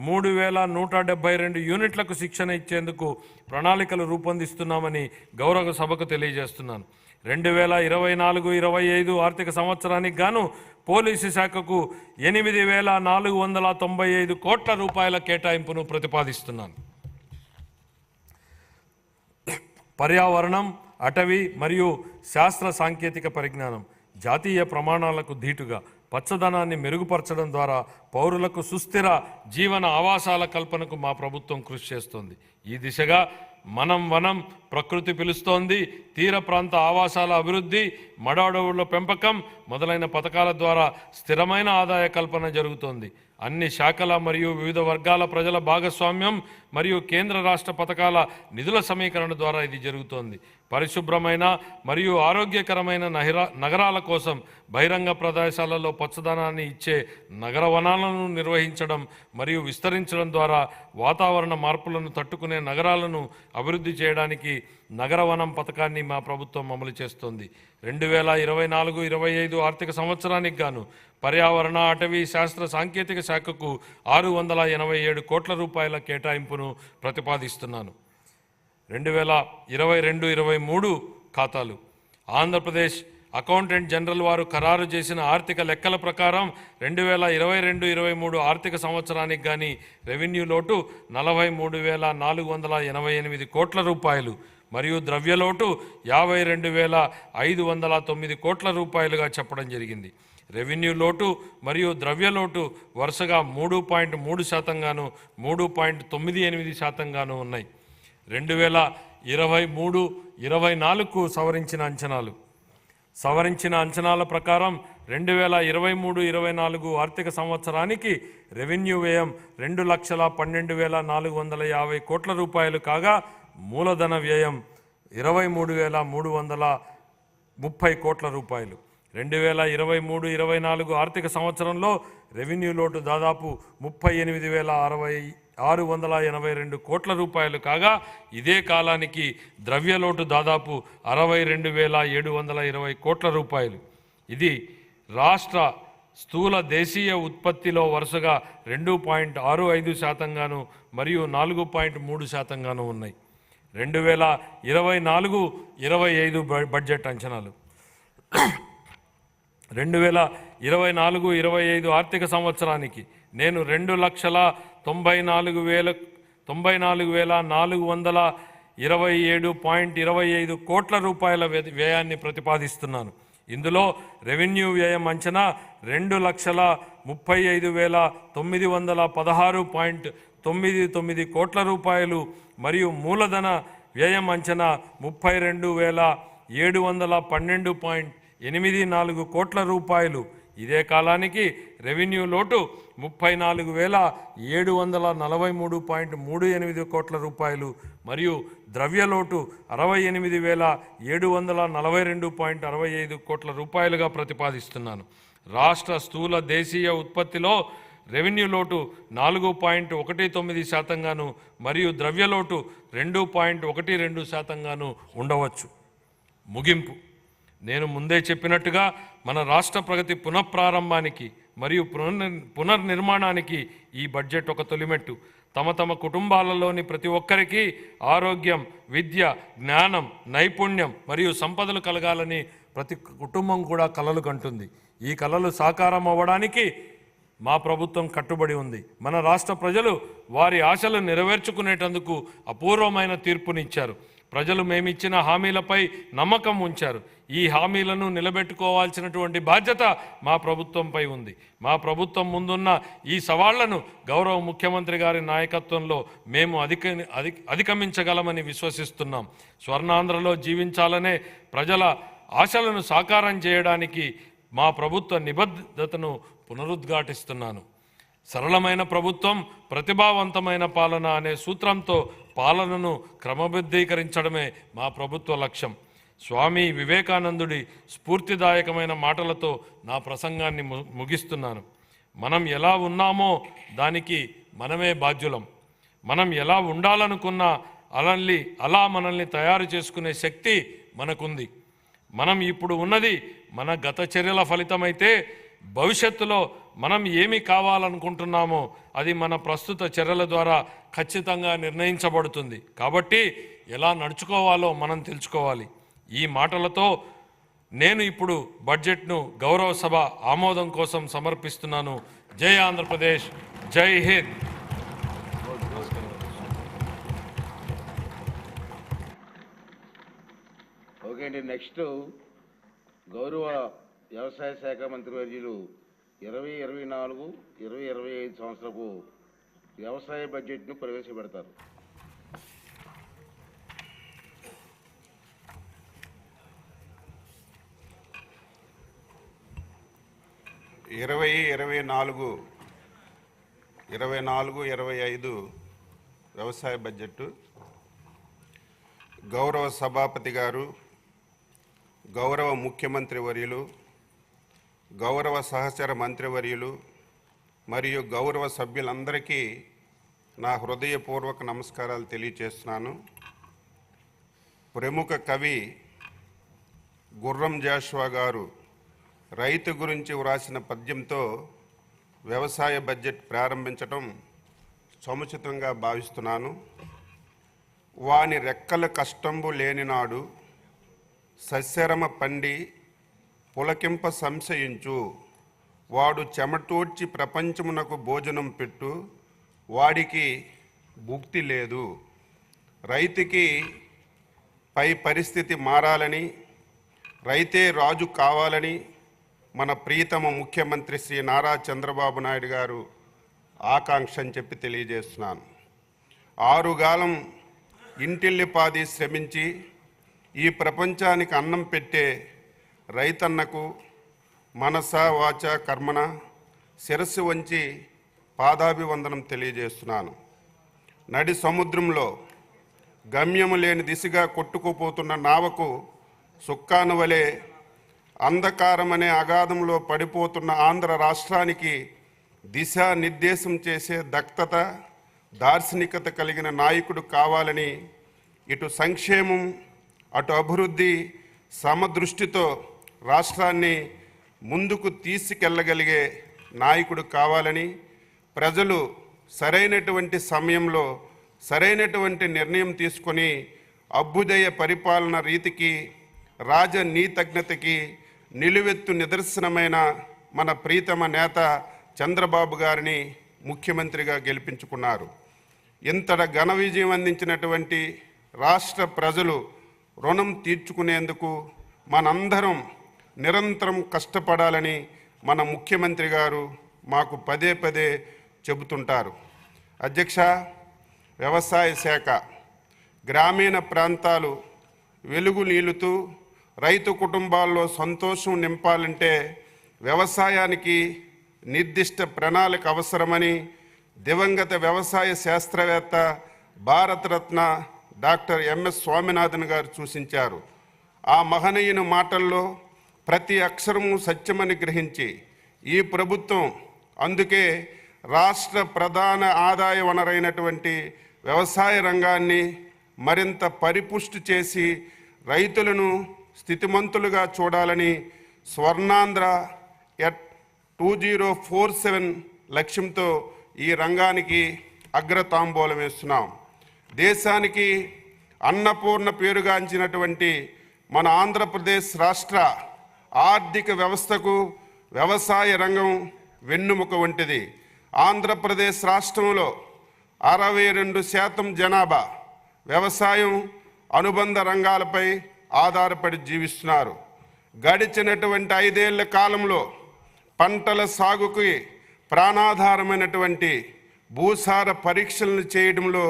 3172 యూనిట్లకు శిక్షణ ఇచ్చేందుకు ప్రణాళికలు రూపొందిస్తున్నామని గౌరవ సభకు తెలియజేస్తున్నాను. 2024-25 ఆర్థిక సంవత్సరానికి గాను పోలీసు శాఖకు 8,495 కోట్ల రూపాయల కేటాయింపును ప్రతిపాదిస్తున్నాను. పర్యావరణం, అటవీ మరియు శాస్త్ర సాంకేతిక పరిజ్ఞానం, జాతీయ ప్రమాణాలకు ధీటుగా పచ్చదనాన్ని మెరుగుపరచడం ద్వారా పౌరులకు సుస్థిర జీవన ఆవాసాల కల్పనకు మా ప్రభుత్వం కృషి చేస్తోంది. ఈ దిశగా మనం వనం ప్రకృతి పిలుస్తోంది, తీర ప్రాంత ఆవాసాల అభివృద్ధి, మడ అడవుల పెంపకం మొదలైన పథకాల ద్వారా స్థిరమైన ఆదాయ కల్పన జరుగుతోంది. అన్ని శాఖల మరియు వివిధ వర్గాల ప్రజల భాగస్వామ్యం మరియు కేంద్ర రాష్ట్ర పథకాల నిధుల సమీకరణ ద్వారా ఇది జరుగుతోంది. పరిశుభ్రమైన మరియు ఆరోగ్యకరమైన నగరాల కోసం బహిరంగ ప్రదేశాలలో పచ్చదనాన్ని ఇచ్చే నగర వనాలను నిర్వహించడం మరియు విస్తరించడం ద్వారా వాతావరణ మార్పులను తట్టుకునే నగరాలను అభివృద్ధి చేయడానికి నగర వనం పథకాన్ని మా ప్రభుత్వం అమలు చేస్తోంది. 2024-25 ఆర్థిక సంవత్సరానికి గాను పర్యావరణ, అటవీ, శాస్త్ర సాంకేతిక శాఖకు 687 కోట్ల రూపాయల కేటాయింపును ప్రతిపాదిస్తున్నాను. 2022-23 ఖాతాలు. ఆంధ్రప్రదేశ్ అకౌంటెంట్ జనరల్ వారు ఖరారు చేసిన ఆర్థిక లెక్కల ప్రకారం 2022-23 ఆర్థిక సంవత్సరానికి గాని రెవెన్యూ లోటు 43,488 కోట్ల రూపాయలు మరియు ద్రవ్యలోటు 52,509 కోట్ల రూపాయలుగా చెప్పడం జరిగింది. రెవెన్యూ లోటు మరియు ద్రవ్యలోటు వరుసగా 3.3% గాను 3.98% గాను ఉన్నాయి. 2023-24 సవరించిన అంచనాల ప్రకారం 2023-24 ఆర్థిక సంవత్సరానికి రెవెన్యూ వ్యయం 2,12,450 కోట్ల రూపాయలు కాగా మూలధన వ్యయం 23,330 కోట్ల రూపాయలు. 2023-24 ఆర్థిక సంవత్సరంలో రెవెన్యూ లోటు దాదాపు 38,682 కోట్ల రూపాయలు కాగా ఇదే కాలానికి ద్రవ్యలోటు దాదాపు 62,720 కోట్ల రూపాయలు. ఇది రాష్ట్ర స్థూల దేశీయ ఉత్పత్తిలో వరుసగా 2.65% గాను మరియు 4.3% గాను ఉన్నాయి. 2024-25 బడ్జెట్ అంచనాలు. 2024-25 ఆర్థిక సంవత్సరానికి నేను 2,94,427.25 కోట్ల రూపాయల వ్యయాన్ని ప్రతిపాదిస్తున్నాను. ఇందులో రెవెన్యూ వ్యయం అంచనా 2,35,916.99 కోట్ల రూపాయలు మరియు మూలధన వ్యయం అంచనా 32,712.84 కోట్ల రూపాయలు. ఇదే కాలానికి రెవెన్యూ లోటు 34,743.38 కోట్ల రూపాయలు మరియు ద్రవ్యలోటు 68,742.65 కోట్ల రూపాయలుగా ప్రతిపాదిస్తున్నాను. రాష్ట్ర స్థూల దేశీయ ఉత్పత్తిలో రెవెన్యూ లోటు 4.19% గాను మరియు ద్రవ్యలోటు 2.12% గాను ఉండవచ్చు. ముగింపు. నేను ముందే చెప్పినట్టుగా మన రాష్ట్ర ప్రగతి పునఃప్రారంభానికి మరియు పునర్నిర్మాణానికి ఈ బడ్జెట్ ఒక తొలిమెట్టు. తమ కుటుంబాలలోని ప్రతి ఒక్కరికి ఆరోగ్యం, విద్య, జ్ఞానం, నైపుణ్యం మరియు సంపదలు కలగాలని ప్రతి కుటుంబం కూడా కలలు కంటుంది. ఈ కలలు సాకారం అవ్వడానికి మా ప్రభుత్వం కట్టుబడి ఉంది. మన రాష్ట్ర ప్రజలు వారి ఆశలు నెరవేర్చుకునేటందుకు అపూర్వమైన తీర్పునిచ్చారు. ప్రజలు మేమిచ్చిన హామీలపై నమ్మకం ఉంచారు. ఈ హామీలను నిలబెట్టుకోవాల్సినటువంటి బాధ్యత మా ప్రభుత్వంపై ఉంది. మా ప్రభుత్వం ముందున్న ఈ సవాళ్లను గౌరవ ముఖ్యమంత్రి గారి నాయకత్వంలో మేము అధిగమించగలమని విశ్వసిస్తున్నాం. స్వర్ణాంధ్రలో జీవించాలనే ప్రజల ఆశలను సాకారం చేయడానికి మా ప్రభుత్వ నిబద్ధతను పునరుద్ఘాటిస్తున్నాను. సరళమైన ప్రభుత్వం, ప్రతిభావంతమైన పాలన అనే సూత్రంతో పాలనను క్రమబద్ధీకరించడమే మా ప్రభుత్వ లక్ష్యం. స్వామి వివేకానందుడి స్ఫూర్తిదాయకమైన మాటలతో నా ప్రసంగాన్ని ముగిస్తున్నాను. మనం ఎలా ఉన్నామో దానికి మనమే బాధ్యులం. మనం ఎలా ఉండాలనుకున్నా అలా మనల్ని తయారు చేసుకునే శక్తి మనకుంది. మనం ఇప్పుడు ఉన్నది మన గత చర్యల ఫలితమైతే భవిష్యత్తులో మనం ఏమి కావాలనుకుంటున్నామో అది మన ప్రస్తుత చర్యల ద్వారా ఖచ్చితంగా నిర్ణయించబడుతుంది. కాబట్టి ఎలా నడుచుకోవాలో మనం తెలుసుకోవాలి. ఈ మాటలతో నేను ఇప్పుడు బడ్జెట్ను గౌరవ సభ ఆమోదం కోసం సమర్పిస్తున్నాను. జై ఆంధ్రప్రదేశ్, జై హింద్. ఓకే అండి. నెక్స్ట్ గౌరవ వ్యవసాయ శాఖ మంత్రి వర్యులు 2024-2025 సంవత్సరపు వ్యవసాయ బడ్జెట్ను ప్రవేశపెడతారు. ఇరవై 24-25 వ్యవసాయ బడ్జెట్ గౌరవ సభాపతి గారు, గౌరవ ముఖ్యమంత్రి వర్యులు, గౌరవ సహచర మంత్రివర్యులు మరియు గౌరవ సభ్యులందరికీ నా హృదయపూర్వక నమస్కారాలు తెలియజేస్తున్నాను. ప్రముఖ కవి గుర్రం జాషువా గారు రైతు గురించి వ్రాసిన పద్యంతో వ్యవసాయ బడ్జెట్ ప్రారంభించడం సముచితంగా భావిస్తున్నాను. వాని రెక్కల కష్టంబు లేనినాడు సస్యరమ పండి పులకింప సంశయించు, వాడు చెమటోడ్చి ప్రపంచమునకు భోజనం పెట్టు, వాడికి భుక్తి లేదు. రైతుకి పై పరిస్థితి మారాలని, రైతే రాజు కావాలని మన ప్రియతమ ముఖ్యమంత్రి శ్రీ నారా చంద్రబాబు నాయుడు గారు ఆకాంక్ష అని చెప్పి తెలియజేస్తున్నాను. 6 కాలం ఇంటిల్లిపాది శ్రమించి ఈ ప్రపంచానికి అన్నం పెట్టే రైతన్నకు మనస వాచ కర్మన శిరస్సు వంచి పాదాభివందనం తెలియజేస్తున్నాను. నడి సముద్రంలో గమ్యము లేని దిశగా కొట్టుకుపోతున్న నావకు సుక్కాను వలె అంధకారమనే అగాధంలో పడిపోతున్న ఆంధ్ర రాష్ట్రానికి దిశానిర్దేశం చేసే దక్షత, దార్శనికత కలిగిన నాయకుడు కావాలని, ఇటు సంక్షేమం అటు అభివృద్ధి సమదృష్టితో రాష్ట్రాన్ని ముందుకు తీసుకెళ్ళగలిగే నాయకుడు కావాలని, ప్రజలు సరైనటువంటి సమయంలో సరైనటువంటి నిర్ణయం తీసుకొని అభ్యుదయ పరిపాలన రీతికి, రాజనీతజ్ఞతకి నిలువెత్తు నిదర్శనమైన మన ప్రీతమ నేత చంద్రబాబు గారిని ముఖ్యమంత్రిగా గెలిపించుకున్నారు. ఇంతట ఘన విజయం అందించినటువంటి రాష్ట్ర ప్రజలు రుణం తీర్చుకునేందుకు మనందరం నిరంతరం కష్టపడాలని మన ముఖ్యమంత్రి గారు మాకు పదే పదే చెబుతుంటారు. అధ్యక్ష, వ్యవసాయ శాఖ గ్రామీణ ప్రాంతాలు వెలుగు నీలుతూ రైతు కుటుంబాల్లో సంతోషం నింపాలంటే వ్యవసాయానికి నిర్దిష్ట ప్రణాళిక అవసరమని దివంగత వ్యవసాయ శాస్త్రవేత్త భారతరత్న డాక్టర్ ఎంఎస్ స్వామినాథన్ గారు సూచించారు. ఆ మహనీయుని మాటల్లో ప్రతి అక్షరము సత్యమని గ్రహించి ఈ ప్రభుత్వం అందుకే రాష్ట్ర ప్రధాన ఆదాయ వనరైనటువంటి వ్యవసాయ రంగాన్ని మరింత పరిపుష్టి చేసి రైతులను స్థితిమంతులుగా చూడాలని స్వర్ణాంధ్ర ఎట్ 2047 లక్ష్యంతో ఈ రంగానికి అగ్రతాంబూలం వేస్తున్నాం. దేశానికి అన్నపూర్ణ పేరుగాంచినటువంటి మన ఆంధ్రప్రదేశ్ రాష్ట్ర ఆర్థిక వ్యవస్థకు వ్యవసాయ రంగం వెన్నుముక వంటిది. ఆంధ్రప్రదేశ్ రాష్ట్రంలో 62% జనాభా వ్యవసాయం అనుబంధ రంగాలపై ఆధారపడి జీవిస్తున్నారు. గడిచినటువంటి 5 ఏళ్ల కాలంలో పంటల సాగుకి ప్రాణాధారమైనటువంటి భూసార పరీక్షలను చేయడంలో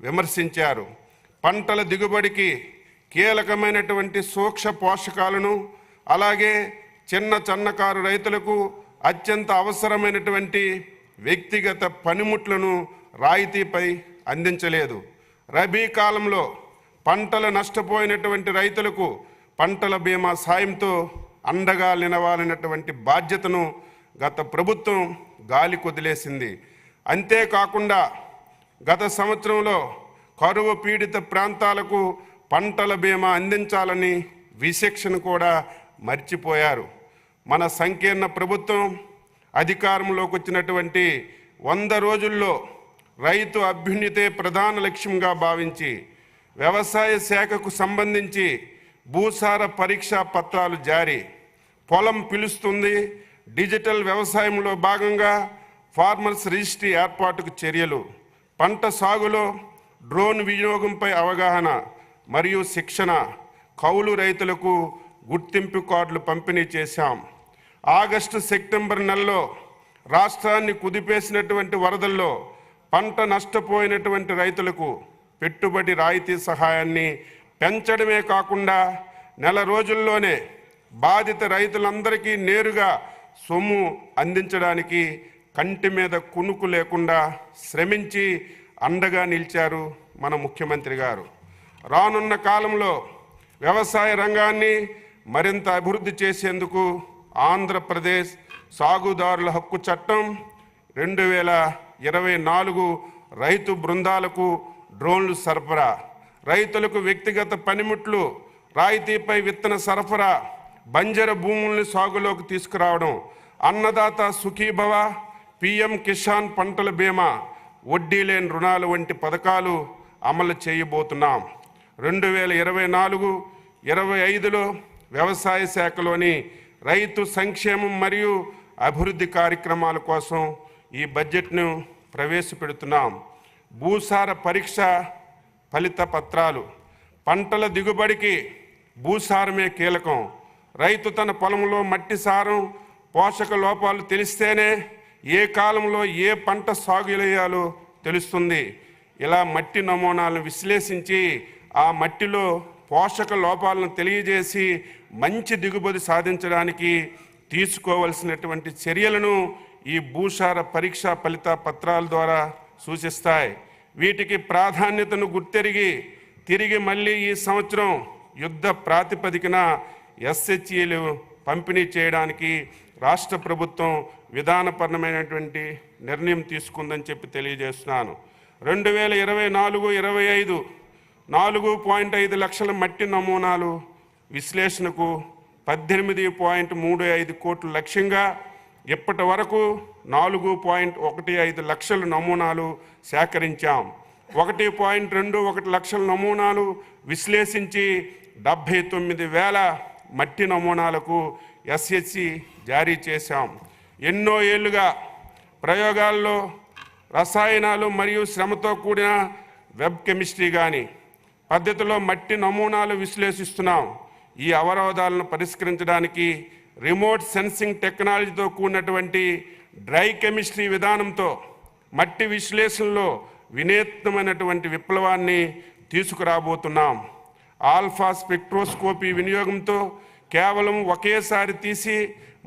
విమర్శించారు. పంటల దిగుబడికి కీలకమైనటువంటి సూక్ష్మ పోషకాలను, అలాగే చిన్నకారు రైతులకు అత్యంత అవసరమైనటువంటి వ్యక్తిగత పనిముట్లను రాయితీపై అందించలేదు. రబీ కాలంలో పంటలు నష్టపోయినటువంటి రైతులకు పంటల బీమా సాయంతో అండగా నిలవాలన్నటువంటి బాధ్యతను గత ప్రభుత్వం గాలి కొదిలేసింది. అంతేకాకుండా గత సంవత్సరంలో కరువు పీడిత ప్రాంతాలకు పంటల బీమా అందించాలని విశిక్షను కూడా మర్చిపోయారు. మన సంకీర్ణ ప్రభుత్వం అధికారంలోకి వచ్చినటువంటి 100 రోజుల్లో రైతు అభ్యున్నతే ప్రధాన లక్ష్యంగా భావించి వ్యవసాయ శాఖకు సంబంధించి భూసార పరీక్షా పత్రాలు జారీ, పొలం పిలుస్తుంది, డిజిటల్ వ్యవసాయంలో భాగంగా ఫార్మర్స్ రిజిస్ట్రీ ఏర్పాటుకు చర్యలు, పంట సాగులో డ్రోన్ వినియోగంపై అవగాహన మరియు శిక్షణ, కౌలు రైతులకు గుర్తింపు కార్డులు పంపిణీ చేశాం. ఆగస్టు సెప్టెంబర్ నెలలో రాష్ట్రాన్ని కుదిపేసినటువంటి వరదల్లో పంట నష్టపోయినటువంటి రైతులకు పెట్టుబడి రాయితీ సహాయాన్ని పెంచడమే కాకుండా నెల రోజుల్లోనే బాధిత రైతులందరికీ నేరుగా సొమ్ము అందించడానికి కంటి మీద కునుకు లేకుండా శ్రమించి అండగా నిలిచారు మన ముఖ్యమంత్రి గారు. రానున్న కాలంలో వ్యవసాయ రంగాన్ని మరింత అభివృద్ధి చేసేందుకు ఆంధ్రప్రదేశ్ సాగుదారుల హక్కు చట్టం 2024 రైతు బృందాలకు డ్రోన్లు సరఫరా, రైతులకు వ్యక్తిగత పనిముట్లు రాయితీపై విత్తన సరఫరా, బంజర భూముల్ని సాగులోకి తీసుకురావడం, అన్నదాత సుఖీభవ, పిఎం కిసాన్ పంటల బీమా, వడ్డీ లేని రుణాలు వంటి పథకాలు అమలు చేయబోతున్నాం. 2024-25లో వ్యవసాయ శాఖలోని రైతు సంక్షేమం మరియు అభివృద్ధి కార్యక్రమాల కోసం ఈ బడ్జెట్ను ప్రవేశపెడుతున్నాం. భూసార పరీక్ష ఫలిత పత్రాలు, పంటల దిగుబడికి భూసారమే కీలకం. రైతు తన పొలంలో మట్టి సారం, పోషక లోపాలు తెలిస్తేనే ఏ కాలంలో ఏ పంట సాగు చేయాలో తెలుస్తుంది. ఇలా మట్టి నమూనాలను విశ్లేషించి ఆ మట్టిలో పోషక లోపాలను తెలియజేసి మంచి దిగుబడి సాధించడానికి తీసుకోవలసినటువంటి చర్యలను ఈ భూసార పరీక్షా ఫలిత పత్రాల ద్వారా సూచిస్తాయి. వీటికి ప్రాధాన్యతను గుర్తెరిగి తిరిగి మళ్ళీ ఈ సంవత్సరం యుద్ధ ప్రాతిపదికన ఎస్హెచ్ఈలు పంపిణీ చేయడానికి రాష్ట్ర ప్రభుత్వం విధానపరమైనటువంటి నిర్ణయం తీసుకుందని చెప్పి తెలియజేస్తున్నాను. 2024-25 4.5 లక్షల మట్టి నమూనాలు విశ్లేషణకు 18.35 కోట్ల లక్ష్యంగా ఇప్పటి వరకు 4.15 లక్షల నమూనాలు సేకరించాం. 1.21 లక్షల నమూనాలు విశ్లేషించి 79,000 మట్టి నమూనాలకు ఎస్హెచ్సి జారీ చేశాం. ఎన్నో ఏళ్లుగా ప్రయోగాల్లో రసాయనాలు మరియు శ్రమతో కూడిన వెబ్ కెమిస్ట్రీ పద్ధతిలో మట్టి నమూనాలు విశ్లేషిస్తున్నాం. ఈ అవరోధాలను పరిష్కరించడానికి రిమోట్ సెన్సింగ్ టెక్నాలజీతో కూడినటువంటి డ్రై కెమిస్ట్రీ విధానంతో మట్టి విశ్లేషణలో వినూత్నమైనటువంటి విప్లవాన్ని తీసుకురాబోతున్నాం. ఆల్ఫా స్పెక్ట్రోస్కోపీ వినియోగంతో కేవలం ఒకేసారి తీసి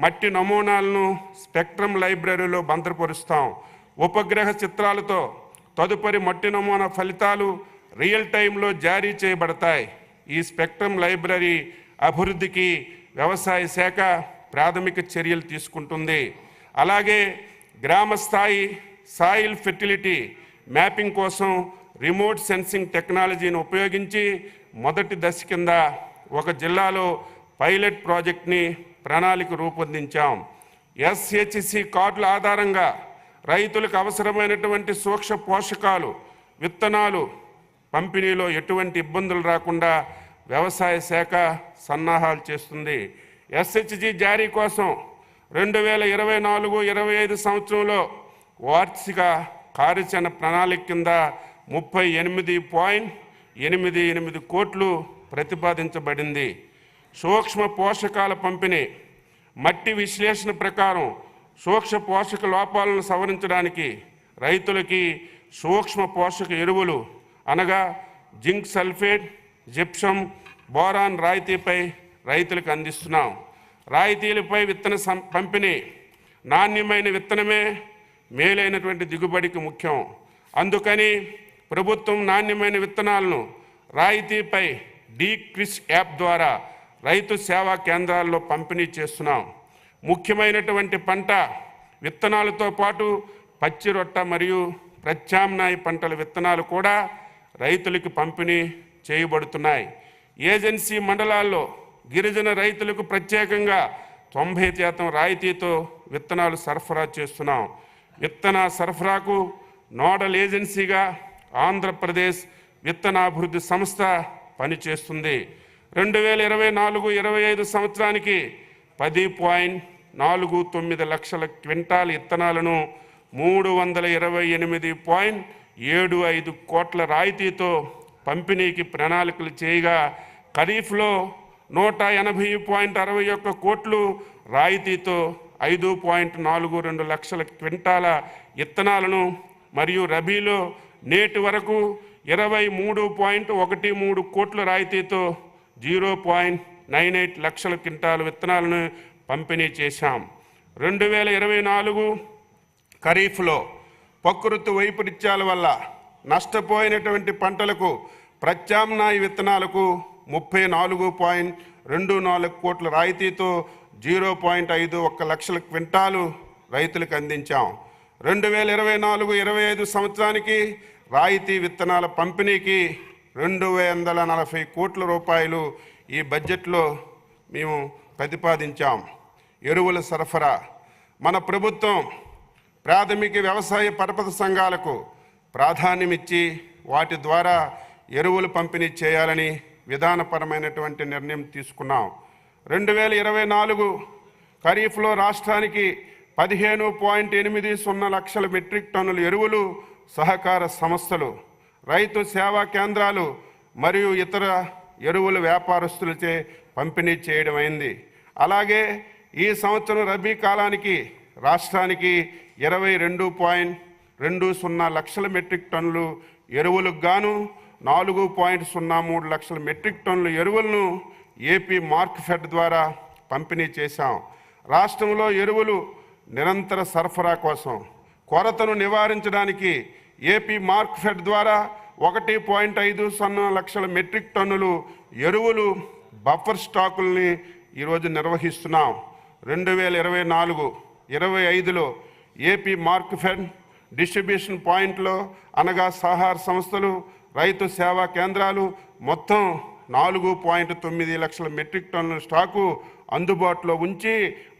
మట్టి నమూనాలను స్పెక్ట్రమ్ లైబ్రరీలో భద్రపరుస్తాం. ఉపగ్రహ చిత్రాలతో తదుపరి మట్టి నమూనా ఫలితాలు రియల్ టైంలో జారీ చేయబడతాయి. ఈ స్పెక్ట్రమ్ లైబ్రరీ అభివృద్ధికి వ్యవసాయ శాఖ ప్రాథమిక చర్యలు తీసుకుంటుంది. అలాగే గ్రామ స్థాయి సాయిల్ ఫెర్టిలిటీ మ్యాపింగ్ కోసం రిమోట్ సెన్సింగ్ టెక్నాలజీని ఉపయోగించి మొదటి దశ కింద ఒక జిల్లాలో పైలట్ ప్రాజెక్ట్ని ప్రణాళిక రూపొందించాం. ఎస్హెచ్సి కార్డుల ఆధారంగా రైతులకు అవసరమైనటువంటి సూక్ష్మ పోషకాలు, విత్తనాలు పంపిణీలో ఎటువంటి ఇబ్బందులు రాకుండా వ్యవసాయ శాఖ సన్నాహాలు చేస్తుంది. ఎస్హెచ్జి జారీ కోసం 2024-25 సంవత్సరంలో వార్షిక కార్యాచరణ ప్రణాళిక కింద 38.88 కోట్లు ప్రతిపాదించబడింది. సూక్ష్మ పోషకాల పంపిణీ, మట్టి విశ్లేషణ ప్రకారం సూక్ష్మ పోషక లోపాలను సవరించడానికి రైతులకి సూక్ష్మ పోషక ఎరువులు అనగా జింక్ సల్ఫేట్, జిప్సమ్, బోరాన్ రాయితీపై రైతులకు అందిస్తున్నాం. రాయితీలపై విత్తన పంపిణీ, నాణ్యమైన విత్తనమే మేలైనటువంటి దిగుబడికి ముఖ్యం. అందుకని ప్రభుత్వం నాణ్యమైన విత్తనాలను రాయితీపై క్రిస్ యాప్ ద్వారా రైతు సేవా కేంద్రాల్లో పంపిణీ చేస్తున్నాం. ముఖ్యమైనటువంటి పంట విత్తనాలతో పాటు పచ్చి రొట్ట మరియు ప్రత్యామ్నాయ పంటల విత్తనాలు కూడా రైతులకు పంపిణీ చేయబడుతున్నాయి. ఏజెన్సీ మండలాల్లో గిరిజన రైతులకు ప్రత్యేకంగా 90% రాయితీతో విత్తనాలు సరఫరా చేస్తున్నాం. విత్తన సరఫరాకు నోడల్ ఏజెన్సీగా ఆంధ్రప్రదేశ్ విత్తనాభివృద్ధి సంస్థ పనిచేస్తుంది. 2024-25 సంవత్సరానికి 10.49 లక్షల క్వింటాల్ విత్తనాలను 328.75 కోట్ల రాయితీతో పంపిణీకి ప్రణాళికలు చేయగా, ఖరీఫ్లో 180.61 కోట్లు రాయితీతో 5.42 లక్షల క్వింటాల విత్తనాలను మరియు రబీలో నేటి వరకు 23.13 కోట్ల రాయితీతో 0.98 లక్షల క్వింటాల విత్తనాలను పంపిణీ చేశాం. 2024 ఖరీఫ్లో ప్రకృతి వైపరీత్యాల వల్ల నష్టపోయినటువంటి పంటలకు ప్రత్యామ్నాయ విత్తనాలకు 34.24 కోట్ల రాయితీతో 0.51 లక్షల క్వింటాలు రైతులకు అందించాం. 2024-25 సంవత్సరానికి రాయితీ విత్తనాల పంపిణీకి 240 కోట్ల రూపాయలు ఈ బడ్జెట్లో మేము ప్రతిపాదించాం. ఎరువుల సరఫరా మన ప్రభుత్వం ప్రాథమిక వ్యవసాయ పరపతి సంఘాలకు ప్రాధాన్యమిచ్చి వాటి ద్వారా ఎరువులు పంపిణీ చేయాలని విధానపరమైనటువంటి నిర్ణయం తీసుకున్నాం. 2024 ఖరీఫ్లో రాష్ట్రానికి 15.80 లక్షల మెట్రిక్ టన్నుల ఎరువులు సహకార సంస్థలు, రైతు సేవా కేంద్రాలు మరియు ఇతర ఎరువుల వ్యాపారస్తులచే పంపిణీ చేయడం అయింది. అలాగే ఈ సంవత్సరం రబీ కాలానికి రాష్ట్రానికి 22.20 లక్షల మెట్రిక్ టన్నులు ఎరువులకు గాను 4.03 లక్షల మెట్రిక్ టన్నుల ఎరువులను ఏపీ మార్క్ఫెడ్ ద్వారా పంపిణీ చేశాం. రాష్ట్రంలో ఎరువులు నిరంతర సరఫరా కోసం కొరతను నివారించడానికి ఏపీ మార్క్ఫెడ్ ద్వారా 1.50 లక్షల మెట్రిక్ టన్నులు ఎరువులు బఫర్ స్టాకుల్ని ఈరోజు నిర్వహిస్తున్నాం. 2024-25లో ఏపీ మార్క్ఫెడ్ డిస్ట్రిబ్యూషన్ పాయింట్లో అనగా సహకార సంస్థలు, రైతు సేవా కేంద్రాలు మొత్తం 4.9 లక్షల మెట్రిక్ టన్నుల స్టాకు అందుబాటులో ఉంచి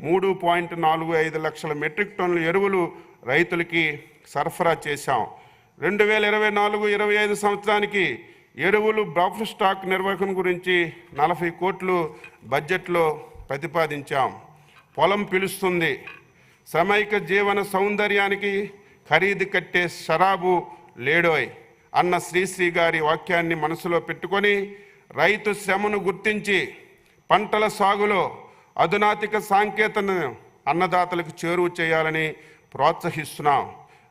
3.45 లక్షల మెట్రిక్ టన్నుల ఎరువులు రైతులకి సరఫరా చేశాం. 2024-25 సంవత్సరానికి ఎరువులు బఫర్ స్టాక్ నిర్వహణ గురించి 40 కోట్లు బడ్జెట్లో ప్రతిపాదించాం. పొలం పిలుస్తుంది, సమైక జీవన సౌందర్యానికి ఖరీదు కట్టే షరాబు లేడోయ్ అన్న శ్రీశ్రీ గారి వాక్యాన్ని మనసులో పెట్టుకొని రైతు శ్రమను గుర్తించి పంటల సాగులో అధునాతిక సాంకేతికతను అన్నదాతలకు చేరువ చేయాలని ప్రోత్సహిస్తున్నాం.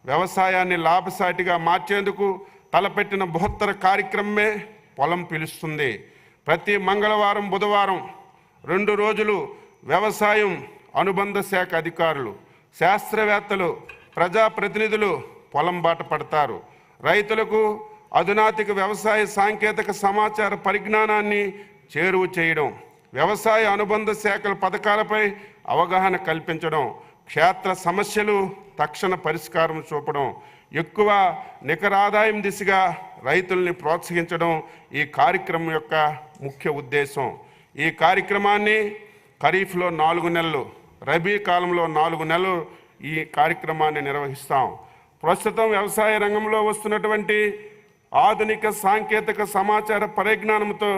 వ్యవసాయాన్ని లాభసాటిగా మార్చేందుకు తలపెట్టిన బృహత్తర కార్యక్రమమే పొలం పిలుస్తుంది. ప్రతి మంగళవారం, బుధవారం 2 రోజులు వ్యవసాయం అనుబంధ శాఖ అధికారులు, శాస్త్రవేత్తలు, ప్రజాప్రతినిధులు పొలం బాట పడతారు. రైతులకు అధునాతిక వ్యవసాయ సాంకేతిక సమాచార పరిజ్ఞానాన్ని చేరువ చేయడం, వ్యవసాయ అనుబంధ శాఖల పథకాలపై అవగాహన కల్పించడం, క్షేత్ర సమస్యలు తక్షణ పరిష్కారం చూపడం, ఎక్కువ నికర ఆదాయం దిశగా రైతుల్ని ప్రోత్సహించడం ఈ కార్యక్రమం యొక్క ముఖ్య ఉద్దేశం. ఈ కార్యక్రమాన్ని ఖరీఫ్లో 4 నెలలు, రబీ కాలంలో 4 నెలలు ఈ కార్యక్రమాన్ని నిర్వహిస్తాం. ప్రస్తుతం వ్యవసాయ రంగంలో వస్తున్నటువంటి ఆధునిక సాంకేతిక సమాచార పరిజ్ఞానంతో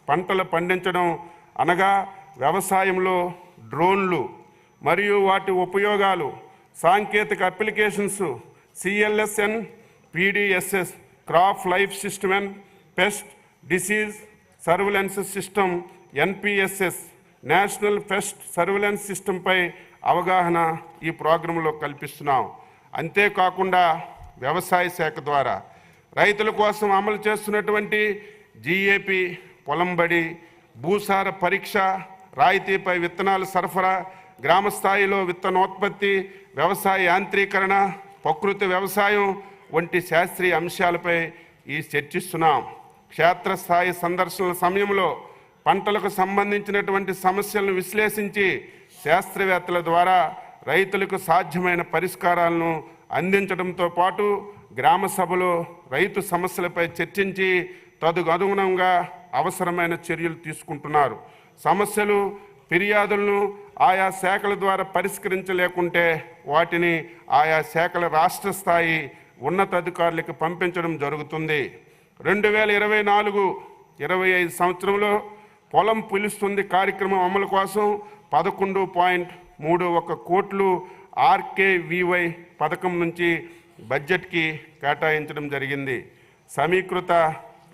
పంటలు పండించడం అనగా వ్యవసాయంలో డ్రోన్లు మరియు వాటి ఉపయోగాలు, సాంకేతిక applications, CLSN, PDSS, crop life system and pest disease surveillance system, NPSS, national pest surveillance సిస్టంపై అవగాహన ఈ ప్రోగ్రాంలో కల్పిస్తున్నాం. అంతేకాకుండా వ్యవసాయ శాఖ ద్వారా రైతుల కోసం అమలు చేస్తున్నటువంటి GAP, పొలంబడి, భూసార పరీక్ష, రాయితీపై విత్తనాల సరఫరా, గ్రామ స్థాయిలో విత్తనోత్పత్తి, వ్యవసాయ యాంత్రీకరణ, ప్రకృతి వ్యవసాయం వంటి శాస్త్రీయ అంశాలపై ఈ చర్చిస్తున్నాం. క్షేత్రస్థాయి సందర్శనల సమయంలో పంటలకు సంబంధించినటువంటి సమస్యలను విశ్లేషించి శాస్త్రవేత్తల ద్వారా రైతులకు సాధ్యమైన పరిష్కారాలను అందించడంతో పాటు గ్రామ సభలో రైతు సమస్యలపై చర్చించి తదనుగుణంగా అవసరమైన చర్యలు తీసుకుంటున్నారు. సమస్యలు ఫిర్యాదులను ఆయా శాఖల ద్వారా పరిష్కరించలేకుంటే వాటిని ఆయా శాఖల రాష్ట్ర స్థాయి ఉన్నతాధికారులకు పంపించడం జరుగుతుంది. 2024-25 సంవత్సరంలో పొలం పిలుస్తుంది కార్యక్రమం అమలు కోసం 11.31 కోట్లు ఆర్కేవీవై పథకం నుంచి బడ్జెట్కి కేటాయించడం జరిగింది. సమీకృత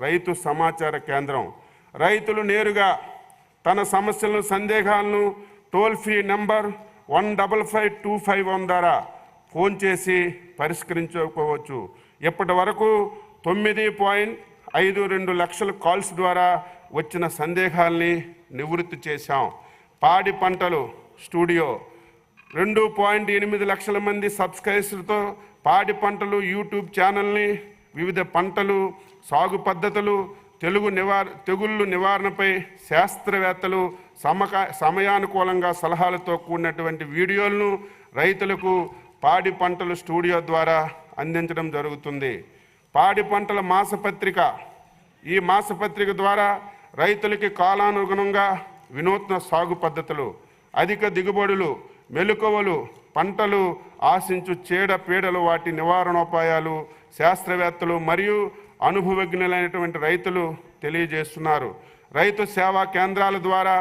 రైతు సమాచార కేంద్రం రైతులు నేరుగా తన సమస్యలను సందేహాలను టోల్ ఫ్రీ నెంబర్ 155251 ద్వారా ఫోన్ చేసి పరిష్కరించుకోవచ్చు. ఇప్పటి వరకు 9.52 లక్షల కాల్స్ ద్వారా వచ్చిన సందేహాల్ని నివృత్తి చేశాం. పాడి పంటలు స్టూడియో 2.8 లక్షల మంది సబ్స్క్రైబర్స్తో పాడి పంటలు యూట్యూబ్ ఛానల్ని వివిధ పంటలు సాగు పద్ధతులు తెగుళ్ళు నివారణపై శాస్త్రవేత్తలు సమయానుకూలంగా సలహాలతో కూడినటువంటి వీడియోలను రైతులకు పాడి పంటల స్టూడియో ద్వారా అందించడం జరుగుతుంది. పాడి పంటల మాసపత్రిక ఈ మాసపత్రిక ద్వారా రైతులకి కాలానుగుణంగా వినూత్న సాగు పద్ధతులు, అధిక దిగుబడులు, మెలకువలు, పంటలు ఆశించు చీడపీడలు, వాటి నివారణోపాయాలు శాస్త్రవేత్తలు మరియు అనుభవజ్ఞులైనటువంటి రైతులు తెలియజేస్తున్నారు. రైతు సేవా కేంద్రాల ద్వారా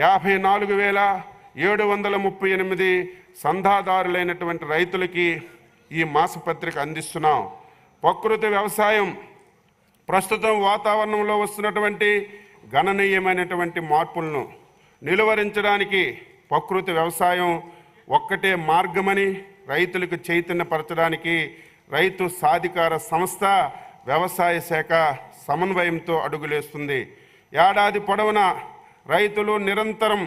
54,738 సంధాదారులైనటువంటి రైతులకి ఈ మాసపత్రిక అందిస్తున్నాం. ప్రకృతి వ్యవసాయం ప్రస్తుతం వాతావరణంలో వస్తున్నటువంటి గణనీయమైనటువంటి మార్పులను నిలువరించడానికి ప్రకృతి వ్యవసాయం ఒక్కటే మార్గమని రైతులకు చైతన్యపరచడానికి రైతు సాధికార సంస్థ వ్యవసాయ శాఖ సమన్వయంతో అడుగులేస్తుంది. ఏడాది పొడవునా రైతులు నిరంతరం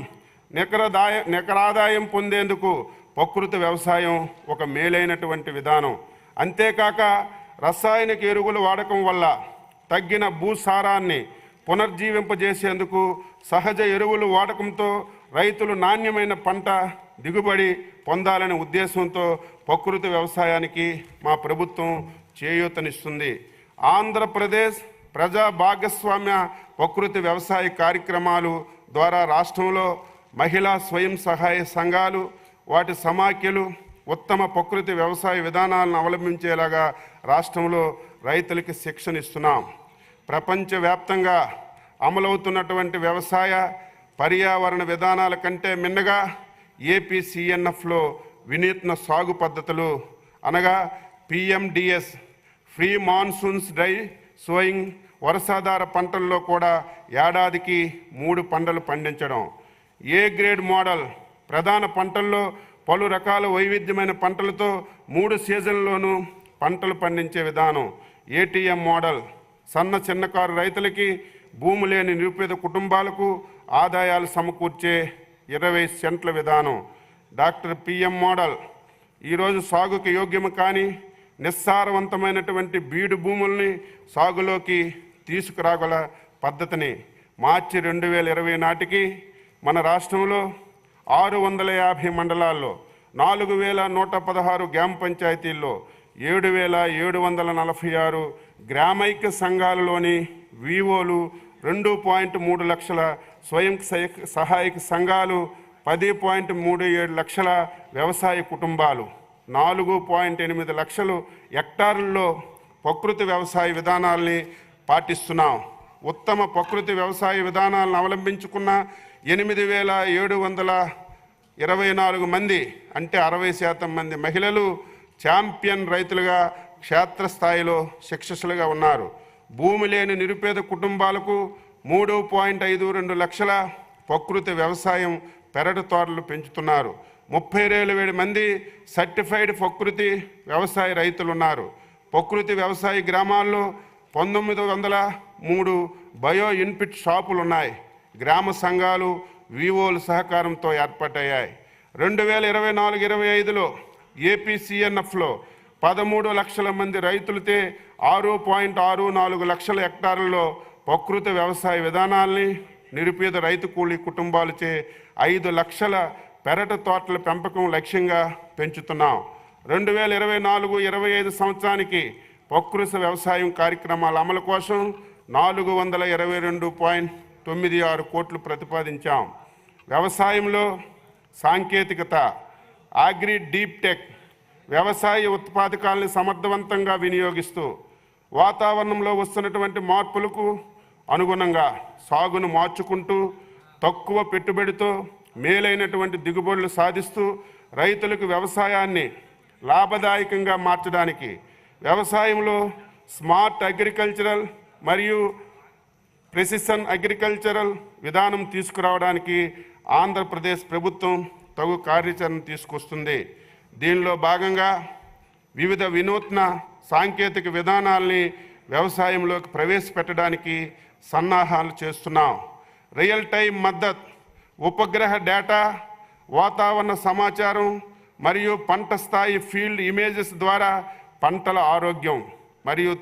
నికరాదాయం పొందేందుకు ప్రకృతి వ్యవసాయం ఒక మేలైనటువంటి విధానం. అంతేకాక రసాయనిక ఎరువుల వాడకం వల్ల తగ్గిన భూసారాన్ని పునర్జీవింపజేసేందుకు సహజ ఎరువుల వాడకంతో రైతులు నాణ్యమైన పంట దిగుబడి పొందాలనే ఉద్దేశంతో ప్రకృతి వ్యవసాయానికి మా ప్రభుత్వం చేయూతనిస్తుంది. ఆంధ్రప్రదేశ్ ప్రజా భాగస్వామ్య ప్రకృతి వ్యవసాయ కార్యక్రమాలు ద్వారా రాష్ట్రంలో మహిళా స్వయం సహాయ సంఘాలు, వాటి సమాఖ్యలు ఉత్తమ ప్రకృతి వ్యవసాయ విధానాలను అవలంబించేలాగా రాష్ట్రంలో రైతులకి శిక్షణ ఇస్తున్నాం. ప్రపంచవ్యాప్తంగా అమలవుతున్నటువంటి వ్యవసాయ పర్యావరణ విధానాల కంటే మిన్నగా ఏపీసీఎన్ఎఫ్లో వినూత్న సాగు పద్ధతులు అనగా PMDS free monsoons dry sowing వర్షాధార పంటల్లో కూడా ఏడాదికి 3 పంటలు పండించడం, ఏ గ్రేడ్ మోడల్ ప్రధాన పంటల్లో పలు రకాల వైవిధ్యమైన పంటలతో 3 సీజన్లలోనూ పంటలు పండించే విధానం, ATM మోడల్ సన్న చిన్నకారు రైతులకి, భూమి లేని నిరుపేద కుటుంబాలకు ఆదాయాలు సమకూర్చే 20 సెంట్ల విధానం, డాక్టర్ PM మోడల్ ఈరోజు సాగుకు యోగ్యము కానీ నిస్సారవంతమైనటువంటి బీడు భూముల్ని సాగులోకి తీసుకురాగల పద్ధతిని మార్చి 2020 నాటికి మన రాష్ట్రంలో 650 మండలాల్లో 4,116 గ్రామ పంచాయతీల్లో 7,746 గ్రామైక్య సంఘాలలోని VOలు, 2.3 లక్షల స్వయం సహాయక సంఘాలు, 10.37 లక్షల వ్యవసాయ కుటుంబాలు, 4.8 లక్షలు హెక్టార్లలో ప్రకృతి వ్యవసాయ విధానాల్ని పాటిస్తున్నాం. ఉత్తమ ప్రకృతి వ్యవసాయ విధానాలను అవలంబించుకున్న 8,724 మంది అంటే 60% మంది మహిళలు ఛాంపియన్ రైతులుగా క్షేత్రస్థాయిలో శిక్షసులుగా ఉన్నారు. భూమి లేని నిరుపేద కుటుంబాలకు 3.52 లక్షల ప్రకృతి వ్యవసాయం పెరడు తోటలు పెంచుతున్నారు. 32,000 మంది సర్టిఫైడ్ ప్రకృతి వ్యవసాయ రైతులు ఉన్నారు. ప్రకృతి వ్యవసాయ గ్రామాల్లో 1903 బయో ఇన్పుట్ షాపులు ఉన్నాయి. గ్రామ సంఘాలు VOల సహకారంతో ఏర్పాటయ్యాయి. 2024-25లో ఏపీసీఎన్ఎఫ్లో 13 లక్షల మంది రైతులతో 6.64 లక్షల హెక్టార్లలో ప్రకృతి వ్యవసాయ విధానాల్ని నిరుపేద రైతు కూలీ కుటుంబాలచే 5 లక్షల పెరటి తోటల పెంపకం లక్ష్యంగా పెంచుతున్నాం. 2024-25 సంవత్సరానికి ప్రకృతి వ్యవసాయం కార్యక్రమాల అమలు కోసం 422.96 కోట్లు ప్రతిపాదించాం. వ్యవసాయంలో సాంకేతికత, అగ్రి డీప్ టెక్, వ్యవసాయ ఉత్పాదకాలను సమర్థవంతంగా వినియోగిస్తూ వాతావరణంలో వస్తున్నటువంటి మార్పులకు అనుగుణంగా సాగును మార్చుకుంటూ తక్కువ పెట్టుబడితో మేలైనటువంటి దిగుబడులు సాధిస్తూ రైతులకు వ్యవసాయాన్ని లాభదాయకంగా మార్చడానికి వ్యవసాయంలో స్మార్ట్ అగ్రికల్చరల్ మరియు ప్రెసిషన్ అగ్రికల్చరల్ విధానం తీసుకురావడానికి ఆంధ్రప్రదేశ్ ప్రభుత్వం తగు కార్యాచరణ తీసుకొస్తుంది. దీనిలో భాగంగా వివిధ వినూత్న సాంకేతిక విధానాల్ని వ్యవసాయంలోకి ప్రవేశపెట్టడానికి సన్నాహాలు చేస్తున్నాం. రియల్ టైం మద్దతు, ఉపగ్రహ డేటా, వాతావరణ సమాచారం మరియు పంట స్థాయి ఫీల్డ్ ఇమేజెస్ ద్వారా పంటల ఆరోగ్యం మరియు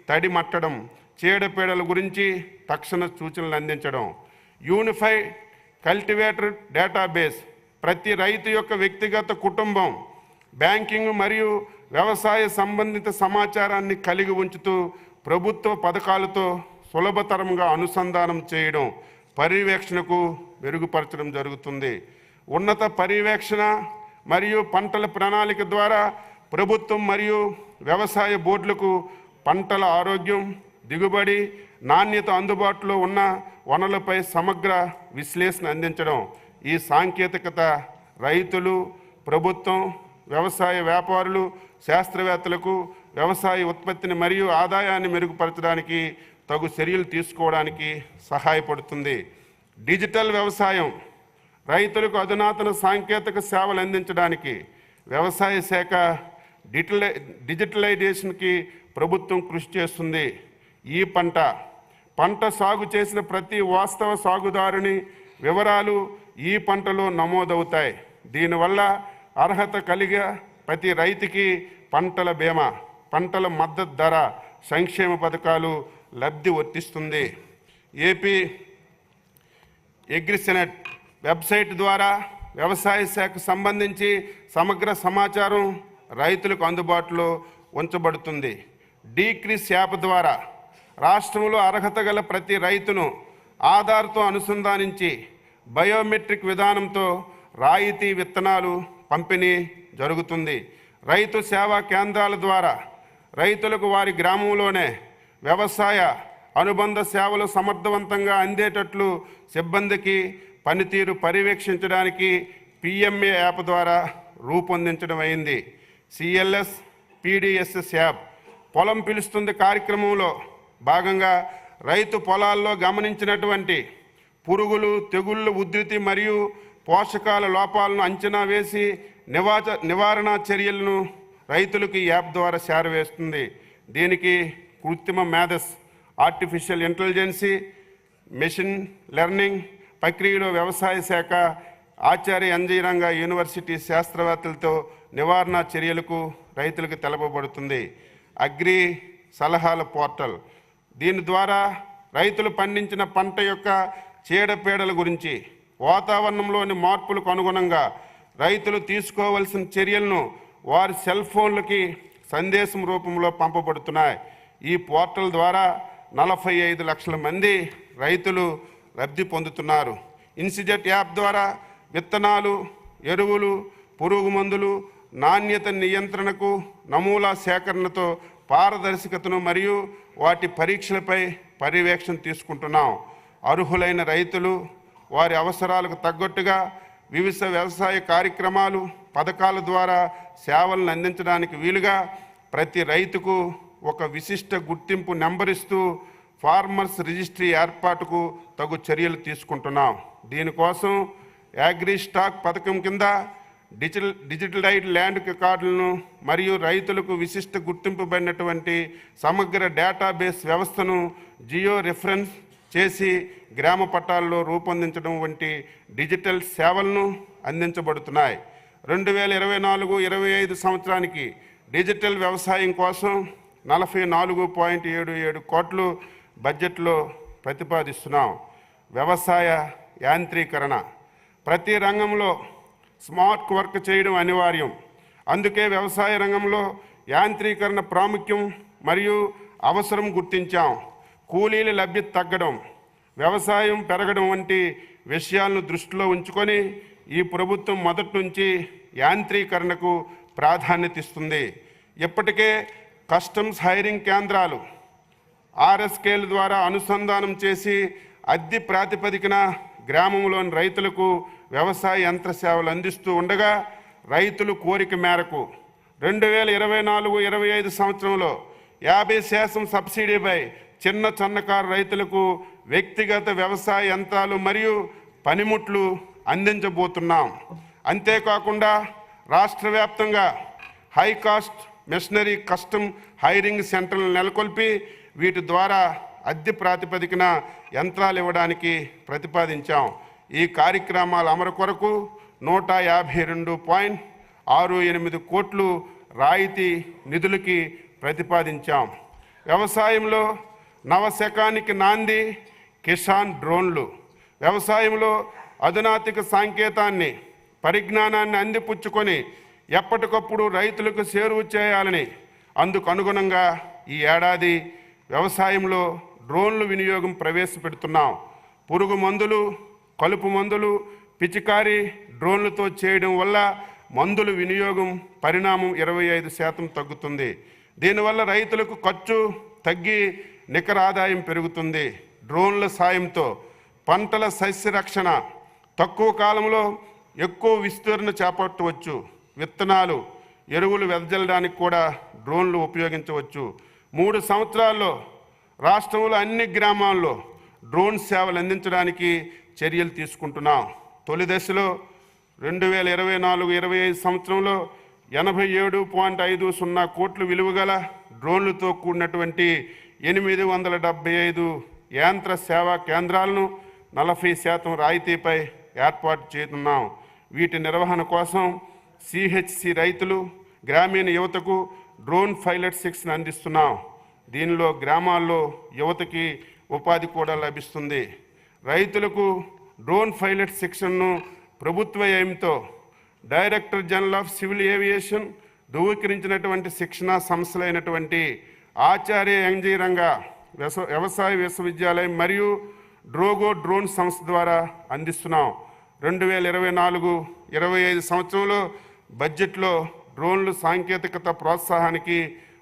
తడి మట్టడం, చీడపీడల గురించి తక్షణ సూచనలు అందించడం. యూనిఫైడ్ కల్టివేటర్ డేటాబేస్ ప్రతి రైతు యొక్క వ్యక్తిగత, కుటుంబం, బ్యాంకింగ్ మరియు వ్యవసాయ సంబంధిత సమాచారాన్ని కలిగి ఉంచుతూ ప్రభుత్వ పథకాలతో సులభతరంగా అనుసంధానం చేయడం, పర్యవేక్షణకు మెరుగుపరచడం జరుగుతుంది. ఉన్నత పర్యవేక్షణ మరియు పంటల ప్రణాళిక ద్వారా ప్రభుత్వం మరియు వ్యవసాయ బోర్డులకు పంటల ఆరోగ్యం, దిగుబడి, నాణ్యత, అందుబాటులో ఉన్న వనరులపై సమగ్ర విశ్లేషణ అందించడం. ఈ సాంకేతికత రైతులు, ప్రభుత్వం, వ్యవసాయ వ్యాపారులు, శాస్త్రవేత్తలకు వ్యవసాయ ఉత్పత్తిని మరియు ఆదాయాన్ని మెరుగుపరచడానికి తగు చర్యలు తీసుకోవడానికి సహాయపడుతుంది. డిజిటల్ వ్యవసాయం రైతులకు అధునాతన సాంకేతిక సేవలు అందించడానికి వ్యవసాయ శాఖ డిజిటలైజేషన్కి ప్రభుత్వం కృషి చేస్తుంది. ఈ పంట సాగు చేసిన ప్రతి వాస్తవ సాగుదారుని వివరాలు ఈ పంటలో నమోదవుతాయి. దీనివల్ల అర్హత కలిగే ప్రతి రైతుకి పంటల బీమా, పంటల మద్దతు ధర, సంక్షేమ పథకాలు లబ్ధి వర్తిస్తుంది. ఏపీ అగ్రిసెనెట్ వెబ్సైట్ ద్వారా వ్యవసాయ శాఖకు సంబంధించి సమగ్ర సమాచారం రైతులకు అందుబాటులో ఉంచబడుతుంది. డీక్రిస్ యాప్ ద్వారా రాష్ట్రంలో అర్హత గల ప్రతి రైతును ఆధార్తో అనుసంధానించి బయోమెట్రిక్ విధానంతో రాయితీ విత్తనాలు పంపిణీ జరుగుతుంది. రైతు సేవా కేంద్రాల ద్వారా రైతులకు వారి గ్రామంలోనే వ్యవసాయ అనుబంధ సేవలు సమర్థవంతంగా అందేటట్లు సిబ్బందికి పనితీరు పర్యవేక్షించడానికి పిఎంఏ యాప్ ద్వారా రూపొందించడం అయింది. సిఎల్ఎస్ పిడిఎస్ఎస్ యాప్ పొలం పిలుస్తుంది కార్యక్రమంలో భాగంగా రైతు పొలాల్లో గమనించినటువంటి పురుగులు, తెగుళ్ళ ఉధృతి మరియు పోషకాల లోపాలను అంచనా వేసి నివారణ చర్యలను రైతులకు ఈ యాప్ ద్వారా చేరవేస్తుంది. దీనికి కృత్రిమ మేధస్, ఆర్టిఫిషియల్ ఇంటెలిజెన్సీ, మెషిన్ లెర్నింగ్ ప్రక్రియలో వ్యవసాయ శాఖ, ఆచార్య ఎన్జీ రంగా యూనివర్సిటీ శాస్త్రవేత్తలతో నివారణ చర్యలకు రైతులకు తెలపబడుతుంది. అగ్రి సలహాల పోర్టల్, దీని ద్వారా రైతులు పండించిన పంట యొక్క చీడపీడల గురించి, వాతావరణంలోని మార్పులకు అనుగుణంగా రైతులు తీసుకోవాల్సిన చర్యలను వారి సెల్ ఫోన్లకి సందేశం రూపంలో పంపబడుతున్నాయి. ఈ పోర్టల్ ద్వారా 45 లక్షల మంది రైతులు లబ్ధి పొందుతున్నారు. ఇన్సిజెట్ యాప్ ద్వారా విత్తనాలు, ఎరువులు, పురుగు మందులు, నాణ్యత నియంత్రణకు, నమూనా సేకరణతో పారదర్శకతను మరియు వాటి పరీక్షలపై పర్యవేక్షణ తీసుకుంటున్నాం. అర్హులైన రైతులు వారి అవసరాలకు తగ్గట్టుగా వివిధ వ్యవసాయ కార్యక్రమాలు, పథకాల ద్వారా సేవలను అందించడానికి వీలుగా ప్రతి రైతుకు ఒక విశిష్ట గుర్తింపు నెంబర్ ఇస్తూ ఫార్మర్స్ రిజిస్ట్రీ ఏర్పాటుకు తగు చర్యలు తీసుకుంటున్నాం. దీనికోసం అగ్రి స్టాక్ పథకం కింద డిజిటలైజ్డ్ ల్యాండ్ రికార్డులను మరియు రైతులకు విశిష్ట గుర్తింపబడినటువంటి సమగ్ర డేటాబేస్ వ్యవస్థను జియో రిఫరెన్స్ చేసి గ్రామ పట్టాల్లో రూపొందించడం వంటి డిజిటల్ సేవలను అందించబడుతున్నాయి. 2024-25 సంవత్సరానికి డిజిటల్ వ్యవసాయం కోసం 44.77 కోట్లు బడ్జెట్లో ప్రతిపాదిస్తున్నాం. వ్యవసాయ యాంత్రీకరణ, ప్రతి రంగంలో స్మార్ట్ వర్క్ చేయడం అనివార్యం. అందుకే వ్యవసాయ రంగంలో యాంత్రీకరణ ప్రాముఖ్యం మరియు అవసరం గుర్తించాం. కూలీల లభ్యత తగ్గడం, వ్యవసాయం పెరగడం వంటి విషయాలను దృష్టిలో ఉంచుకొని ఈ ప్రభుత్వం మొదటి నుంచి యాంత్రీకరణకు ప్రాధాన్యత ఇస్తుంది. ఇప్పటికే కస్టమ్స్ హైరింగ్ కేంద్రాలు ఆర్ఎస్కేల ద్వారా అనుసంధానం చేసి అద్దె ప్రాతిపదికన గ్రామంలోని రైతులకు వ్యవసాయ యంత్ర సేవలు అందిస్తూ ఉండగా, రైతులు కోరిక మేరకు 2024-25 సంవత్సరంలో 50% సబ్సిడీపై చిన్న సన్నకారు రైతులకు వ్యక్తిగత వ్యవసాయ యంత్రాలు మరియు పనిముట్లు అందించబోతున్నాం. అంతేకాకుండా రాష్ట్ర వ్యాప్తంగా high cost machinery custom hiring సెంటర్లు నెలకొల్పి వీటి ద్వారా అద్దె ప్రాతిపదికన యంత్రాలు ఇవ్వడానికి ప్రతిపాదించాం. ఈ కార్యక్రమాల అమలు కొరకు 152.68 కోట్లు రాయితీ నిధులకి ప్రతిపాదించాం. వ్యవసాయంలో నవశకానికి నాంది కిసాన్ డ్రోన్లు. వ్యవసాయంలో అధునాతిక సాంకేతాన్ని పరిజ్ఞానాన్ని అందిపుచ్చుకొని ఎప్పటికప్పుడు రైతులకు చేరువ చేయాలని అందుకు అనుగుణంగా ఈ ఏడాది వ్యవసాయంలో డ్రోన్లు వినియోగం ప్రవేశపెడుతున్నాం. పురుగు మందులు, కలుపు మందులు పిచికారీ డ్రోన్లతో చేయడం వల్ల మందుల వినియోగం పరిణామం 25% తగ్గుతుంది. దీనివల్ల రైతులకు ఖర్చు తగ్గి నికర ఆదాయం పెరుగుతుంది. డ్రోన్ల సాయంతో పంటల సస్య రక్షణ తక్కువ కాలంలో ఎక్కువ విస్తీర్ణ చేపట్టవచ్చు. విత్తనాలు, ఎరువులు వెదజల్లడానికి కూడా డ్రోన్లు ఉపయోగించవచ్చు. 3 సంవత్సరాల్లో రాష్ట్రంలో అన్ని గ్రామాల్లో డ్రోన్ సేవలు అందించడానికి చర్యలు తీసుకుంటున్నాం. తొలి దశలో 2024-25 సంవత్సరంలో 87.50 కోట్ల విలువ గల డ్రోన్లతో కూడినటువంటి 875 యంత్ర సేవా కేంద్రాలను 40% రాయితీపై ఏర్పాటు చేస్తున్నాం. వీటి నిర్వహణ కోసం సిహెచ్సి రైతులు, గ్రామీణ యువతకు డ్రోన్ పైలట్ శిక్షణ అందిస్తున్నాం. దీనిలో గ్రామాల్లో యువతకి ఉపాధి కూడా లభిస్తుంది. రైతులకు డ్రోన్ పైలట్ శిక్షణను ప్రభుత్వ వ్యయంతో director general of civil aviation ధృవీకరించినటువంటి శిక్షణా సంస్థలైనటువంటి ఆచార్య ఇంజనీరింగ్ వ్యవసాయ విశ్వవిద్యాలయం మరియు డ్రోగో డ్రోన్ సంస్థ ద్వారా అందిస్తున్నాం. 2024-25 సంవత్సరంలో బడ్జెట్లో డ్రోన్లు సాంకేతికత ప్రోత్సాహానికి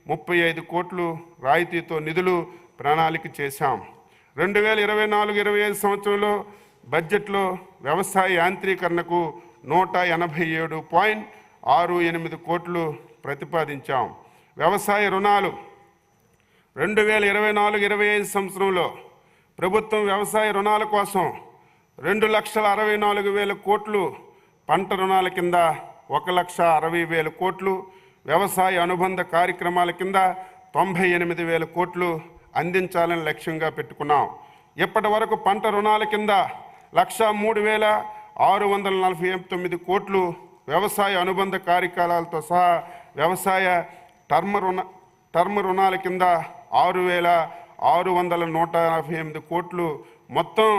35 కోట్లు రాయితీతో నిధులు ప్రణాళిక చేశాం. 2024-25 సంవత్సరంలో బడ్జెట్లో వ్యవసాయ యాంత్రీకరణకు 187.68 కోట్లు ప్రతిపాదించాం. వ్యవసాయ రుణాలు 2024-25 సంవత్సరంలో ప్రభుత్వం వ్యవసాయ రుణాల కోసం 2,64,000 కోట్లు, పంట రుణాల కింద 1,60,000 కోట్లు, వ్యవసాయ అనుబంధ కార్యక్రమాల కింద 98,000 కోట్లు అందించాలని లక్ష్యంగా పెట్టుకున్నాం. ఇప్పటి వరకు పంట రుణాల కింద 103,649 కోట్లు, వ్యవసాయ అనుబంధ కార్యకలాపాలతో సహా వ్యవసాయ టర్మ్ రుణాల కింద 6,648 కోట్లు, మొత్తం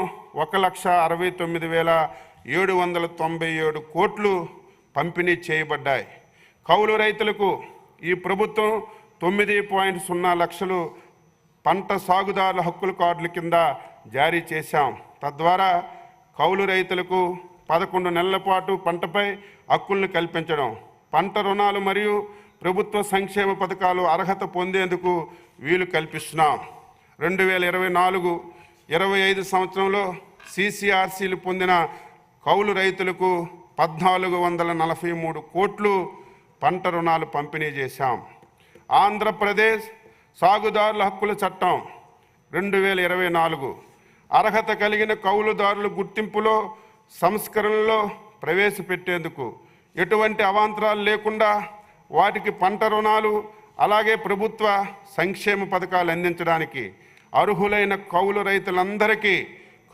1,69,797 కోట్లు పంపిణీ చేయబడ్డాయి. కౌలు రైతులకు ఈ ప్రభుత్వం 9.0 లక్షలు పంట సాగుదారుల హక్కుల కార్డుల కింద జారీ చేశాం. తద్వారా కౌలు రైతులకు 11 నెలల పాటు పంటపై హక్కులను కల్పించడం, పంట రుణాలు మరియు ప్రభుత్వ సంక్షేమ పథకాలు అర్హత పొందేందుకు వీలు కల్పిస్తున్నాం. 2024-25 సంవత్సరంలో సిసిఆర్సీలు పొందిన కౌలు రైతులకు 1,443 కోట్లు పంట రుణాలు పంపిణీ చేశాం. ఆంధ్రప్రదేశ్ సాగుదారుల హక్కుల చట్టం 2024 అర్హత కలిగిన కౌలుదారుల గుర్తింపులో సంస్కరణలో ప్రవేశపెట్టేందుకు ఎటువంటి అవాంతరాలు లేకుండా వాటికి పంట రుణాలు అలాగే ప్రభుత్వ సంక్షేమ పథకాలు అందించడానికి అర్హులైన కౌలు రైతులందరికీ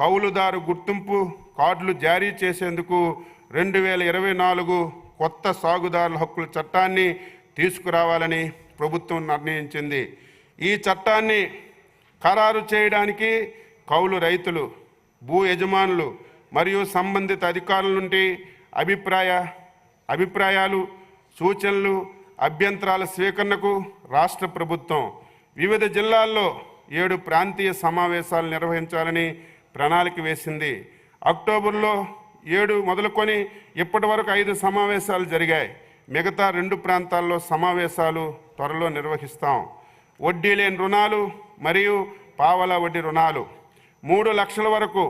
కౌలుదారు గుర్తింపు కార్డులు జారీ చేసేందుకు 2024 కొత్త సాగుదారుల హక్కుల చట్టాన్ని తీసుకురావాలని ప్రభుత్వం నిర్ణయించింది. ఈ చట్టాన్ని ఖరారు చేయడానికి కౌలు రైతులు, భూ యజమానులు మరియు సంబంధిత అధికారుల నుండి అభిప్రాయాలు, సూచనలు, అభ్యంతరాల స్వీకరణకు రాష్ట్ర ప్రభుత్వం వివిధ జిల్లాల్లో 7 ప్రాంతీయ సమావేశాలు నిర్వహించాలని ప్రణాళిక వేసింది. అక్టోబర్లో 7 మొదలుకొని ఇప్పటి వరకు 5 సమావేశాలు జరిగాయి. మిగతా 2 ప్రాంతాల్లో సమావేశాలు త్వరలో నిర్వహిస్తాం. వడ్డీ లేని రుణాలు మరియు పావలా వడ్డీ రుణాలు 3 లక్షల వరకు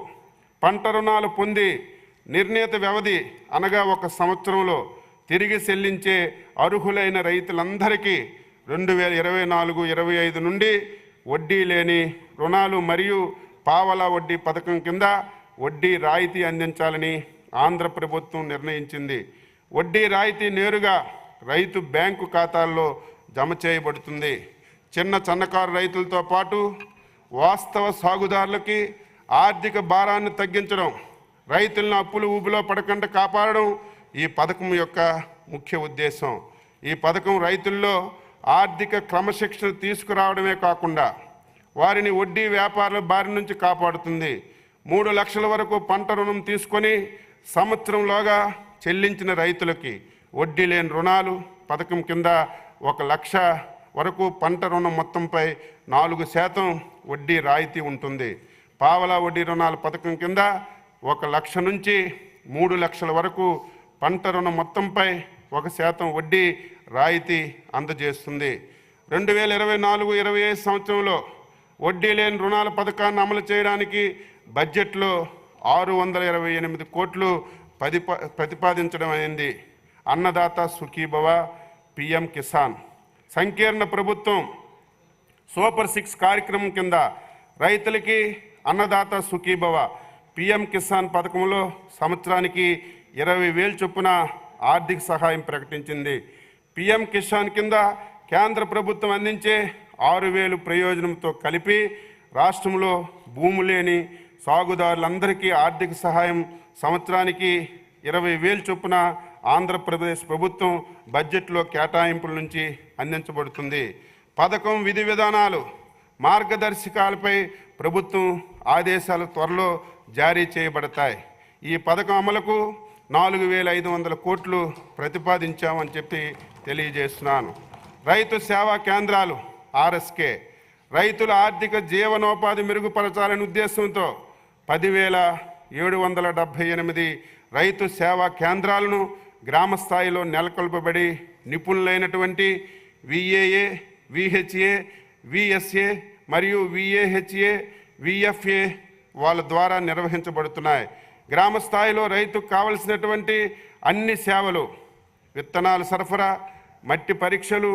పంట రుణాలు పొంది నిర్ణీత వ్యవధి అనగా 1 సంవత్సరంలో తిరిగి చెల్లించే అర్హులైన రైతులందరికీ 2024-25 నుండి వడ్డీ లేని రుణాలు మరియు పావలా వడ్డీ పథకం కింద వడ్డీ రాయితీ అందించాలని ఆంధ్ర ప్రభుత్వం నిర్ణయించింది. వడ్డీ రాయితీ నేరుగా రైతు బ్యాంకు ఖాతాల్లో జమ చేయబడుతుంది. సన్నకారు రైతులతో పాటు వాస్తవ సాగుదారులకి ఆర్థిక భారాన్ని తగ్గించడం, రైతులను అప్పులు ఊబిలో పడకుండా కాపాడడం ఈ పథకం యొక్క ముఖ్య ఉద్దేశం. ఈ పథకం రైతుల్లో ఆర్థిక క్రమశిక్షణ తీసుకురావడమే కాకుండా వారిని వడ్డీ వ్యాపారుల బారి నుంచి కాపాడుతుంది. 3 లక్షల వరకు పంట రుణం తీసుకొని సంవత్సరంలోగా చెల్లించిన రైతులకి వడ్డీ లేని రుణాలు పథకం కింద 1 లక్ష వరకు పంట రుణం మొత్తంపై 4% వడ్డీ రాయితీ ఉంటుంది. పావలా వడ్డీ రుణాల పథకం కింద 1 లక్ష నుంచి 3 లక్షల వరకు పంట రుణం మొత్తంపై 1% వడ్డీ రాయితీ అందజేస్తుంది. 2024-25 సంవత్సరంలో వడ్డీ లేని రుణాల పథకాన్ని అమలు చేయడానికి బడ్జెట్లో 628 కోట్లు ప్రతిపాదించడం అయింది. అన్నదాత సుఖీభవ, పిఎం కిసాన్, సంకీర్ణ ప్రభుత్వం సూపర్ 6 కార్యక్రమం కింద రైతులకి అన్నదాత సుఖీభవ, పిఎం కిసాన్ పథకంలో సంవత్సరానికి 20,000 చొప్పున ఆర్థిక సహాయం ప్రకటించింది. పిఎం కిసాన్ కింద కేంద్ర ప్రభుత్వం అందించే 6,000 ప్రయోజనంతో కలిపి రాష్ట్రంలో భూమి లేని సాగుదారులందరికీ ఆర్థిక సహాయం సంవత్సరానికి 20,000 చొప్పున ఆంధ్రప్రదేశ్ ప్రభుత్వం బడ్జెట్లో కేటాయింపుల నుంచి అందించబడుతుంది. పథకం విధి విధానాలు, మార్గదర్శకాలపై ప్రభుత్వం ఆదేశాలు త్వరలో జారీ చేయబడతాయి. ఈ పథకం అమలుకు 4,500 కోట్లు ప్రతిపాదించామని చెప్పి తెలియజేస్తున్నాను. రైతు సేవా కేంద్రాలు ఆర్ఎస్కే రైతుల ఆర్థిక జీవనోపాధి మెరుగుపరచాలనే ఉద్దేశంతో 10,778 రైతు సేవా కేంద్రాలను గ్రామ స్థాయిలో నెలకొల్పబడి నిపుణులైనటువంటి విఏఏ, విహెచ్ఏ, విఎస్ఏ మరియు విఏహెచ్ఏ, విఎఫ్ఏ వాళ్ళ ద్వారా నిర్వహించబడుతున్నాయి. గ్రామ స్థాయిలో రైతుకు కావలసినటువంటి అన్ని సేవలు, విత్తనాల సరఫరా, మట్టి పరీక్షలు,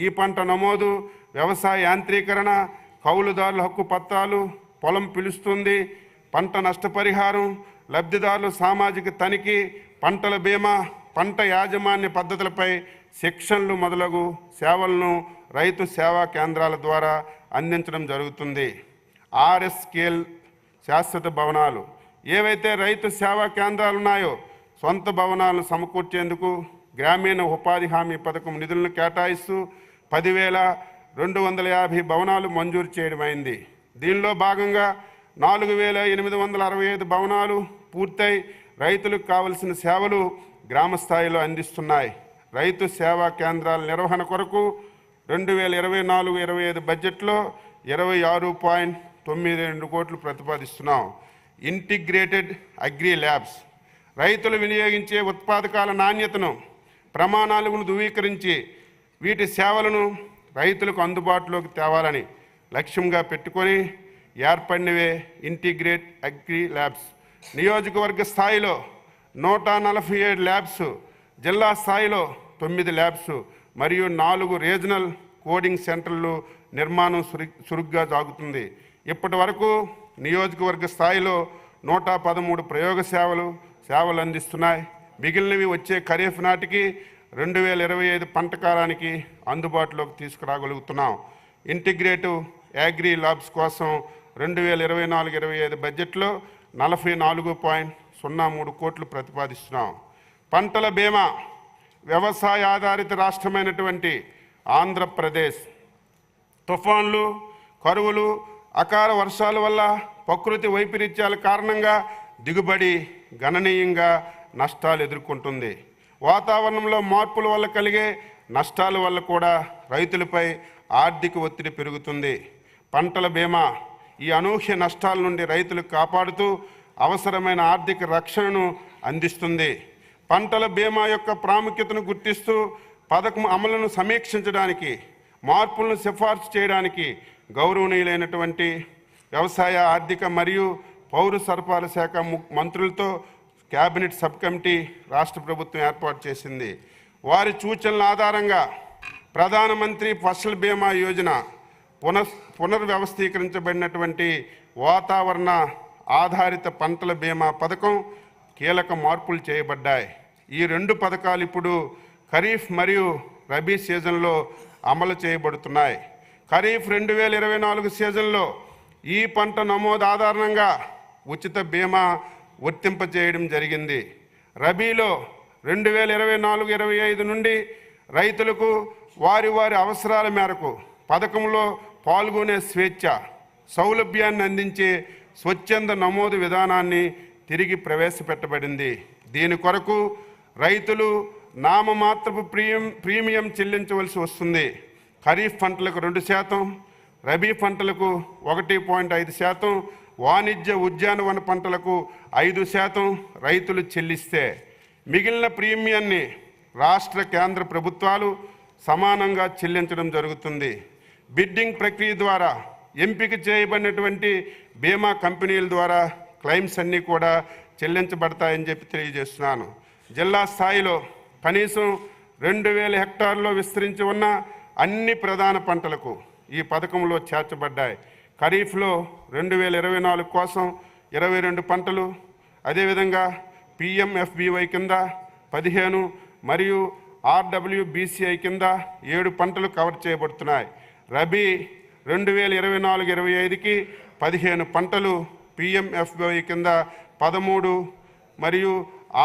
ఈ పంట నమోదు, వ్యవసాయ యాంత్రీకరణ, కౌలుదారుల హక్కు పత్రాలు, పొలం పిలుస్తుంది, పంట నష్టపరిహారం, లబ్ధిదారుల సామాజిక తనిఖీ, పంటల బీమా, పంట యాజమాన్య పద్ధతులపై శిక్షణలు మొదలగు సేవలను రైతు సేవా కేంద్రాల ద్వారా అందించడం జరుగుతుంది. ఆర్ఎస్కేల్ శాశ్వత భవనాలు, ఏవైతే రైతు సేవా కేంద్రాలు ఉన్నాయో సొంత భవనాలను సమకూర్చేందుకు గ్రామీణ ఉపాధి హామీ పథకం నిధులను కేటాయిస్తూ 10,250 భవనాలు మంజూరు చేయడమైంది. దీనిలో భాగంగా 4,865 భవనాలు పూర్తయి రైతులకు కావలసిన సేవలు గ్రామ స్థాయిలో అందిస్తున్నాయి. రైతు సేవా కేంద్రాల నిర్వహణ కొరకు 2024-25 బడ్జెట్లో 26.92 కోట్లు ప్రతిపాదిస్తున్నాం. ఇంటిగ్రేటెడ్ అగ్రి ల్యాబ్స్, రైతులు వినియోగించే ఉత్పాదకాల నాణ్యతను, ప్రమాణాలను ధృవీకరించి వీటి సేవలను రైతులకు అందుబాటులోకి తేవాలని లక్ష్యంగా పెట్టుకొని ఏర్పడినవే ఇంటిగ్రేట్ అగ్రి ల్యాబ్స్. నియోజకవర్గ స్థాయిలో 147 ల్యాబ్స్, జిల్లా స్థాయిలో 9 ల్యాబ్స్ మరియు 4 రీజనల్ కోడింగ్ సెంటర్లు నిర్మాణం చురుగ్గా సాగుతుంది. ఇప్పటి వరకు నియోజకవర్గ స్థాయిలో 113 ప్రయోగ సేవలు అందిస్తున్నాయి. మిగిలినవి వచ్చే ఖరీఫ్ నాటికి 2025 పంట కాలానికి అందుబాటులోకి తీసుకురాగలుగుతున్నాం. ఇంటిగ్రేటివ్ అగ్రి ల్యాబ్స్ కోసం 2024-25 బడ్జెట్లో 44.03 కోట్లు ప్రతిపాదిస్తున్నాం. పంటల బీమా, వ్యవసాయ ఆధారిత రాష్ట్రమైనటువంటి ఆంధ్రప్రదేశ్ తుఫాన్లు, కరువులు, అకాల వర్షాల వల్ల ప్రకృతి వైపరీత్యాల కారణంగా దిగుబడి గణనీయంగా నష్టాలు ఎదుర్కొంటుంది. వాతావరణంలో మార్పుల వల్ల కలిగే నష్టాల వల్ల కూడా రైతులపై ఆర్థిక ఒత్తిడి పెరుగుతుంది. పంటల బీమా, ఈ అనూహ్య నష్టాల నుండి రైతులకు కాపాడుతూ అవసరమైన ఆర్థిక రక్షణను అందిస్తుంది. పంటల బీమా యొక్క ప్రాముఖ్యతను గుర్తిస్తూ పథకం అమలును సమీక్షించడానికి, మార్పులను సిఫార్సు చేయడానికి గౌరవనీయులైనటువంటి వ్యవసాయ, ఆర్థిక మరియు పౌర సరఫరాల శాఖ మంత్రులతో కేబినెట్ సబ్ కమిటీ రాష్ట్ర ప్రభుత్వం ఏర్పాటు చేసింది. వారి సూచనల ఆధారంగా ప్రధానమంత్రి ఫసల్ బీమా యోజన పునర్వ్యవస్థీకరించబడినటువంటి వాతావరణ ఆధారిత పంటల బీమా పథకం కీలక మార్పులు చేయబడ్డాయి. ఈ రెండు పథకాలు ఇప్పుడు ఖరీఫ్ మరియు రబీ సీజన్లో అమలు చేయబడుతున్నాయి. ఖరీఫ్ 2024 సీజన్లో ఈ పంట నమోదు ఆధారంగా ఉచిత బీమా వర్తింపజేయడం జరిగింది. రబీలో 2024-25 నుండి రైతులకు వారి అవసరాల మేరకు పథకంలో పాల్గొనే స్వేచ్ఛ, సౌలభ్యాన్ని అందించే స్వచ్ఛంద నమోదు విధానాన్ని తిరిగి ప్రవేశపెట్టబడింది. దీని కొరకు రైతులు నామమాత్రపు ప్రీమియం చెల్లించవలసి వస్తుంది. ఖరీఫ్ పంటలకు 2%, రబీ పంటలకు 1.5%, వాణిజ్య ఉద్యానవన పంటలకు 5% రైతులు చెల్లిస్తే మిగిలిన ప్రీమియాన్ని రాష్ట్ర, కేంద్ర ప్రభుత్వాలు సమానంగా చెల్లించడం జరుగుతుంది. బిడ్డింగ్ ప్రక్రియ ద్వారా ఎంపిక చేయబడినటువంటి బీమా కంపెనీల ద్వారా క్లెయిమ్స్ అన్నీ కూడా చెల్లించబడతాయని చెప్పి తెలియజేస్తున్నాను. జిల్లా స్థాయిలో కనీసం 2000 హెక్టార్లలో విస్తరించి ఉన్న అన్ని ప్రధాన పంటలకు ఈ పథకంలో చేర్చబడ్డాయి. ఖరీఫ్లో 2024 కోసం 22 పంటలు, అదేవిధంగా PMFBY కింద 15 మరియు RWBCI కింద 7 పంటలు కవర్ చేయబడుతున్నాయి. రబీ 2024-25కి 15 పంటలు, PMFBY కింద 13 మరియు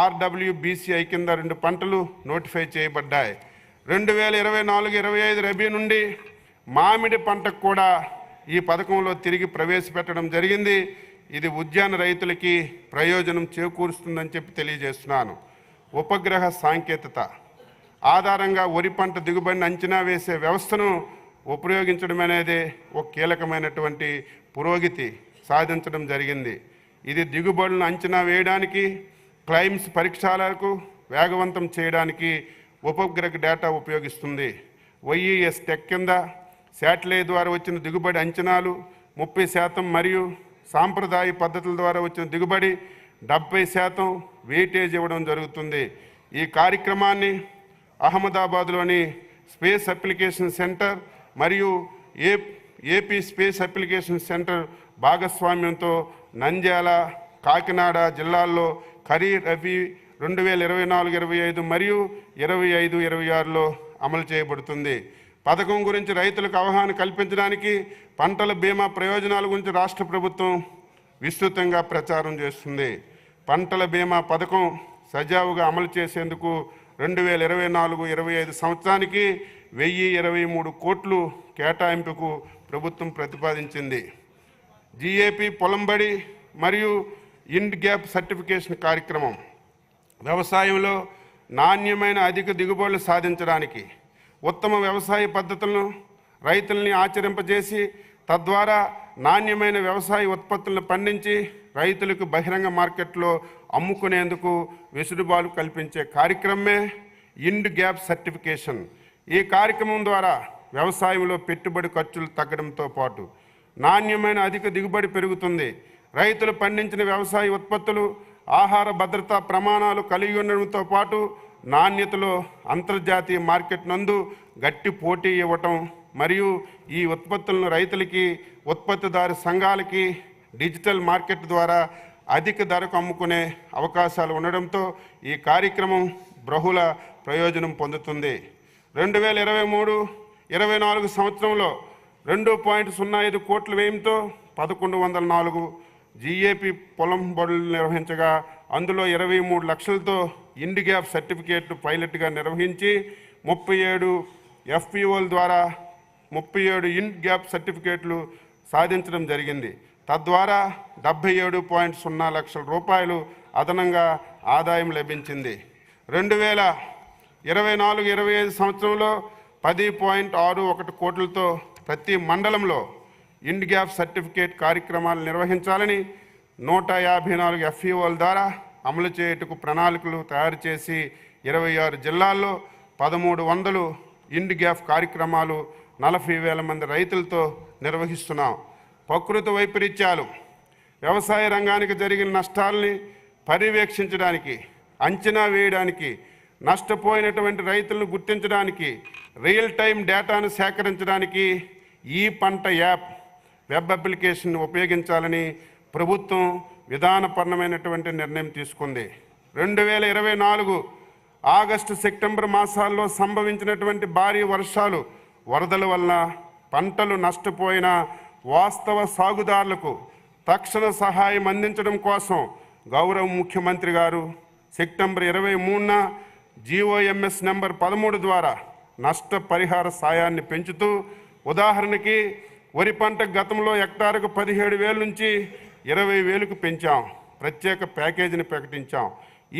RWBCI కింద 2 పంటలు నోటిఫై చేయబడ్డాయి. 2024-25 రబీ నుండి మామిడి పంటకు కూడా ఈ పథకంలో తిరిగి ప్రవేశపెట్టడం జరిగింది. ఇది ఉద్యాన రైతులకి ప్రయోజనం చేకూరుస్తుందని చెప్పి తెలియజేస్తున్నాను. ఉపగ్రహ సాంకేతికత ఆధారంగా వరి పంట దిగుబడిని అంచనా వేసే వ్యవస్థను ఉపయోగించడం అనేది ఒక కీలకమైనటువంటి పురోగతి సాధించడం జరిగింది. ఇది దిగుబడులను అంచనా వేయడానికి, క్లెయిమ్స్ పరీక్షలకు వేగవంతం చేయడానికి ఉపగ్రహ డేటా ఉపయోగిస్తుంది. OES టెక్ కింద శాటిలైట్ ద్వారా వచ్చిన దిగుబడి అంచనాలు 30% మరియు సాంప్రదాయ పద్ధతుల ద్వారా వచ్చిన దిగుబడి 70% వెయిటేజ్ ఇవ్వడం జరుగుతుంది. ఈ కార్యక్రమాన్ని అహ్మదాబాద్లోని స్పేస్ అప్లికేషన్ సెంటర్ మరియు ఏపీ స్పేస్ అప్లికేషన్ సెంటర్ భాగస్వామ్యంతో నంద్యాల, కాకినాడ జిల్లాల్లో ఖరీఫ్, రబీ 2024-25 మరియు 25-26లో అమలు చేయబడుతుంది. పథకం గురించి రైతులకు అవగాహన కల్పించడానికి పంటల బీమా ప్రయోజనాల గురించి రాష్ట్ర ప్రభుత్వం విస్తృతంగా ప్రచారం చేస్తుంది. పంటల బీమా పథకం సజావుగా అమలు చేసేందుకు 2024-25 సంవత్సరానికి 1023 కోట్లు కేటాయింపుకు ప్రభుత్వం ప్రతిపాదించింది. GAP పొలంబడి మరియు ఇండ్ గ్యాప్ సర్టిఫికేషన్ కార్యక్రమం వ్యవసాయంలో నాణ్యమైన అధిక దిగుబడులు సాధించడానికి, ఉత్తమ వ్యవసాయ పద్ధతులను రైతుల్ని ఆచరింపజేసి తద్వారా నాణ్యమైన వ్యవసాయ ఉత్పత్తులను పండించి రైతులకు బహిరంగ మార్కెట్లో అమ్ముకునేందుకు వెసులుబాటు కల్పించే కార్యక్రమమే ఇండ్ గ్యాప్ సర్టిఫికేషన్. ఈ కార్యక్రమం ద్వారా వ్యవసాయంలో పెట్టుబడి ఖర్చులు తగ్గడంతో పాటు నాణ్యమైన అధిక దిగుబడి పెరుగుతుంది. రైతులు పండించిన వ్యవసాయ ఉత్పత్తులు ఆహార భద్రతా ప్రమాణాలు కలిగి ఉండడంతో పాటు నాణ్యతలో అంతర్జాతీయ మార్కెట్ నందు గట్టి పోటీ ఇవ్వటం మరియు ఈ ఉత్పత్తులను రైతులకి, ఉత్పత్తిదారు సంఘాలకి డిజిటల్ మార్కెట్ ద్వారా అధిక ధరకు అమ్ముకునే అవకాశాలు ఉండడంతో ఈ కార్యక్రమం బహుళ ప్రయోజనం పొందుతుంది. 2023-24 సంవత్సరంలో 2.05 కోట్ల వ్యయంతో 1104 GAP పొలం బడులు నిర్వహించగా అందులో 23 లక్షలతో ఇండ్ గ్యాప్ సర్టిఫికేట్ పైలట్గా నిర్వహించి 37 FPOల ద్వారా 37 ఇండ్ గ్యాప్ సర్టిఫికేట్లు సాధించడం జరిగింది. తద్వారా 77.0 లక్షల రూపాయలు అదనంగా ఆదాయం లభించింది. 2024-25 సంవత్సరంలో 10.61 కోట్లతో ప్రతి మండలంలో ఇండ్ గ్యాప్ సర్టిఫికేట్ కార్యక్రమాలు నిర్వహించాలని 154 ఎఫ్ఈఓల ద్వారా అమలు చేయుటకు ప్రణాళికలు తయారు చేసి 26 జిల్లాల్లో 1300 ఇండ్ గ్యాప్ కార్యక్రమాలు 40,000 మంది రైతులతో నిర్వహిస్తున్నాం. ప్రకృతి వైపరీత్యాలు, వ్యవసాయ రంగానికి జరిగిన నష్టాలని పర్యవేక్షించడానికి, అంచనా వేయడానికి, నష్టపోయినటువంటి రైతులను గుర్తించడానికి, రియల్ టైం డేటాను సేకరించడానికి ఈ పంట యాప్ వెబ్ అప్లికేషన్ ఉపయోగించాలని ప్రభుత్వం విధానపరమైనటువంటి నిర్ణయం తీసుకుంది. 2024 ఆగస్టు సెప్టెంబర్ మాసాల్లో సంభవించినటువంటి భారీ వర్షాలు, వరదల వల్ల పంటలు నష్టపోయిన వాస్తవ సాగుదారులకు తక్షణ సహాయం అందించడం కోసం గౌరవ ముఖ్యమంత్రి గారు సెప్టెంబర్ 23న జీఓఎంఎస్ నెంబర్ 13 ద్వారా నష్టపరిహార సాయాన్ని పెంచుతూ, ఉదాహరణకి వరి పంట గతంలో హెక్టారుకు 17,000 నుంచి 20,000కు పెంచాం. ప్రత్యేక ప్యాకేజీని ప్రకటించాం.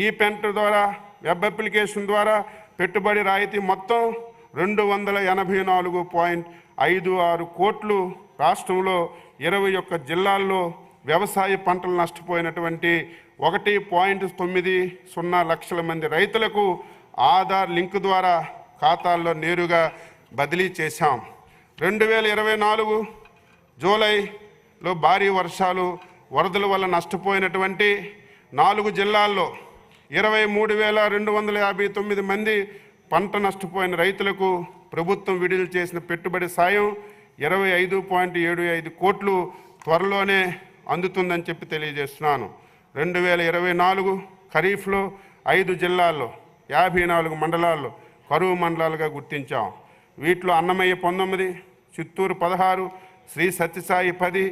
ఈ పంట ద్వారా వెబ్ అప్లికేషన్ ద్వారా పెట్టుబడి రాయితీ మొత్తం 284.56 కోట్లు రాష్ట్రంలో 21 జిల్లాల్లో వ్యవసాయ పంటలు నష్టపోయినటువంటి 1.90 లక్షల మంది రైతులకు ఆధార్ లింక్ ద్వారా ఖాతాల్లో నేరుగా బదిలీ చేశాం. 2024 జూలైలో భారీ వర్షాలు, వరదల వల్ల నష్టపోయినటువంటి 4 జిల్లాల్లో 23,259 మంది పంట నష్టపోయిన రైతులకు ప్రభుత్వం విడుదల చేసిన పెట్టుబడి సాయం 25.75 కోట్లు త్వరలోనే అందుతుందని చెప్పి తెలియజేస్తున్నాను. 2024 ఖరీఫ్లో 5 జిల్లాల్లో 54 మండలాల్లో కరువు మండలాలుగా గుర్తించాం. వీటిలో అన్నమయ్య 19, చిత్తూరు 16, శ్రీ సత్యసాయి 10,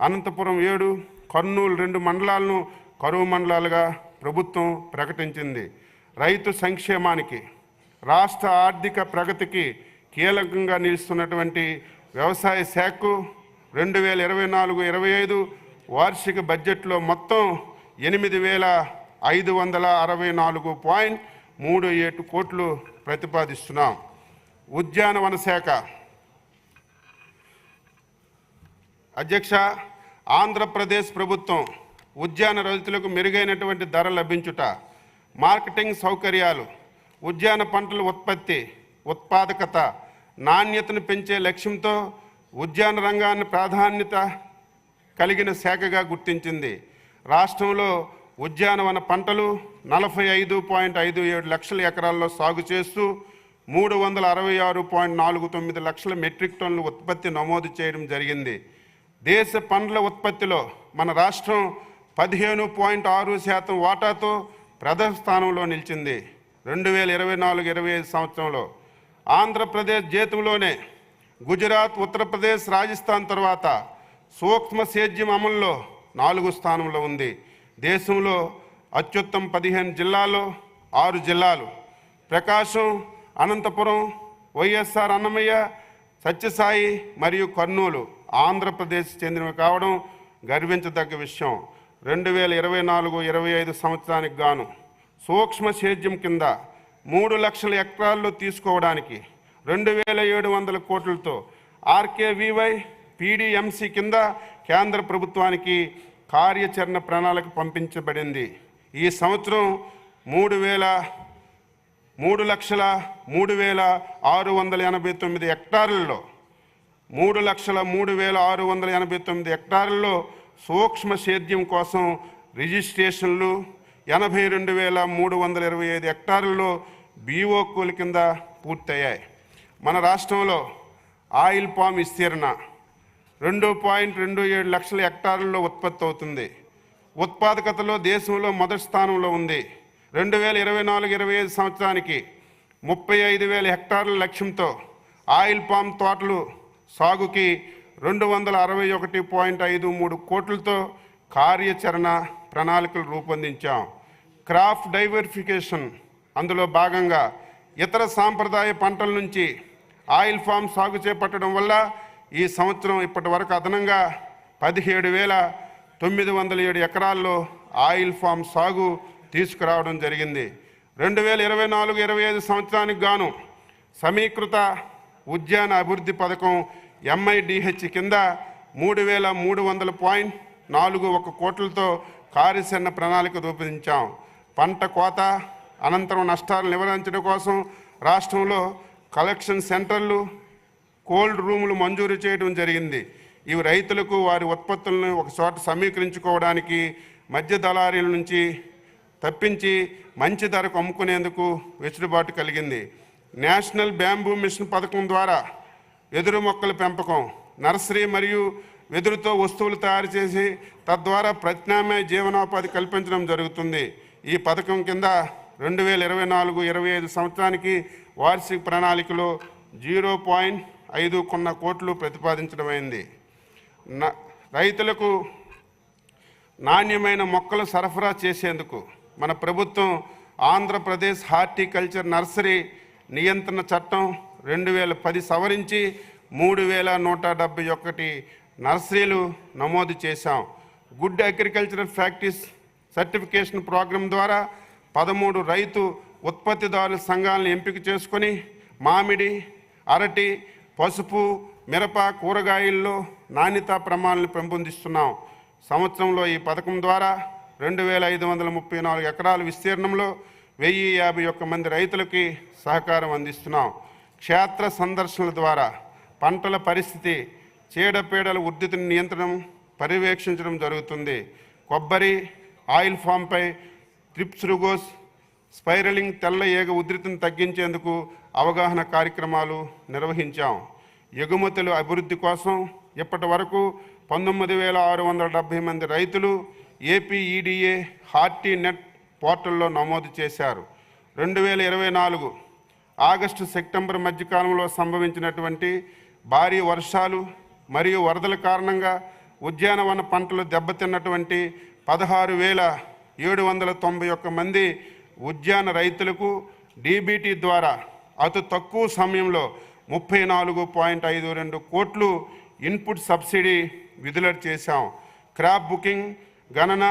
అనంతపురం 7, కర్నూలు 2 మండలాలను కరువు మండలాలుగా ప్రభుత్వం ప్రకటించింది. రైతు సంక్షేమానికి, రాష్ట్ర ఆర్థిక ప్రగతికి కీలకంగా నిలుస్తున్నటువంటి వ్యవసాయ శాఖకు 2024-25 వార్షిక బడ్జెట్లో మొత్తం 8,564.37 కోట్లు ప్రతిపాదిస్తున్నాం. ఉద్యానవన శాఖ అధ్యక్ష, ఆంధ్రప్రదేశ్ ప్రభుత్వం ఉద్యాన రైతులకు మెరుగైనటువంటి ధర లభించుట, మార్కెటింగ్ సౌకర్యాలు, ఉద్యాన పంటల ఉత్పత్తి, ఉత్పాదకత, నాణ్యతను పెంచే లక్ష్యంతో ఉద్యాన రంగాన్ని ప్రాధాన్యత కలిగిన శాఖగా గుర్తించింది. రాష్ట్రంలో ఉద్యానవన పంటలు 45.57 లక్షల ఎకరాల్లో సాగు చేస్తూ 366.49 లక్షల మెట్రిక్ టన్నుల ఉత్పత్తి నమోదు చేయడం జరిగింది. దేశ పండ్ల ఉత్పత్తిలో మన రాష్ట్రం 15.6% వాటాతో ప్రథమ స్థానంలో నిలిచింది. 2024-25 సంవత్సరంలో ఆంధ్రప్రదేశ్ దేశంలోనే గుజరాత్, ఉత్తరప్రదేశ్, రాజస్థాన్ తర్వాత సూక్ష్మ సేద్యం అమల్లో 4వ స్థానంలో ఉంది. దేశంలో అత్యుత్తమ 15 జిల్లాల్లో 6 జిల్లాలు ప్రకాశం, అనంతపురం, వైఎస్ఆర్ అన్నమయ్య, సత్యసాయి మరియు కర్నూలు ఆంధ్రప్రదేశ్ చెందినవి కావడం గర్వించదగ్గ విషయం. 2024-25 సంవత్సరానికి గాను సూక్ష్మ సేద్యం కింద 3 లక్షల ఎకరాల్లో తీసుకోవడానికి 2,700 కోట్లతో ఆర్కేవీవై పీడీఎంసీ కింద కేంద్ర ప్రభుత్వానికి కార్యాచరణ ప్రణాళిక పంపించబడింది. ఈ సంవత్సరం 3,03,689 హెక్టార్లలో 3,03,689 హెక్టార్లలో సూక్ష్మ సేద్యం కోసం రిజిస్ట్రేషన్లు, 82,325 హెక్టార్లలో బీఓక్యూల కింద పూర్తయ్యాయి. మన రాష్ట్రంలో ఆయిల్ పామ్ విస్తీర్ణ 2.27 లక్షల హెక్టార్లలో ఉత్పత్తి అవుతుంది. ఉత్పాదకతలో దేశంలో మొదటి స్థానంలో ఉంది. 2024-25 సంవత్సరానికి 35,000 హెక్టార్ల లక్ష్యంతో ఆయిల్ పామ్ తోటలు సాగుకి 261.53 కోట్లతో కార్యాచరణ ప్రణాళికలు రూపొందించాం. క్రాప్ డైవర్సిఫికేషన్ అందులో భాగంగా ఇతర సాంప్రదాయ పంటల నుంచి ఆయిల్ ఫామ్ సాగు చేపట్టడం వల్ల ఈ సంవత్సరం ఇప్పటి వరకు అదనంగా 17,907 ఎకరాల్లో ఆయిల్ ఫామ్ సాగు తీసుకురావడం జరిగింది. 2024-25 సంవత్సరానికి గాను సమీకృత ఉద్యాన అభివృద్ధి పథకం MIDH కింద 3,300.41 కోట్లతో కార్యాచరణ ప్రణాళిక రూపొందించాం. పంట కోత అనంతరం నష్టాలను నివారించడం కోసం రాష్ట్రంలో కలెక్షన్ సెంటర్లు, కోల్డ్ రూములు మంజూరు చేయడం జరిగింది. ఇవి రైతులకు వారి ఉత్పత్తులను ఒక చోట సమీకరించుకోవడానికి, మధ్య దళారీల నుంచి తప్పించి మంచి ధరకు అమ్ముకునేందుకు వెసులుబాటు కలిగింది. నేషనల్ బ్యాంబూ మిషన్ పథకం ద్వారా వెదురు మొక్కల పెంపకం, నర్సరీ మరియు వెదురుతో వస్తువులు తయారు చేసి తద్వారా ప్రత్యామ్నాయ జీవనోపాధి కల్పించడం జరుగుతుంది. ఈ పథకం కింద 2024-25 సంవత్సరానికి వార్షిక ప్రణాళికలో 0.5 కోట్లు ప్రతిపాదించడమైంది. రైతులకు నాణ్యమైన మొక్కలు సరఫరా చేసేందుకు మన ప్రభుత్వం ఆంధ్రప్రదేశ్ హార్టికల్చర్ నర్సరీ నియంత్రణ చట్టం 2010 సవరించి 3,171 నర్సరీలు నమోదు చేశాం. Good agricultural practice certification program ద్వారా 13 రైతు ఉత్పత్తిదారుల సంఘాలను ఎంపిక చేసుకొని మామిడి, అరటి, పసుపు, మిరప, కూరగాయల్లో నాణ్యతా ప్రమాణాలను పెంపొందిస్తున్నాం. సంవత్సరంలో ఈ పథకం ద్వారా 2,534 ఎకరాల విస్తీర్ణంలో 1,051 మంది రైతులకి సహకారం అందిస్తున్నాం. క్షేత్ర సందర్శనల ద్వారా పంటల పరిస్థితి, చీడపీడల ఉధృతిని నియంత్రణ పర్యవేక్షించడం జరుగుతుంది. కొబ్బరి, ఆయిల్ ఫామ్పై త్రిప్స్ రుగోస్, స్పైరలింగ్ తెల్ల ఈగ ఉధృతిని తగ్గించేందుకు అవగాహన కార్యక్రమాలు నిర్వహించాం. ఎగుమతుల అభివృద్ధి కోసం ఇప్పటి వరకు 19,670 మంది రైతులు ఏపీఈడిఏ హార్టీ నెట్ పోర్టల్లో నమోదు చేశారు. 2024 ఆగస్టు సెప్టెంబర్ మధ్యకాలంలో సంభవించినటువంటి భారీ వర్షాలు మరియు వరదల కారణంగా ఉద్యానవన పంటలు దెబ్బతిన్నటువంటి 16,791 మంది ఉద్యాన రైతులకు డీబీటీ ద్వారా అతి తక్కువ సమయంలో 34.52 కోట్లు ఇన్పుట్ సబ్సిడీ విడుదల చేశాం. క్రాప్ బుకింగ్, గణన,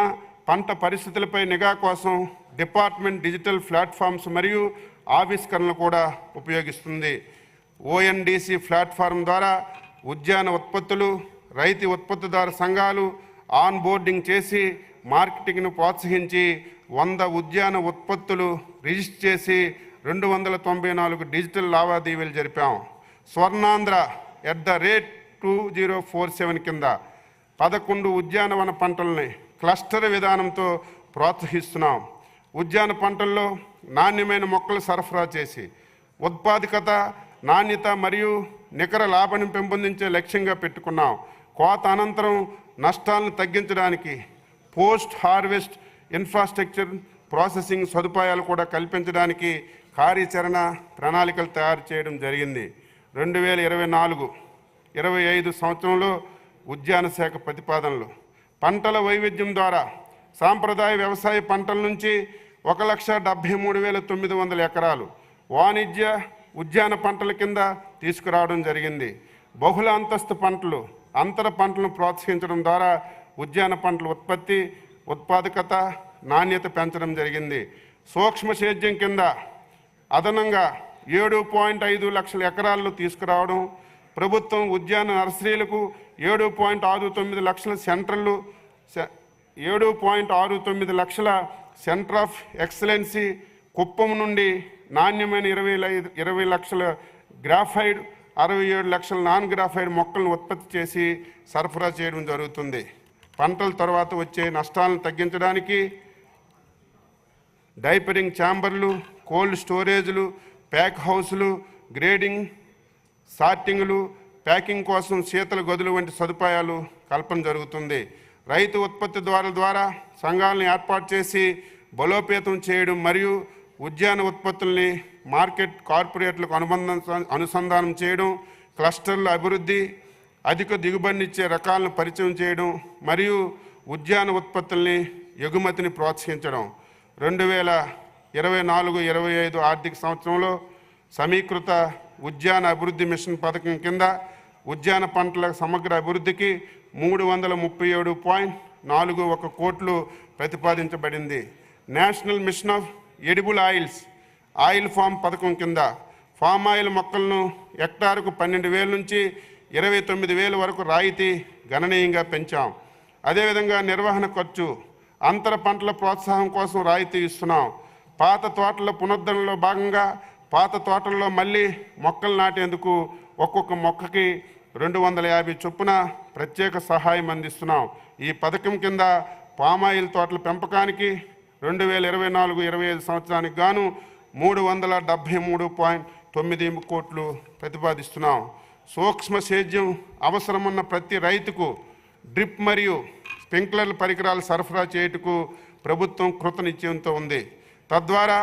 పంట పరిస్థితులపై నిఘా కోసం డిపార్ట్మెంట్ డిజిటల్ ప్లాట్ఫామ్స్ మరియు ఆవిష్కరణలు కూడా ఉపయోగిస్తుంది. ఓఎన్డీసీ ప్లాట్ఫామ్ ద్వారా ఉద్యాన ఉత్పత్తులు, రైతు ఉత్పత్తిదారు సంఘాలు ఆన్ బోర్డింగ్ చేసి మార్కెటింగ్ను ప్రోత్సహించి 100 ఉద్యాన ఉత్పత్తులు రిజిస్టర్ చేసి 294 డిజిటల్ లావాదేవీలు జరిపాం. స్వర్ణాంధ్ర @2047 కింద 11 ఉద్యానవన పంటలని క్లస్టర్ విధానంతో ప్రోత్సహిస్తున్నాం. ఉద్యాన పంటల్లో నాణ్యమైన మొక్కలు సరఫరా చేసి ఉత్పాదకత, నాణ్యత మరియు నికర లాభాన్ని పెంపొందించే లక్ష్యంగా పెట్టుకున్నాం. కోత అనంతరం నష్టాలను తగ్గించడానికి పోస్ట్ హార్వెస్ట్ ఇన్ఫ్రాస్ట్రక్చర్, ప్రాసెసింగ్ సదుపాయాలు కూడా కల్పించడానికి కార్యాచరణ ప్రణాళికలు తయారు చేయడం జరిగింది. 2024-25 సంవత్సరంలో ఉద్యాన శాఖ ప్రతిపాదనలు పంటల వైవిధ్యం ద్వారా సాంప్రదాయ వ్యవసాయ పంటల నుంచి 1,73,900 ఎకరాలు వాణిజ్య ఉద్యాన పంటల కింద తీసుకురావడం జరిగింది. బహుళ అంతస్తు పంటలు, అంతర పంటలను ప్రోత్సహించడం ద్వారా ఉద్యాన పంటల ఉత్పత్తి, ఉత్పాదకత, నాణ్యత పెంచడం జరిగింది. సూక్ష్మ సేద్యం కింద అదనంగా 7.5 లక్షల ఎకరాలను తీసుకురావడం, ప్రభుత్వం ఉద్యాన నర్సరీలకు 7.69 లక్షల 7.69 లక్షల సెంటర్ ఆఫ్ ఎక్సలెన్సీ, కుప్పం నుండి నాణ్యమైన 20 లక్షల గ్రాఫైడ్, 67 లక్షల నాన్ గ్రాఫైడ్ మొక్కలను ఉత్పత్తి చేసి సరఫరా చేయడం జరుగుతుంది. పంటల తర్వాత వచ్చే నష్టాలను తగ్గించడానికి డైపరింగ్ ఛాంబర్లు, కోల్డ్ స్టోరేజ్లు, ప్యాక్ హౌస్లు, గ్రేడింగ్, సార్టింగ్లు, ప్యాకింగ్ కోసం శీతల గదులు వంటి సదుపాయాలు కల్పన జరుగుతుంది. రైతు ఉత్పత్తిదారుల ద్వారా సంఘాలను ఏర్పాటు చేసి బలోపేతం చేయడం మరియు ఉద్యాన ఉత్పత్తుల్ని మార్కెట్ కార్పొరేట్లకు అనుసంధానం చేయడం, క్లస్టర్ల అభివృద్ధి, అధిక దిగుబడినిచ్చే రకాలను పరిచయం చేయడం మరియు ఉద్యాన ఉత్పత్తుల్ని ఎగుమతిని ప్రోత్సహించడం. 2024-25 ఆర్థిక సంవత్సరంలో సమీకృత ఉద్యాన అభివృద్ధి మిషన్ పథకం కింద ఉద్యాన పంటల సమగ్ర అభివృద్ధికి 337.41 కోట్లు ప్రతిపాదించబడింది. National mission of edible oils oil palm పథకం కింద ఫామ్ ఆయిల్ మొక్కలను హెక్టారుకు 12,000 నుంచి 29,000 వరకు రాయితీ గణనీయంగా పెంచాం. అదేవిధంగా నిర్వహణ ఖర్చు, అంతర పంటల ప్రోత్సాహం కోసం రాయితీ ఇస్తున్నాం. పాత తోటల పునరుద్ధరణలో భాగంగా పాత తోటల్లో మళ్ళీ మొక్కలు నాటేందుకు ఒక్కొక్క మొక్కకి 250 చొప్పున ప్రత్యేక సహాయం అందిస్తున్నాం. ఈ పథకం కింద పామాయిల్ తోటల పెంపకానికి 2024-25 సంవత్సరానికి గాను 373.9 కోట్లు ప్రతిపాదిస్తున్నాం. సూక్ష్మ సేద్యం అవసరమున్న ప్రతి రైతుకు డ్రిప్ మరియు స్ప్రింక్లర్ల పరికరాలు సరఫరా చేయుటకు ప్రభుత్వం కృతనిశ్చయంతో ఉంది. తద్వారా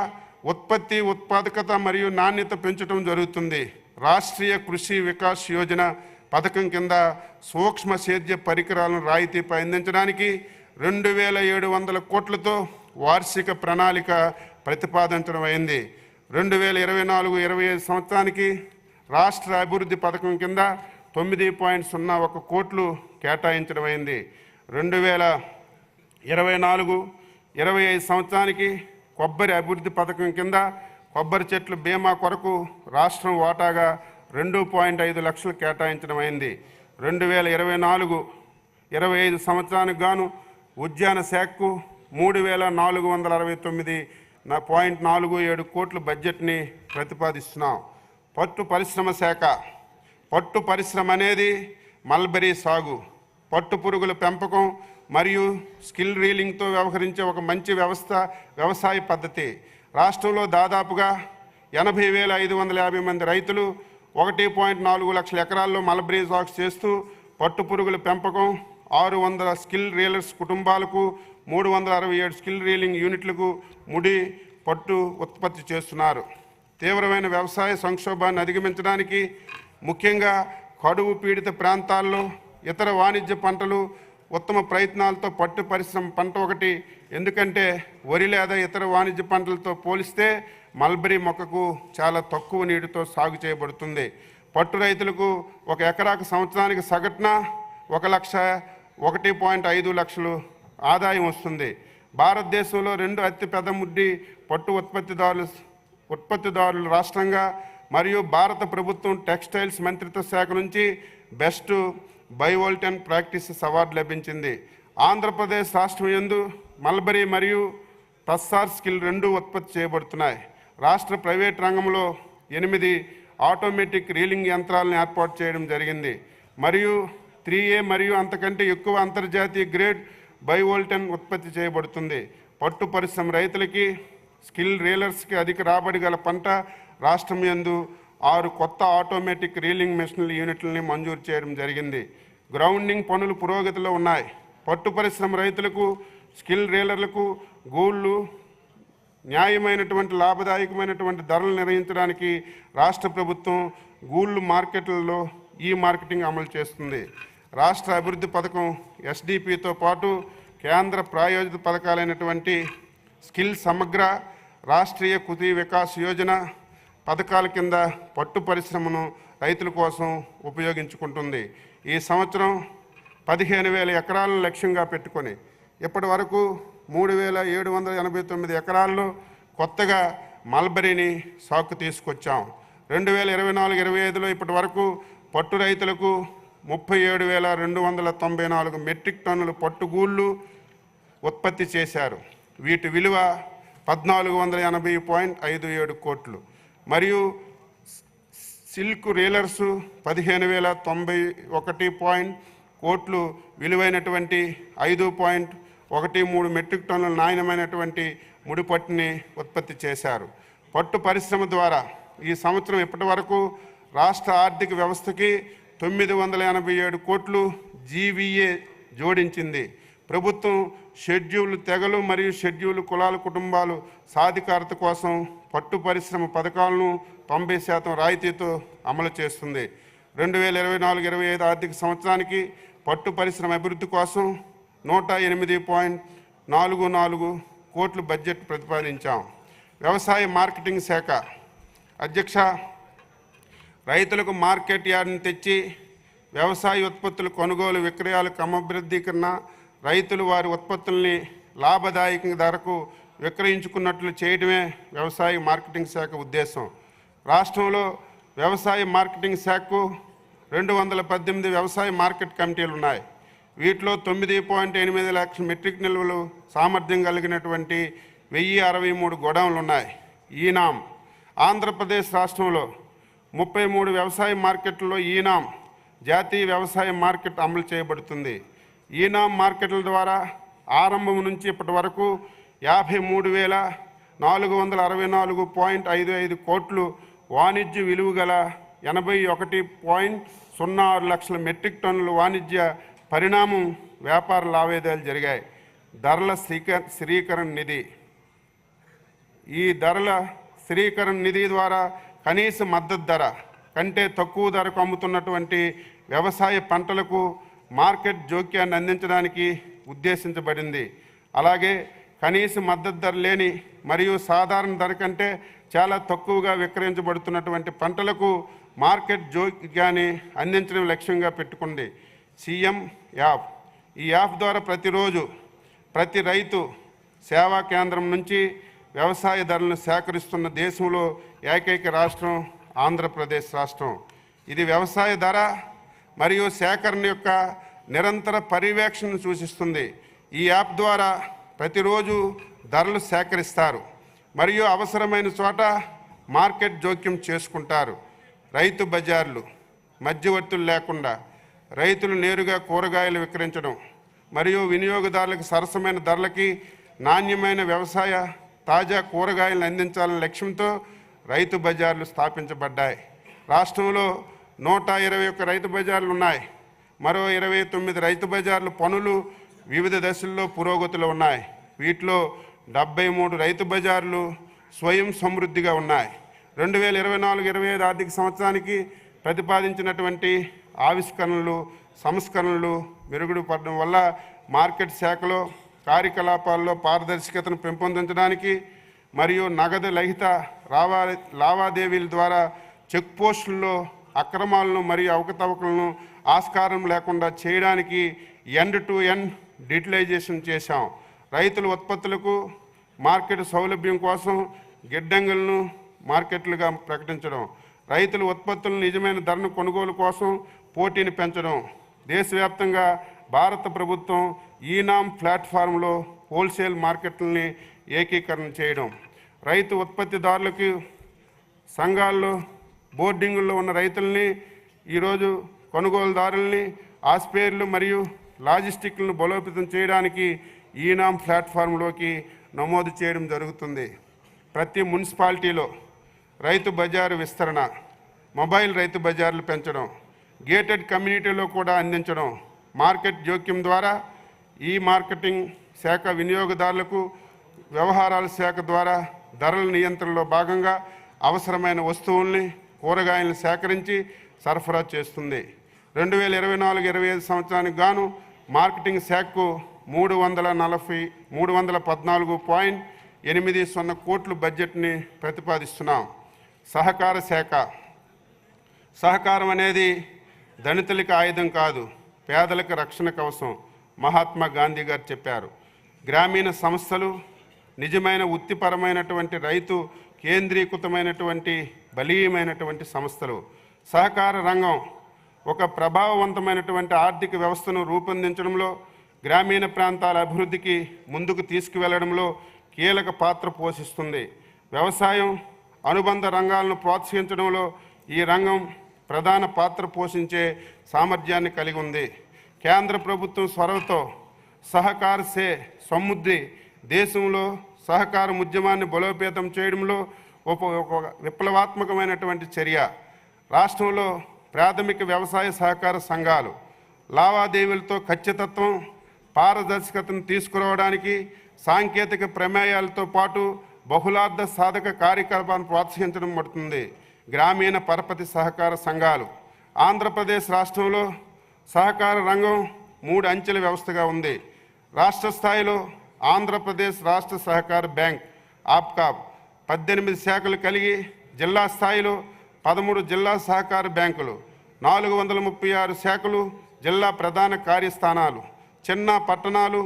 ఉత్పత్తి, ఉత్పాదకత మరియు నాణ్యత పెంచడం జరుగుతుంది. రాష్ట్రీయ కృషి వికాస్ యోజన పథకం కింద సూక్ష్మ సేద్య పరికరాలను రాయితీపై అందించడానికి 2,700 కోట్లతో వార్షిక ప్రణాళిక ప్రతిపాదించడం అయింది. 2024-25 సంవత్సరానికి రాష్ట్ర అభివృద్ధి పథకం కింద 9.01 కోట్లు కేటాయించడం అయింది. 2024-25 సంవత్సరానికి కొబ్బరి అభివృద్ధి పథకం కింద కొబ్బరి చెట్లు బీమా కొరకు రాష్ట్రం వాటాగా 2.5 లక్షలు కేటాయించడం అయింది. 2024-25 సంవత్సరానికి గాను ఉద్యాన శాఖకు 3,469.47 కోట్ల బడ్జెట్ని ప్రతిపాదిస్తున్నాం. పట్టు పరిశ్రమ శాఖ. పట్టు పరిశ్రమ అనేది మల్బరీ సాగు, పట్టు పురుగుల పెంపకం మరియు స్కిల్ రీలింగ్తో వ్యవహరించే ఒక మంచి వ్యవసాయ పద్ధతి. రాష్ట్రంలో దాదాపుగా 80,550 మంది రైతులు 1.4 లక్షల ఎకరాల్లో మల్బరీ సాగు చేస్తూ పట్టు పురుగుల పెంపకం, 600 స్కిల్ రీలర్స్ కుటుంబాలకు 367 స్కిల్ రీలింగ్ యూనిట్లకు ముడి పట్టు ఉత్పత్తి చేస్తున్నారు. తీవ్రమైన వ్యవసాయ సంక్షోభాన్ని అధిగమించడానికి ముఖ్యంగా కరువు పీడిత ప్రాంతాల్లో ఇతర వాణిజ్య పంటలు ఉత్తమ ప్రయత్నాలతో పట్టు పరిశ్రమ పంట ఒకటి. ఎందుకంటే వరి లేదా ఇతర వాణిజ్య పంటలతో పోలిస్తే మల్బరీ మొక్కకు చాలా తక్కువ నీటితో సాగు చేయబడుతుంది. పట్టు రైతులకు ఒక ఎకరాకు సంవత్సరానికి సగటున 1,05 లక్షలు ఆదాయం వస్తుంది. భారతదేశంలో 2 అతిపెద్ద ముడ్డి పట్టు ఉత్పత్తిదారులు రాష్ట్రంగా మరియు భారత ప్రభుత్వం టెక్స్టైల్స్ మంత్రిత్వ శాఖ నుంచి బెస్ట్ బైవోల్టన్ ప్రాక్టీసెస్ అవార్డు లభించింది. ఆంధ్రప్రదేశ్ రాష్ట్రం యందు మల్బరీ మరియు టస్సార్ స్కిల్ 2 ఉత్పత్తి చేయబడుతున్నాయి. రాష్ట్ర ప్రైవేట్ రంగంలో 8 ఆటోమేటిక్ రీలింగ్ యంత్రాలను ఏర్పాటు చేయడం జరిగింది. మరియు 3A మరియు అంతకంటే ఎక్కువ అంతర్జాతీయ గ్రేడ్ బైవోల్టన్ ఉత్పత్తి చేయబడుతుంది. పట్టు పరిశ్రమ రైతులకి, స్కిల్ రీలర్స్కి అధిక రాబడి గల పంట రాష్ట్రం యందు 6 కొత్త ఆటోమేటిక్ రీలింగ్ మెషిన్ల యూనిట్లని మంజూరు చేయడం జరిగింది. గ్రౌండింగ్ పనులు పురోగతిలో ఉన్నాయి. పట్టు పరిశ్రమ రైతులకు, స్కిల్ రీలర్లకు గూళ్ళు న్యాయమైనటువంటి లాభదాయకమైనటువంటి ధరలు నిర్ణయించడానికి రాష్ట్ర ప్రభుత్వం గూళ్ళు మార్కెట్లలో ఈ మార్కెటింగ్ అమలు చేస్తుంది. రాష్ట్ర అభివృద్ధి పథకం SDPతో పాటు కేంద్ర ప్రాయోజిత పథకాలైనటువంటి స్కిల్ సమగ్ర, రాష్ట్రీయ కృషి వికాస్ యోజన పథకాల కింద పట్టు పరిశ్రమను రైతుల కోసం ఉపయోగించుకుంటుంది. ఈ సంవత్సరం 15,000 ఎకరాలను లక్ష్యంగా పెట్టుకొని ఇప్పటి వరకు 3,789 ఎకరాల్లో కొత్తగా మల్బరీని సాగు తీసుకొచ్చాం. 2024-25లో ఇప్పటి వరకు పట్టు రైతులకు 37,294 మెట్రిక్ టన్నుల పట్టుగూళ్ళు ఉత్పత్తి చేశారు. వీటి విలువ 1,480.57 కోట్లు. మరియు సిల్క్ రీలర్సు 15,091 కోట్లు విలువైనటువంటి 5.13 మెట్రిక్ టన్నుల నాణ్యమైనటువంటి ముడిపట్టుని ఉత్పత్తి చేశారు. పట్టు పరిశ్రమ ద్వారా ఈ సంవత్సరం ఇప్పటి వరకు రాష్ట్ర ఆర్థిక వ్యవస్థకి 987 కోట్లు GVA జోడించింది. ప్రభుత్వం షెడ్యూల్ తెగలు మరియు షెడ్యూల్ కులాల కుటుంబాలు సాధికారత కోసం పట్టు పరిశ్రమ పథకాలను 90% రాయితీతో అమలు చేస్తుంది. 2024-25 ఆర్థిక సంవత్సరానికి పట్టు పరిశ్రమ అభివృద్ధి కోసం 108.44 కోట్లు బడ్జెట్ ప్రతిపాదించాం. వ్యవసాయ మార్కెటింగ్ శాఖ. అధ్యక్ష, రైతులకు మార్కెట్ యార్డ్ని తెచ్చి వ్యవసాయ ఉత్పత్తుల కొనుగోలు, విక్రయాలు, క్రమబద్ధీకరణ, రైతులు వారి ఉత్పత్తుల్ని లాభదాయక ధరకు విక్రయించుకున్నట్లు చేయడమే వ్యవసాయ మార్కెటింగ్ శాఖ ఉద్దేశం. రాష్ట్రంలో వ్యవసాయ మార్కెటింగ్ శాఖకు 218 వ్యవసాయ మార్కెట్ కమిటీలు ఉన్నాయి. వీటిలో 9.8 లక్షల మెట్రిక్ నిల్వలు సామర్థ్యం కలిగినటువంటి 1063 గోడౌన్లు ఉన్నాయి. ఈనాం ఆంధ్రప్రదేశ్ రాష్ట్రంలో 33 వ్యవసాయ మార్కెట్లలో ఈనాం జాతీయ వ్యవసాయ మార్కెట్ అమలు చేయబడుతుంది. ఈనాం మార్కెట్ల ద్వారా ఆరంభం నుంచి ఇప్పటి వరకు 53,464.55 కోట్లు వాణిజ్య విలువ గల 81.06 లక్షల మెట్రిక్ టన్నుల వాణిజ్య పరిణామం వ్యాపార లావాదేవీలు జరిగాయి. ధరల స్థిరీకరణ నిధి. ఈ ధరల స్థిరీకరణ నిధి ద్వారా కనీస మద్దతు ధర కంటే తక్కువ ధరకు అమ్ముతున్నటువంటి వ్యవసాయ పంటలకు మార్కెట్ జోక్యాన్ని అందించడానికి ఉద్దేశించబడింది. అలాగే కనీస మద్దతు ధర లేని మరియు సాధారణ ధర కంటే చాలా తక్కువగా విక్రయించబడుతున్నటువంటి పంటలకు మార్కెట్ జోక్యాన్ని అందించడం లక్ష్యంగా పెట్టుకుంది సీఎం యాప్. ఈ యాప్ ద్వారా ప్రతిరోజు ప్రతి రైతు సేవా కేంద్రం నుంచి వ్యవసాయ ధరలను సేకరిస్తున్న దేశంలో ఏకైక రాష్ట్రం ఆంధ్రప్రదేశ్ రాష్ట్రం. ఇది వ్యవసాయ ధర మరియు సేకరణ యొక్క నిరంతర పర్యవేక్షణను సూచిస్తుంది. ఈ యాప్ ద్వారా ప్రతిరోజు ధరలు సేకరిస్తారు మరియు అవసరమైన చోట మార్కెట్ జోక్యం చేసుకుంటారు. రైతు బజార్లు మధ్యవర్తులు లేకుండా రైతులు నేరుగా కూరగాయలు విక్రయించడం మరియు వినియోగదారులకు సరసమైన ధరలకి నాణ్యమైన వ్యవసాయ తాజా కూరగాయలను అందించాలనే లక్ష్యంతో రైతు బజార్లు స్థాపించబడ్డాయి. రాష్ట్రంలో 121 రైతు బజార్లు ఉన్నాయి. మరో 29 రైతు బజార్లు పనులు వివిధ దశల్లో పురోగతిలో ఉన్నాయి. వీటిలో 73 రైతు బజార్లు స్వయం సమృద్ధిగా ఉన్నాయి. 2024-25 ఆర్థిక సంవత్సరానికి ప్రతిపాదించినటువంటి ఆవిష్కరణలు సంస్కరణలు మెరుగుపడడం వల్ల మార్కెట్ శాఖలో కార్యకలాపాల్లో పారదర్శకతను పెంపొందించడానికి మరియు నగదు రహిత లావాదేవీల ద్వారా చెక్ పోస్టుల్లో అక్రమాలను మరియు అవకతవకలను ఆస్కారం లేకుండా చేయడానికి ఎండ్ టు ఎండ్ డిజిటలైజేషన్ చేశాం. రైతుల ఉత్పత్తులకు మార్కెట్ సౌలభ్యం కోసం గిడ్డంగులను మార్కెట్లుగా ప్రకటించడం, రైతుల ఉత్పత్తులను నిజమైన ధరను కొనుగోలు కోసం పోటీని పెంచడం. దేశవ్యాప్తంగా భారత ప్రభుత్వం ఈనాం ప్లాట్ఫామ్లో హోల్సేల్ మార్కెట్లని ఏకీకరణ చేయడం, రైతు ఉత్పత్తిదారులకు సంఘాల్లో బోర్డింగుల్లో ఉన్న రైతుల్ని ఈరోజు కొనుగోలుదారుల్ని ఆస్పేర్లు మరియు లాజిస్టిక్లను బలోపేతం చేయడానికి ఈనాం ప్లాట్ఫామ్లోకి నమోదు చేయడం జరుగుతుంది. ప్రతి మున్సిపాలిటీలో రైతు బజారు విస్తరణ, మొబైల్ రైతు బజార్లు పెంచడం, గేటెడ్ కమ్యూనిటీలో కూడా అందించడం, మార్కెట్ జోక్యం ద్వారా ఈ మార్కెటింగ్ శాఖ వినియోగదారులకు వ్యవహారాల శాఖ ద్వారా ధరల నియంత్రణలో భాగంగా అవసరమైన వస్తువుల్ని కూరగాయలను సేకరించి సరఫరా చేస్తుంది. 2024-25 సంవత్సరానికి గాను మార్కెటింగ్ శాఖకు 314.80 కోట్ల బడ్జెట్ని ప్రతిపాదిస్తున్నాం. సహకార శాఖ. సహకారం అనేది దళితులకు ఆయుధం కాదు, పేదలకు రక్షణ కవచం. మహాత్మా గాంధీ గారు చెప్పారు. గ్రామీణ సంస్థలు నిజమైన వృత్తిపరమైనటువంటి రైతు కేంద్రీకృతమైనటువంటి బలీయమైనటువంటి సంస్థలు. సహకార రంగం ఒక ప్రభావవంతమైనటువంటి ఆర్థిక వ్యవస్థను రూపొందించడంలో, గ్రామీణ ప్రాంతాల అభివృద్ధికి ముందుకు తీసుకువెళ్లడంలో కీలక పాత్ర పోషిస్తుంది. వ్యవసాయం అనుబంధ రంగాలను ప్రోత్సహించడంలో ఈ రంగం ప్రధాన పాత్ర పోషించే సామర్థ్యాన్ని కలిగి ఉంది. కేంద్ర ప్రభుత్వం చొరవతో సహకార సే సముద్రి దేశంలో సహకార ఉద్యమాన్ని బలోపేతం చేయడంలో ఒక విప్లవాత్మకమైనటువంటి చర్య. రాష్ట్రంలో ప్రాథమిక వ్యవసాయ సహకార సంఘాలు లావాదేవీలతో ఖచ్చితత్వం, పారదర్శకతను తీసుకురావడానికి సాంకేతిక ప్రమేయాలతో పాటు బహుళార్థ సాధక కార్యకలాపాలను ప్రోత్సహించడం పడుతుంది. గ్రామీణ పరపతి సహకార సంఘాలు. ఆంధ్రప్రదేశ్ రాష్ట్రంలో సహకార రంగం 3 అంచెల వ్యవస్థగా ఉంది. రాష్ట్ర స్థాయిలో ఆంధ్రప్రదేశ్ రాష్ట్ర సహకార బ్యాంక్ ఆప్కాబ్ 18 శాఖలు కలిగి, జిల్లా స్థాయిలో 13 జిల్లా సహకార బ్యాంకులు, 436 శాఖలు, జిల్లా ప్రధాన కార్యస్థానాలు, చిన్న పట్టణాలు,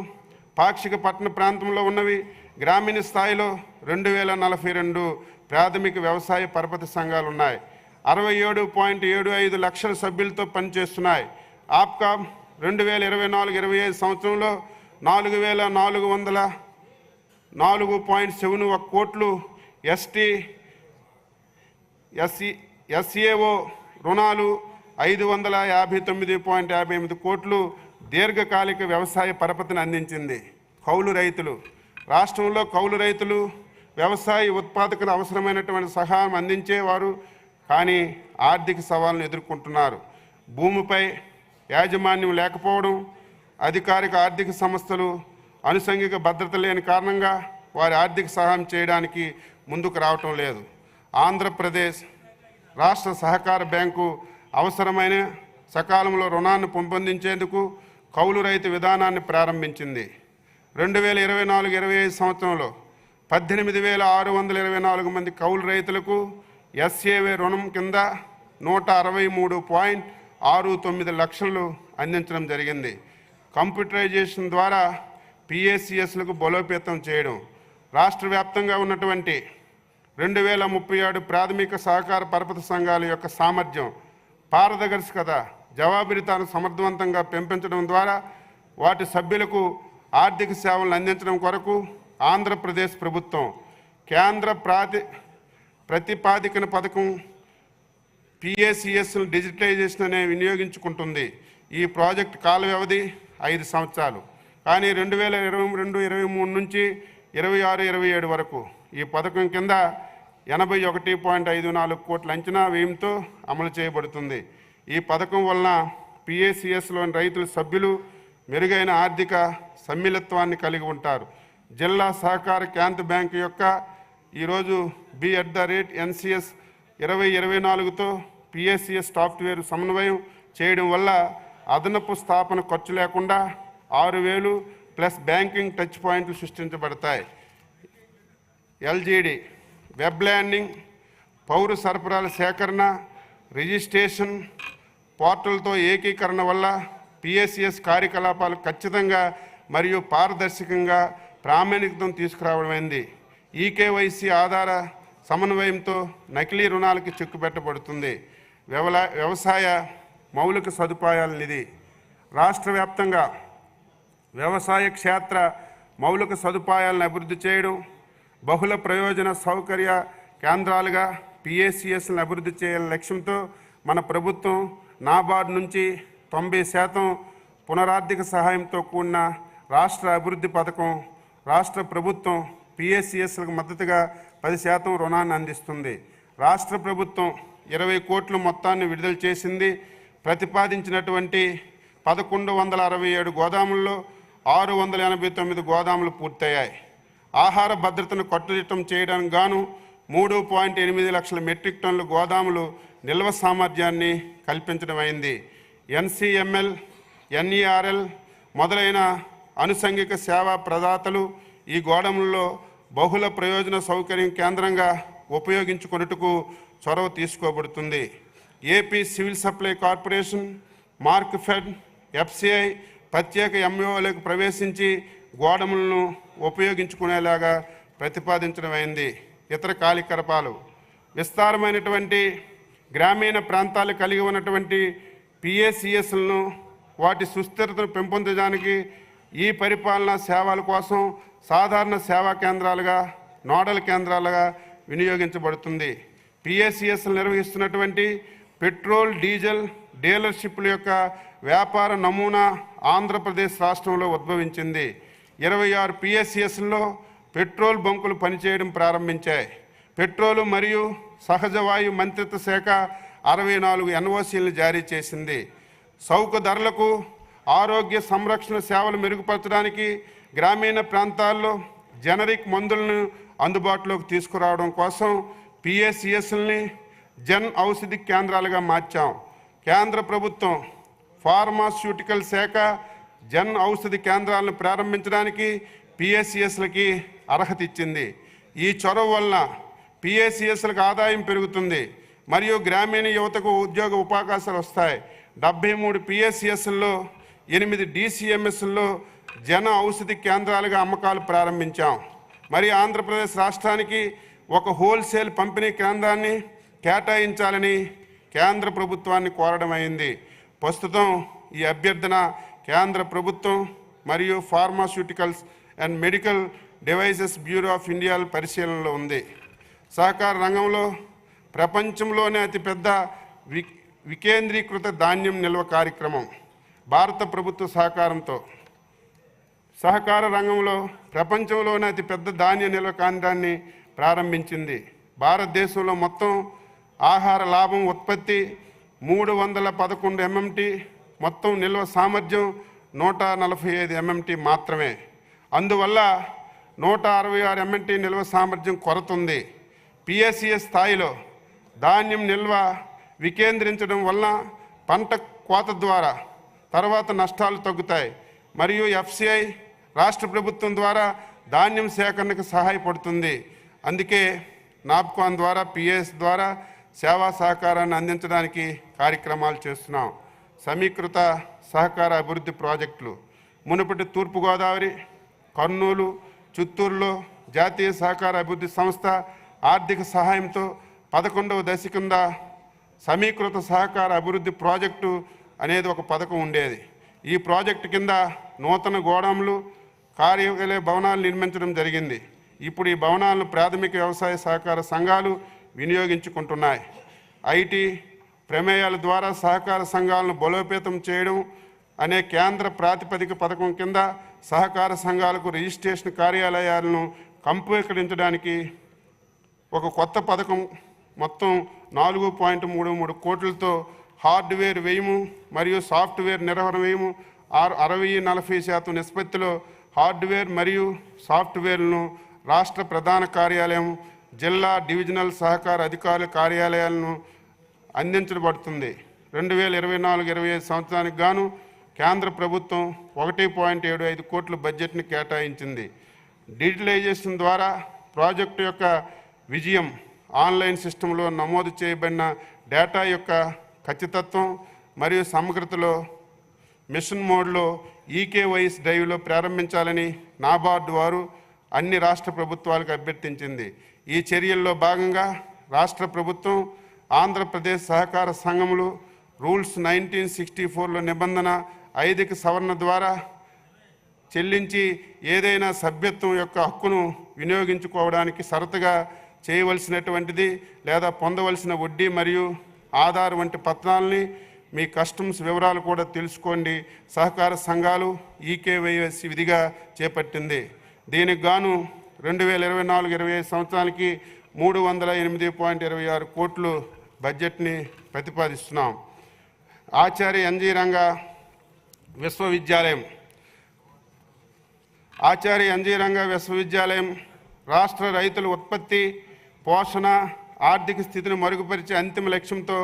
పాక్షిక పట్టణ ప్రాంతంలో ఉన్నవి, గ్రామీణ స్థాయిలో 2042 ప్రాథమిక వ్యవసాయ పరపతి సంఘాలు ఉన్నాయి. 67.75 లక్షల సభ్యులతో పనిచేస్తున్నాయి. ఆప్కాబ్ 2024-25 సంవత్సరంలో 4,404.71 కోట్లు, SAO రుణాలు 559.58 కోట్లు దీర్ఘకాలిక వ్యవసాయ పరపతిని అందించింది. కౌలు రైతులు రాష్ట్రంలో కౌలు రైతులు వ్యవసాయ ఉత్పాదకులు అవసరమైనటువంటి సహాయం అందించేవారు, కానీ ఆర్థిక సవాళ్ళను ఎదుర్కొంటున్నారు. భూమిపై యాజమాన్యం లేకపోవడం, అధికారిక ఆర్థిక సంస్థలు అనుషంగిక భద్రత లేని కారణంగా వారి ఆర్థిక సహాయం చేయడానికి ముందుకు రావటం లేదు. ఆంధ్రప్రదేశ్ రాష్ట్ర సహకార బ్యాంకు అవసరమైన సకాలంలో రుణాన్ని పెంపొందించేందుకు కౌలు రైతు విధానాన్ని ప్రారంభించింది. 2024-25 సంవత్సరంలో 18,624 మంది కౌలు రైతులకు SAO రుణం కింద 163.69 లక్షలు అందించడం జరిగింది. కంప్యూటరైజేషన్ ద్వారా PACSలకు బలోపేతం చేయడం, రాష్ట్ర వ్యాప్తంగా ఉన్నటువంటి 2037 ప్రాథమిక సహకార పరపతి సంఘాల యొక్క సామర్థ్యం, పారదర్శకత, జవాబుదారీతనాన్ని సమర్థవంతంగా పెంపొందడం ద్వారా వాటి సభ్యులకు ఆర్థిక సేవలను అందించడం కొరకు ఆంధ్రప్రదేశ్ ప్రభుత్వం కేంద్ర ప్రతిపాదికన పథకం PACS డిజిటలైజేషన్ అనే వినియోగించుకుంటుంది. ఈ ప్రాజెక్టు కాల వ్యవధి 5 సంవత్సరాలు, కానీ 2022-23 నుంచి 26-27 వరకు ఈ పథకం కింద 81.54 కోట్ల అంచనా వ్యయంతో అమలు చేయబడుతుంది. ఈ పథకం వలన PACSలోని రైతుల సభ్యులు మెరుగైన ఆర్థిక సమ్మిళత్వాన్ని కలిగి ఉంటారు. జిల్లా సహకార కేంద్ర బ్యాంకు యొక్క ఈరోజు B@NCS 2024తో PACS సాఫ్ట్వేర్ సమన్వయం చేయడం వల్ల అదనపు స్థాపన ఖర్చు లేకుండా 6,000 ప్లస్ బ్యాంకింగ్ టచ్ పాయింట్లు సృష్టించబడతాయి. LGD వెబ్ ల్యాండింగ్, పౌర సరఫరాల సేకరణ, రిజిస్ట్రేషన్ పోర్టల్తో ఏకీకరణ వల్ల PACS కార్యకలాపాలు ఖచ్చితంగా మరియు పారదర్శకంగా ప్రామాణికతను తీసుకురావడమైంది. EKYC ఆధార సమన్వయంతో నకిలీ రుణాలకి చెక్కు పెట్టబడుతుంది. వ్యవసాయ మౌలిక సదుపాయాల నిధి రాష్ట్ర వ్యాప్తంగా వ్యవసాయ క్షేత్ర మౌలిక సదుపాయాలను అభివృద్ధి చేయడం, బహుళ ప్రయోజన సౌకర్య కేంద్రాలుగా PACSలను అభివృద్ధి చేయాలనే లక్ష్యంతో మన ప్రభుత్వం నాబార్డు నుంచి 90% పునరార్థిక సహాయంతో కూడిన రాష్ట్ర అభివృద్ధి పథకం, రాష్ట్ర ప్రభుత్వం PACSలకు మద్దతుగా 10% రుణాన్ని అందిస్తుంది. రాష్ట్ర ప్రభుత్వం 20 కోట్ల మొత్తాన్ని విడుదల చేసింది. ప్రతిపాదించినటువంటి 1167 గోదాముల్లో 689 గోదాములు పూర్తయ్యాయి. ఆహార భద్రతను కట్టుదిట్టం చేయడానికి గాను 3.8 లక్షల మెట్రిక్ టన్నుల గోదాములు నిల్వ సామర్థ్యాన్ని కల్పించడం అయింది. NCML, NERL మొదలైన అనుషంగిక సేవా ప్రదాతలు ఈ గోడములలో బహుళ ప్రయోజన సౌకర్యం కేంద్రంగా ఉపయోగించుకొనుటకు చొరవ తీసుకోబడుతుంది. AP civil supply corporation, Markfed, FCI ప్రత్యేక MOలకు ప్రవేశించి గోడములను ఉపయోగించుకునేలాగా ప్రతిపాదించడం అయింది. ఇతర కార్యకలాపాలు విస్తారమైనటువంటి గ్రామీణ ప్రాంతాలు కలిగి ఉన్నటువంటి PACSలను వాటి సుస్థిరతను పెంపొందడానికి ఈ పరిపాలనా సేవల కోసం సాధారణ సేవా కేంద్రాలుగా, నోడల్ కేంద్రాలుగా వినియోగించబడుతుంది. PACSలు నిర్వహిస్తున్నటువంటి పెట్రోల్, డీజిల్ డీలర్షిప్ల యొక్క వ్యాపార నమూనా ఆంధ్రప్రదేశ్ రాష్ట్రంలో ఉద్భవించింది. 26 PACSల్లో పెట్రోల్ బంకులు పనిచేయడం ప్రారంభించాయి. పెట్రోలు మరియు సహజ వాయు మంత్రిత్వ శాఖ 64 NOCలను జారీ చేసింది. చౌక ధరలకు ఆరోగ్య సంరక్షణ సేవలు మెరుగుపరచడానికి గ్రామీణ ప్రాంతాల్లో జనరిక్ మందులను అందుబాటులోకి తీసుకురావడం కోసం PACSలని జన్ ఔషధి కేంద్రాలుగా మార్చాం. కేంద్ర ప్రభుత్వం ఫార్మాస్యూటికల్ శాఖ జన్ ఔషధి కేంద్రాలను ప్రారంభించడానికి PACSలకి అర్హత ఇచ్చింది. ఈ చొరవ వలన PACSలకు ఆదాయం పెరుగుతుంది మరియు గ్రామీణ యువతకు ఉద్యోగ అవకాశాలు వస్తాయి. 73 PACSల్లో 8 DCMSల్లో జన ఔషధి కేంద్రాలుగా అమ్మకాలు ప్రారంభించాం. మరి ఆంధ్రప్రదేశ్ రాష్ట్రానికి ఒక హోల్సేల్ పంపిణీ కేంద్రాన్ని కేటాయించాలని కేంద్ర ప్రభుత్వాన్ని కోరడం అయింది. ప్రస్తుతం ఈ అభ్యర్థన కేంద్ర ప్రభుత్వం మరియు pharmaceuticals and medical devices bureau of India పరిశీలనలో ఉంది. సహకార రంగంలో ప్రపంచంలోనే అతిపెద్ద వికేంద్రీకృత ధాన్యం నిల్వ కార్యక్రమం భారత ప్రభుత్వ సహకారంతో సహకార రంగంలో ప్రపంచంలోనే అతిపెద్ద ధాన్య నిల్వ కేంద్రాన్ని ప్రారంభించింది. భారతదేశంలో మొత్తం ఆహార లాభం ఉత్పత్తి 311 MMT, మొత్తం నిల్వ సామర్థ్యం 145 MMT మాత్రమే. అందువల్ల 166 MMT నిల్వ సామర్థ్యం కొరత ఉంది. PSCS స్థాయిలో ధాన్యం నిల్వ వికేంద్రించడం వలన పంట కోత ద్వారా తర్వాత నష్టాలు తగ్గుతాయి మరియు FCI రాష్ట్ర ప్రభుత్వం ద్వారా ధాన్యం సేకరణకు సహాయపడుతుంది. అందుకే నాప్కాన్ ద్వారా PS ద్వారా సేవా సహకారాన్ని అందించడానికి కార్యక్రమాలు చేస్తున్నాం. సమీకృత సహకార అభివృద్ధి ప్రాజెక్టులు మునుపటి తూర్పుగోదావరి, కర్నూలు, చిత్తూరులో జాతీయ సహకార అభివృద్ధి సంస్థ ఆర్థిక సహాయంతో 11వ దశ కింద సమీకృత సహకార అభివృద్ధి ప్రాజెక్టు అనేది ఒక పథకం ఉండేది. ఈ ప్రాజెక్టు కింద నూతన గోడాములు, కార్యాలయ భవనాలు నిర్మించడం జరిగింది. ఇప్పుడు ఈ భవనాలను ప్రాథమిక వ్యవసాయ సహకార సంఘాలు వినియోగించుకుంటున్నాయి. IT ప్రమేయాల ద్వారా సహకార సంఘాలను బలోపేతం చేయడం అనే కేంద్ర ప్రాతిపదిక పథకం కింద సహకార సంఘాలకు రిజిస్ట్రేషన్ కార్యాలయాలను కంపీకరించడానికి ఒక కొత్త పథకం మొత్తం 4.33 కోట్లతో హార్డ్వేర్ వ్యయము మరియు సాఫ్ట్వేర్ నిర్వహణ వ్యయము 60-40% నిష్పత్తిలో హార్డ్వేర్ మరియు సాఫ్ట్వేర్లను రాష్ట్ర ప్రధాన కార్యాలయం, జిల్లా డివిజనల్ సహకార అధికారుల కార్యాలయాలను అందించబడుతుంది. 2024-25 సంవత్సరానికి గాను కేంద్ర ప్రభుత్వం 1.75 కోట్ల బడ్జెట్ని కేటాయించింది. డిజిటలైజేషన్ ద్వారా ప్రాజెక్టు యొక్క విజయం ఆన్లైన్ సిస్టంలో నమోదు చేయబడిన డేటా యొక్క ఖచ్చితత్వం మరియు సమగ్రతలో మిషన్ మోడ్లో EKYS డ్రైవ్లో ప్రారంభించాలని నాబార్డు వారు అన్ని రాష్ట్ర ప్రభుత్వాలకు అభ్యర్థించింది. ఈ చర్యల్లో భాగంగా రాష్ట్ర ప్రభుత్వం ఆంధ్రప్రదేశ్ సహకార సంఘములు రూల్స్ 1964లో నిబంధన 5కి సవరణ ద్వారా చెల్లించి ఏదైనా సభ్యత్వం యొక్క హక్కును వినియోగించుకోవడానికి షరతుగా చేయవలసినటువంటిది లేదా పొందవలసిన వడ్డీ మరియు ఆధార్ వంటి పత్రాలని మీ కస్టమ్స్ వివరాలు కూడా తెలుసుకోండి. సహకార సంఘాలు EKYS విధిగా చేపట్టింది. దీనికి గాను 2024-25 సంవత్సరానికి 308.26 కోట్లు బడ్జెట్ని ప్రతిపాదిస్తున్నాం. ఆచార్య NG రంగా విశ్వవిద్యాలయం రాష్ట్ర రైతుల ఉత్పత్తి, పోషణ, ఆర్థిక స్థితిని మరుగుపరిచే అంతిమ లక్ష్యంతో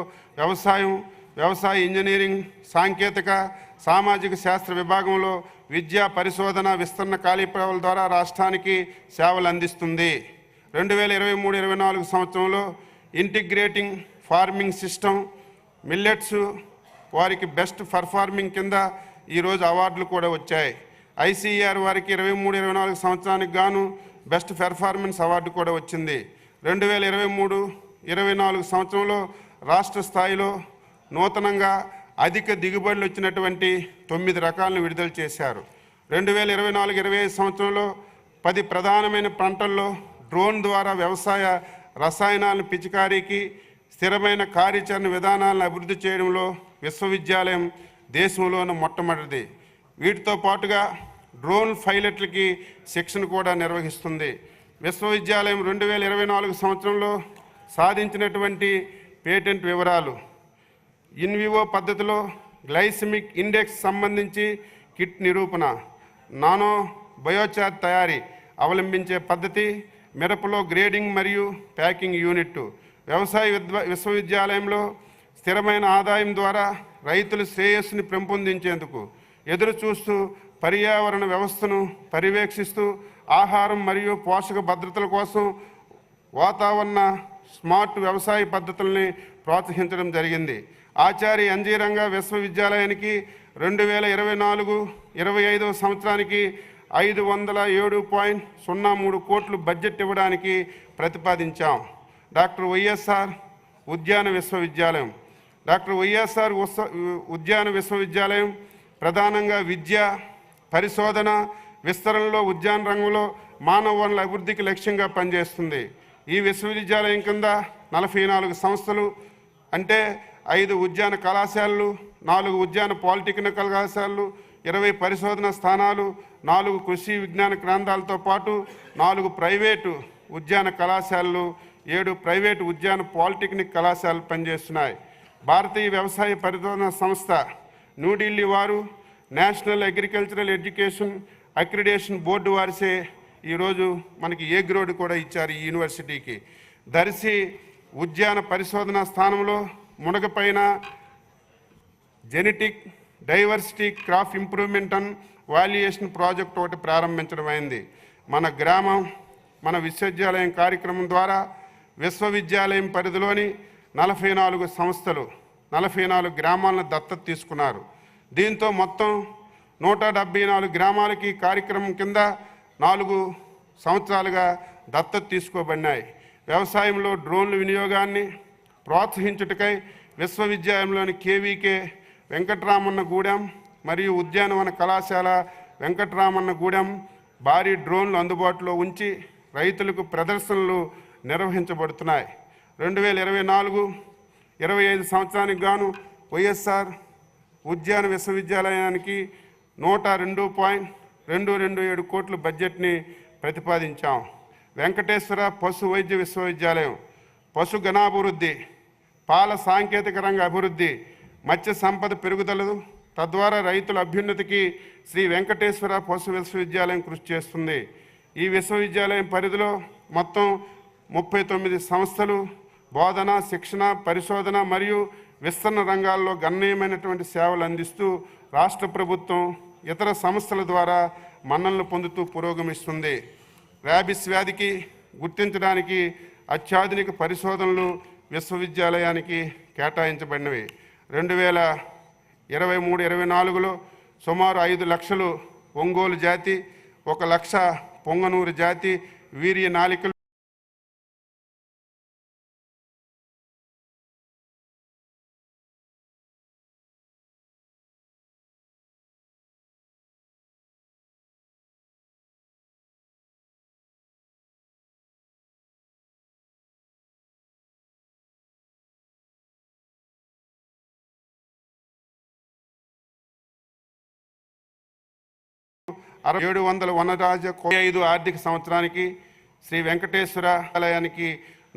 వ్యవసాయ ఇంజనీరింగ్, సాంకేతిక, సామాజిక శాస్త్ర విభాగంలో విద్యా పరిశోధన విస్తరణ కార్యక్రమాల ద్వారా రాష్ట్రానికి సేవలు అందిస్తుంది. 2023-24 సంవత్సరంలో ఇంటిగ్రేటింగ్ ఫార్మింగ్ సిస్టమ్ మిల్లెట్స్ వారికి బెస్ట్ పర్ఫార్మింగ్ కింద ఈరోజు అవార్డులు కూడా వచ్చాయి. ICAR వారికి 23-24 సంవత్సరానికి గాను బెస్ట్ పెర్ఫార్మెన్స్ అవార్డు కూడా వచ్చింది. 2023-24 సంవత్సరంలో రాష్ట్ర స్థాయిలో నూతనంగా అధిక దిగుబడులు వచ్చినటువంటి 9 రకాలను విడుదల చేశారు. 2024-25 సంవత్సరంలో 10 ప్రధానమైన పంటల్లో డ్రోన్ ద్వారా వ్యవసాయ రసాయనాలను పిచికారీకి స్థిరమైన కార్యాచరణ విధానాలను అభివృద్ధి చేయడంలో విశ్వవిద్యాలయం దేశంలోనే మొట్టమొదటిది. వీటితో పాటుగా డ్రోన్ పైలట్లకి శిక్షణ కూడా నిర్వహిస్తుంది. విశ్వవిద్యాలయం 2024 సంవత్సరంలో సాధించినటువంటి పేటెంట్ వివరాలు: ఇన్వివో పద్ధతిలో గ్లైసెమిక్ ఇండెక్స్ సంబంధించి కిట్ నిరూపణ, నానో బయోచార్ తయారీ అవలంబించే పద్ధతి, మిరపలో గ్రేడింగ్ మరియు ప్యాకింగ్ యూనిట్. వ్యవసాయ విశ్వవిద్యాలయంలో స్థిరమైన ఆదాయం ద్వారా రైతుల శ్రేయస్సుని పెంపొందించేందుకు ఎదురు చూస్తూ పర్యావరణ వ్యవస్థను పర్యవేక్షిస్తూ ఆహారం మరియు పోషక భద్రతల కోసం వాతావరణ స్మార్ట్ వ్యవసాయ పద్ధతుల్ని ప్రోత్సహించడం జరిగింది. ఆచార్య NG రంగా విశ్వవిద్యాలయానికి 2024-25 సంవత్సరానికి 507.03 కోట్లు బడ్జెట్ ఇవ్వడానికి ప్రతిపాదించాం. డాక్టర్ YSR ఉద్యాన విశ్వవిద్యాలయం. డాక్టర్ వైఎస్ఆర్ ఉద్యాన విశ్వవిద్యాలయం ప్రధానంగా విద్య, పరిశోధన, విస్తరణలో ఉద్యాన రంగంలో మానవ వనరుల అభివృద్ధికి లక్ష్యంగా పనిచేస్తుంది. ఈ విశ్వవిద్యాలయం కింద 44 సంస్థలు అంటే 5 ఉద్యాన కళాశాలలు, 4 ఉద్యాన పాలిటెక్నిక్ కళాశాలలు, 20 పరిశోధన స్థానాలు, 4 కృషి విజ్ఞాన కేంద్రాలతో పాటు 4 ప్రైవేటు ఉద్యాన కళాశాలలు, 7 ప్రైవేటు ఉద్యాన పాలిటెక్నిక్ కళాశాలలు పనిచేస్తున్నాయి. భారతీయ వ్యవసాయ పరిశోధన సంస్థ న్యూఢిల్లీ Delhi national agricultural education accreditation board వారిసే ఈరోజు మనకి ఏ గ్రేడ్ కూడా ఇచ్చారు ఈ యూనివర్సిటీకి. దర్శి ఉద్యాన పరిశోధన స్థానంలో మునగపైన genetic diversity crop improvement and valuation project ఒకటి ప్రారంభించడం అయింది. మన గ్రామం మన విశ్వవిద్యాలయం కార్యక్రమం ద్వారా విశ్వవిద్యాలయం పరిధిలోని 44 సంస్థలు 44 గ్రామాలను దత్తత తీసుకున్నారు. దీంతో మొత్తం 174 గ్రామాలకి కార్యక్రమం కింద 4 సంవత్సరాలుగా దత్తత తీసుకోబడినాయి. వ్యవసాయంలో డ్రోన్ల వినియోగాన్ని ప్రోత్సహించుటకై విశ్వవిద్యాలయంలోని కేవీకే వెంకటరామన్నగూడెం మరియు ఉద్యానవన కళాశాల వెంకటరామన్నగూడెం భారీ డ్రోన్లు అందుబాటులో ఉంచి రైతులకు ప్రదర్శనలు నిర్వహించబడుతున్నాయి. 2024-25 సంవత్సరానికి గాను వైఎస్ఆర్ ఉద్యాన విశ్వవిద్యాలయానికి 102.227 కోట్ల బడ్జెట్ని ప్రతిపాదించాం. వెంకటేశ్వర పశు వైద్య విశ్వవిద్యాలయం పశు గణాభివృద్ధి, పాల సాంకేతిక రంగ అభివృద్ధి, మత్స్య సంపద పెరుగుదల తద్వారా రైతుల అభ్యున్నతికి శ్రీ వెంకటేశ్వర పశు విశ్వవిద్యాలయం కృషి చేస్తుంది. ఈ విశ్వవిద్యాలయం పరిధిలో మొత్తం 39 సంస్థలు బోధన, శిక్షణ, పరిశోధన మరియు విస్తరణ రంగాల్లో గణనీయమైనటువంటి సేవలు అందిస్తూ రాష్ట్ర ప్రభుత్వం ఇతర సంస్థల ద్వారా మన్ననలు పొందుతూ పురోగమిస్తుంది. ర్యాబిస్ వ్యాధికి గుర్తించడానికి అత్యాధునిక పరిశోధనలు విశ్వవిద్యాలయానికి కేటాయించబడినవి. 2023-24లో సుమారు 5 లక్షలు ఒంగోలు జాతి, 1 లక్ష పొంగనూరు జాతి వీర్య నాళికలు = 700 వనరాజ 5 ఆర్థిక సంవత్సరానికి శ్రీ వెంకటేశ్వర ఆలయానికి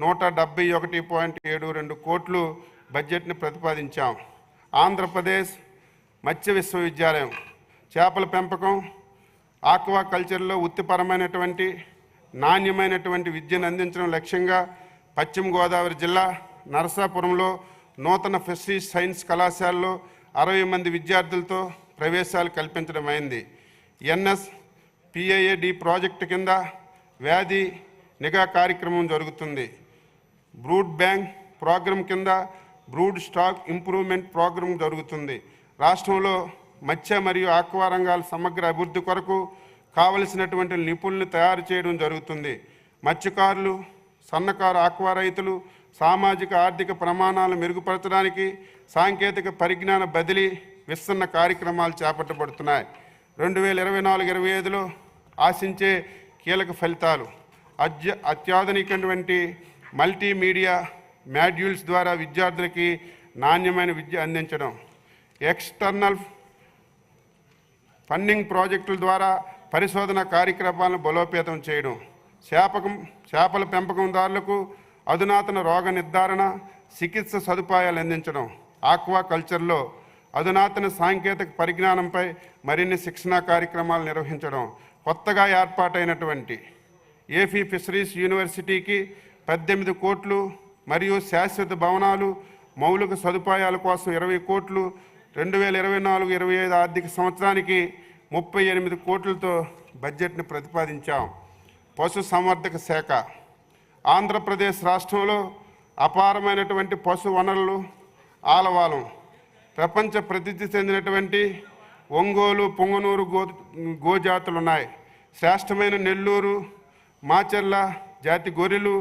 171.72 కోట్లు బడ్జెట్ని ప్రతిపాదించాం. ఆంధ్రప్రదేశ్ మత్స్య విశ్వవిద్యాలయం చేపల పెంపకం, ఆక్వా కల్చర్లో వృత్తిపరమైనటువంటి నాణ్యమైనటువంటి విద్యను అందించడం లక్ష్యంగా పశ్చిమ గోదావరి జిల్లా నరసాపురంలో నూతన ఫిషరీస్ సైన్స్ కళాశాలలో 60 మంది విద్యార్థులతో ప్రవేశాలు కల్పించడం అయింది. NSPAAD ప్రాజెక్టు కింద వ్యాధి నిఘా కార్యక్రమం జరుగుతుంది. బ్రూడ్ బ్యాంక్ ప్రోగ్రాం కింద బ్రూడ్ స్టాక్ ఇంప్రూవ్మెంట్ ప్రోగ్రాం జరుగుతుంది. రాష్ట్రంలో మత్స్య మరియు ఆక్వా రంగాల సమగ్ర అభివృద్ధి కొరకు కావలసినటువంటి నిపుణులను తయారు చేయడం జరుగుతుంది. మత్స్యకారులు, సన్నకారు ఆక్వా రైతులు సామాజిక ఆర్థిక ప్రమాణాలను మెరుగుపరచడానికి సాంకేతిక పరిజ్ఞాన బదిలీ, విస్తరణ కార్యక్రమాలు చేపట్టబడుతున్నాయి. 2024-25లో ఆశించే కీలక ఫలితాలు అత్యాధునికటువంటి మల్టీమీడియా మాడ్యూల్స్ ద్వారా విద్యార్థులకి నాణ్యమైన విద్య అందించడం, ఎక్స్టర్నల్ ఫండింగ్ ప్రాజెక్టుల ద్వారా పరిశోధన కార్యక్రమాలను బలోపేతం చేయడం, చేపల పెంపకందారులకు అధునాతన రోగ నిర్ధారణ, చికిత్స సదుపాయాలు అందించడం, ఆక్వా కల్చర్లో అధునాతన సాంకేతిక పరిజ్ఞానంపై మరిన్ని శిక్షణా కార్యక్రమాలు నిర్వహించడం, కొత్తగా ఏర్పాటైనటువంటి ఏపీ ఫిషరీస్ యూనివర్సిటీకి 18 కోట్లు మరియు శాశ్వత భవనాలు, మౌలిక సదుపాయాల కోసం 20 కోట్లు, 2024-25 ఆర్థిక సంవత్సరానికి 38 కోట్లతో బడ్జెట్ని ప్రతిపాదించాం. పశు సంవర్ధక శాఖ ఆంధ్రప్రదేశ్ రాష్ట్రంలో అపారమైనటువంటి పశు వనరులు ఆలవాలం, ప్రపంచ ప్రసిద్ధి చెందినటువంటి ఒంగోలు, పొంగనూరు గోజాతులు ఉన్నాయి. శ్రేష్టమైన నెల్లూరు, మాచెర్ల జాతి గొర్రెలు,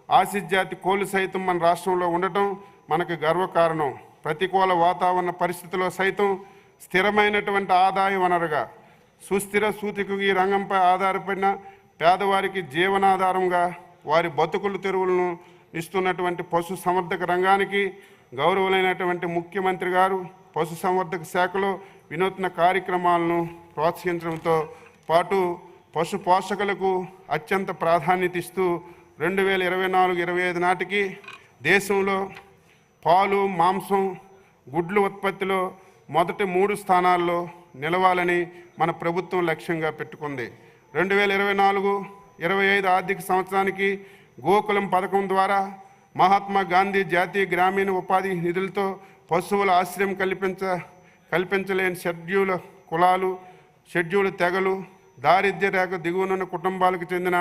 ఆసిడ్ కోళ్ళు సైతం మన రాష్ట్రంలో ఉండటం మనకు గర్వకారణం. ప్రతికూల వాతావరణ పరిస్థితుల్లో సైతం స్థిరమైనటువంటి ఆదాయ వనరుగా సుస్థిర సూతికి ఈ రంగంపై ఆధారపడిన పేదవారికి జీవనాధారంగా వారి బతుకులు తెరువులను ఇస్తున్నటువంటి పశు సంవర్ధక రంగానికి గౌరవులైనటువంటి ముఖ్యమంత్రి గారు పశుసంవర్ధక శాఖలో వినూత్న కార్యక్రమాలను ప్రోత్సహించడంతో పాటు పశు పోషకులకు అత్యంత ప్రాధాన్యత ఇస్తూ 2024-25 నాటికి దేశంలో పాలు, మాంసం, గుడ్లు ఉత్పత్తిలో మొదటి 3 స్థానాల్లో నిలవాలని మన ప్రభుత్వం లక్ష్యంగా పెట్టుకుంది. 2024-25 ఆర్థిక సంవత్సరానికి గోకులం పథకం ద్వారా మహాత్మా గాంధీ జాతీయ గ్రామీణ ఉపాధి నిధులతో పశువుల ఆశ్రయం కల్పించలేని షెడ్యూల్ కులాలు, షెడ్యూల్ తెగలు, దారిద్ర్య రేఖ దిగువనున్న కుటుంబాలకు చెందిన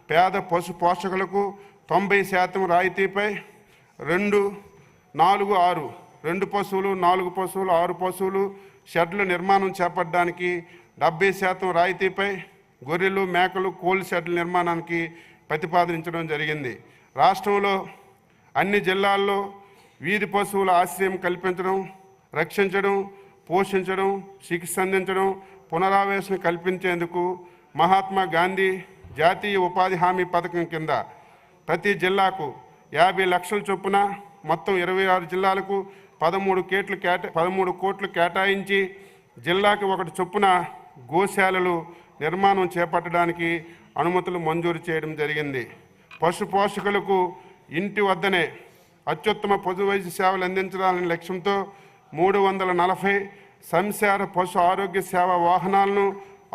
పేద పశు పోషకులకు 90% రాయితీపై 2, 4, 6 2 పశువులు, 4 పశువులు, 6 పశువులు షెడ్ల నిర్మాణం చేపట్టడానికి 70% రాయితీపై గొర్రెలు, మేకలు, కోళ్ళు షెడ్ల నిర్మాణానికి ప్రతిపాదించడం జరిగింది. రాష్ట్రంలో అన్ని జిల్లాల్లో వీధి పశువుల ఆశ్రయం కల్పించడం, రక్షించడం, పోషించడం, చికిత్స అందించడం, పునరావాసం కల్పించేందుకు మహాత్మా గాంధీ జాతీయ ఉపాధి హామీ పథకం కింద ప్రతి జిల్లాకు 50 లక్షల చొప్పున మొత్తం 26 జిల్లాలకు 13 కోట్లు కేటాయించి జిల్లాకి 1 చొప్పున గోశాలలు నిర్మాణం చేపట్టడానికి అనుమతులు మంజూరు చేయడం జరిగింది. పశు పోషకులకు ఇంటి వద్దనే అత్యుత్తమ పశు వైద్య సేవలు అందించాలనే లక్ష్యంతో 340 సంచార పశు ఆరోగ్య సేవా వాహనాలను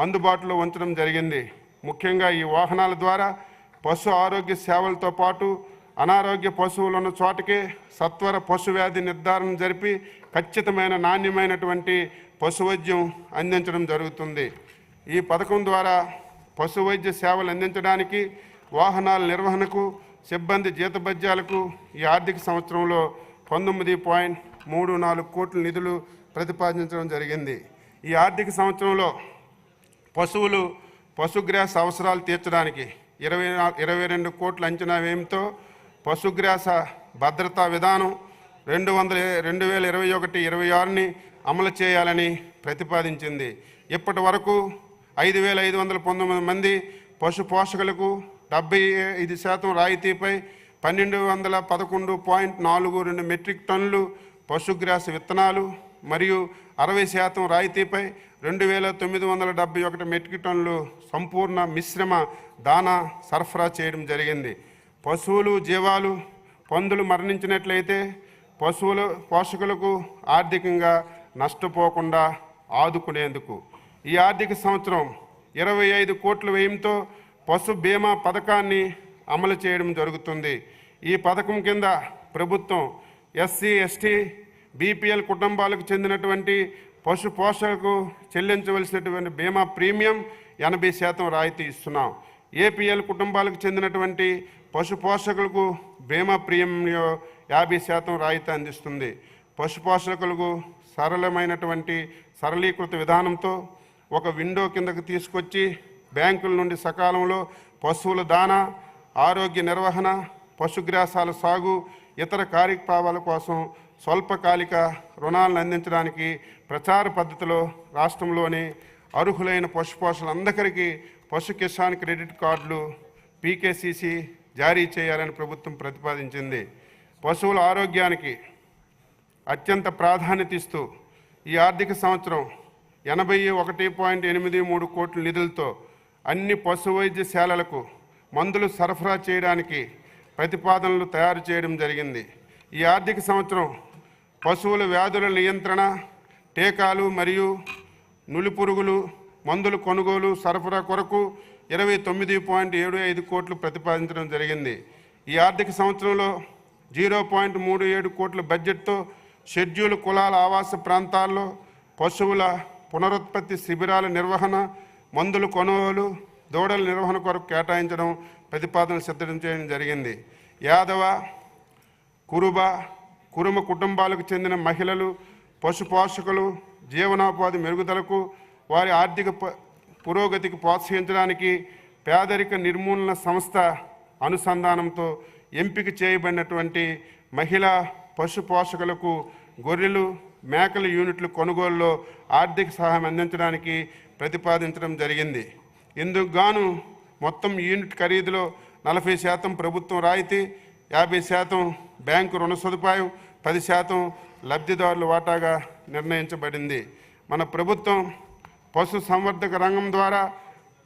అందుబాటులో ఉంచడం జరిగింది. ముఖ్యంగా ఈ వాహనాల ద్వారా పశు ఆరోగ్య సేవలతో పాటు అనారోగ్య పశువులు ఉన్న చోటకే సత్వర పశు వ్యాధి నిర్ధారణ జరిపి ఖచ్చితమైన నాణ్యమైనటువంటి పశు వైద్యం అందించడం జరుగుతుంది. ఈ పథకం ద్వారా పశు వైద్య సేవలు అందించడానికి వాహనాల నిర్వహణకు సిబ్బంది జీతభత్యాలకు ఈ ఆర్థిక సంవత్సరంలో 19.34 కోట్ల నిధులు ప్రతిపాదించడం జరిగింది. ఈ ఆర్థిక సంవత్సరంలో పశుగ్రాస అవసరాలు తీర్చడానికి 22 కోట్ల అంచనా వ్యయంతో పశుగ్రాస భద్రతా విధానం 2021-26ని అమలు చేయాలని ప్రతిపాదించింది. ఇప్పటి వరకు 5,519 మంది పశు పోషకులకు 75% రాయితీపై 1,211.42 మెట్రిక్ టన్నులు పశుగ్రాస విత్తనాలు మరియు 60% రాయితీపై 2,971 మెట్రిక్ టన్నులు సంపూర్ణ మిశ్రమ దానా సరఫరా చేయడం జరిగింది. పశువులు, జీవాలు, పందులు మరణించినట్లయితే పశువుల పోషకులకు ఆర్థికంగా నష్టపోకుండా ఆదుకునేందుకు ఈ ఆర్థిక సంవత్సరం 25 కోట్ల వ్యయంతో పశు బీమా పథకాన్ని అమలు చేయడం జరుగుతుంది. ఈ పథకం కింద ప్రభుత్వం ఎస్సీ, ఎస్టీ, బీపీఎల్ కుటుంబాలకు చెందినటువంటి పశు పోషకులకు చెల్లించవలసినటువంటి బీమా ప్రీమియం 80% రాయితీ ఇస్తున్నాం. ఏపీఎల్ కుటుంబాలకు చెందినటువంటి పశు పోషకులకు బీమా ప్రీమియం 50% రాయితీ అందిస్తుంది. పశు పోషకులకు సరళమైనటువంటి సరళీకృత విధానంతో ఒక విండో కిందకు తీసుకొచ్చి బ్యాంకుల నుండి సకాలంలో పశువుల దానా, ఆరోగ్య నిర్వహణ, పశుగ్రాసాల సాగు, ఇతర కార్యక్రమాల కోసం స్వల్పకాలిక రుణాలను అందించడానికి ప్రచార పద్ధతిలో రాష్ట్రంలోని అర్హులైన పశుపోషకులందరికీ పశు కిసాన్ క్రెడిట్ కార్డులు పీకేసీసీ జారీ చేయాలని ప్రభుత్వం ప్రతిపాదించింది. పశువుల ఆరోగ్యానికి అత్యంత ప్రాధాన్యత ఇస్తూ ఈ ఆర్థిక సంవత్సరం 81.83 కోట్ల నిధులతో అన్ని పశు వైద్యశాలలకు మందులు సరఫరా చేయడానికి ప్రతిపాదనలు తయారు చేయడం జరిగింది. ఈ ఆర్థిక సంవత్సరం పశువుల వ్యాధుల నియంత్రణ, టీకాలు మరియు నులిపురుగులు మందుల కొనుగోలు సరఫరా కొరకు 29.75 కోట్లు ప్రతిపాదించడం జరిగింది. ఈ ఆర్థిక సంవత్సరంలో 0.37 కోట్ల బడ్జెట్తో షెడ్యూల్ కులాల ఆవాస ప్రాంతాల్లో పశువుల పునరుత్పత్తి శిబిరాల నిర్వహణ, మందుల కొనుగోలు, దూడల నిర్వహణ కొరకు కేటాయించడం ప్రతిపాదనలు సిద్ధం చేయడం జరిగింది. యాదవ, కురుమ కుటుంబాలకు చెందిన మహిళలు, పశు పోషకులు జీవనోపాధి మెరుగుదలకు, వారి ఆర్థిక పురోగతికి ప్రోత్సహించడానికి పేదరిక నిర్మూలన సంస్థ అనుసంధానంతో ఎంపిక చేయబడినటువంటి మహిళా పశు పోషకులకు గొర్రెలు మేకల యూనిట్ల కొనుగోలులో ఆర్థిక సహాయం అందించడానికి ప్రతిపాదించడం జరిగింది. ఇందుకు గాను మొత్తం యూనిట్ ఖరీదులో 40% ప్రభుత్వం రాయితీ, 50% బ్యాంకు రుణ సదుపాయం, 10% లబ్ధిదారుల వాటాగా నిర్ణయించబడింది. మన ప్రభుత్వం పశు సంవర్ధక రంగం ద్వారా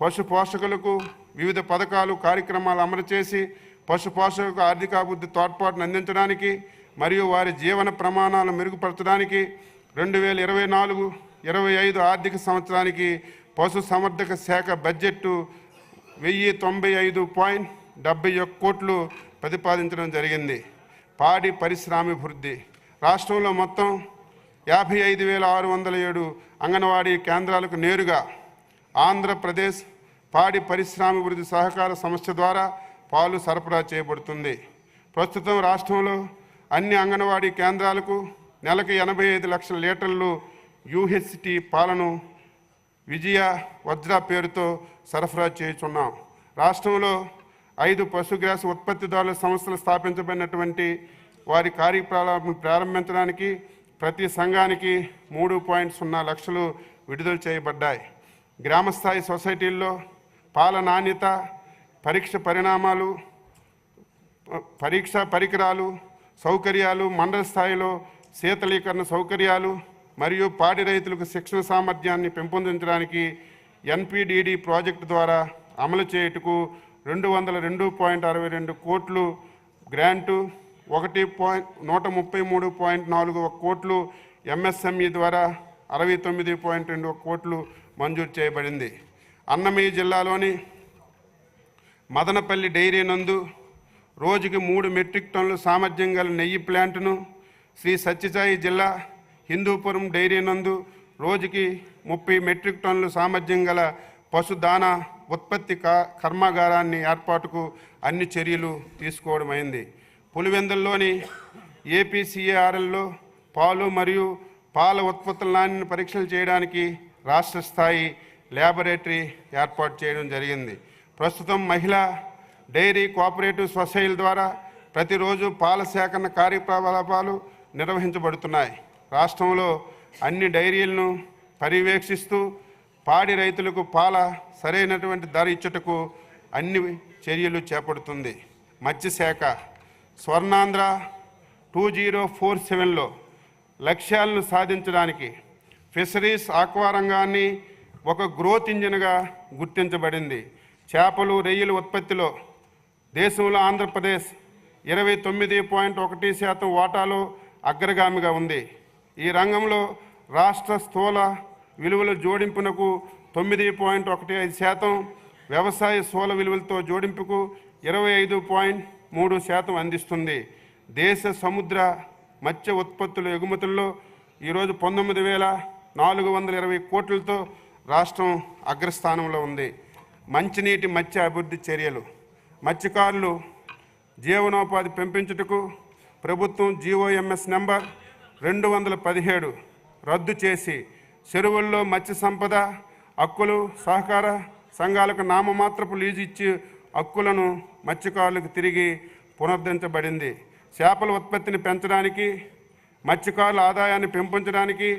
పశు పోషకులకు వివిధ పథకాలు కార్యక్రమాలు అమలు చేసి పశు పోషకులకు ఆర్థికాభివృద్ధి తోడ్పాటును అందించడానికి మరియు వారి జీవన ప్రమాణాలను మెరుగుపరచడానికి 2024-25 ఆర్థిక సంవత్సరానికి పశు సంవర్ధక శాఖ బడ్జెట్ 1095.71 కోట్లు ప్రతిపాదించడం జరిగింది. పాడి పరిశ్రామాభివృద్ధి రాష్ట్రంలో మొత్తం 55,607 అంగన్వాడీ కేంద్రాలకు నేరుగా ఆంధ్రప్రదేశ్ పాడి పరిశ్రామాభివృద్ధి సహకార సంస్థ ద్వారా పాలు సరఫరా చేయబడుతుంది. ప్రస్తుతం రాష్ట్రంలో అన్ని అంగన్వాడీ కేంద్రాలకు నెలకు 85 లక్షల లీటర్లు UHT పాలను విజయ వజ్ర పేరుతో సరఫరా చేయుచున్నాం. రాష్ట్రంలో 5 పశుగ్రాస ఉత్పత్తిదారుల సంస్థలు స్థాపించబడినటువంటి వారి కార్యకలాపాలను ప్రారంభించడానికి ప్రతి సంఘానికి 3.0 లక్షలు విడుదల చేయబడ్డాయి. గ్రామస్థాయి సొసైటీల్లో పాల నాణ్యత పరీక్ష పరికరాలు సౌకర్యాలు, మండల స్థాయిలో శీతలీకరణ సౌకర్యాలు మరియు పాడి రైతులకు శిక్షణ సామర్థ్యాన్ని పెంపొందించడానికి NPDD ప్రాజెక్టు ద్వారా అమలు చేయుటకు 202.62 కోట్లు గ్రాంటు, 133.41 కోట్లు MSME ద్వారా 69.21 కోట్లు మంజూరు చేయబడింది. అన్నమయ్య జిల్లాలోని మదనపల్లి డైరీ నందు రోజుకి 3 మెట్రిక్ టన్నుల సామర్థ్యం గల నెయ్యి ప్లాంటును, శ్రీ సత్యసాయి జిల్లా హిందూపురం డైరీ నందు రోజుకి 30 మెట్రిక్ టన్నుల సామర్థ్యం గల పశుదానా ఉత్పత్తి కర్మాగారాన్ని ఏర్పాటుకు అన్ని చర్యలు తీసుకోవడమైంది. పులివెందుల్లోని APCARLలో పాలు మరియు పాల ఉత్పత్తుల నాణ్యతను పరీక్షలు చేయడానికి రాష్ట్ర స్థాయి ల్యాబొరేటరీ ఏర్పాటు చేయడం జరిగింది. ప్రస్తుతం మహిళా డైరీ కోఆపరేటివ్ సొసైటీల ద్వారా ప్రతిరోజు పాల సేకరణ కార్యకలాపాలు నిర్వహించబడుతున్నాయి. రాష్ట్రంలో అన్ని డైరీలను పర్యవేక్షిస్తూ పాడి రైతులకు పాల సరైనటువంటి ధర ఇచ్చుటకు అన్ని చర్యలు చేపడుతుంది. మత్స్యశాఖ స్వర్ణాంధ్ర 2047లో లక్ష్యాలను సాధించడానికి ఫిషరీస్ ఆక్వా రంగాన్ని ఒక గ్రోత్ ఇంజిన్గా గుర్తించబడింది. చేపలు రొయ్యల ఉత్పత్తిలో దేశంలో ఆంధ్రప్రదేశ్ 29.1% వాటాలో అగ్రగామిగా ఉంది. ఈ రంగంలో రాష్ట్ర స్థూల విలువల జోడింపునకు 9.15%, వ్యవసాయ స్థూల విలువలతో జోడింపుకు 25.3% అందిస్తుంది. దేశ సముద్ర మత్స్య ఉత్పత్తుల ఎగుమతుల్లో ఈరోజు 19,420 కోట్లతో రాష్ట్రం అగ్రస్థానంలో ఉంది. మంచినీటి మత్స్య అభివృద్ధి చర్యలు మత్స్యకారులు జీవనోపాధి పెంపించుటకు ప్రభుత్వం GOMS నెంబర్ 217 రద్దు చేసి చెరువుల్లో మత్స్య సంపద హక్కులు సహకార సంఘాలకు నామమాత్రపు లీజు ఇచ్చి హక్కులను మత్స్యకారులకు తిరిగి పునరుద్ధరించబడింది. చేపల ఉత్పత్తిని పెంచడానికి మత్స్యకారుల ఆదాయాన్ని పెంపొంచడానికి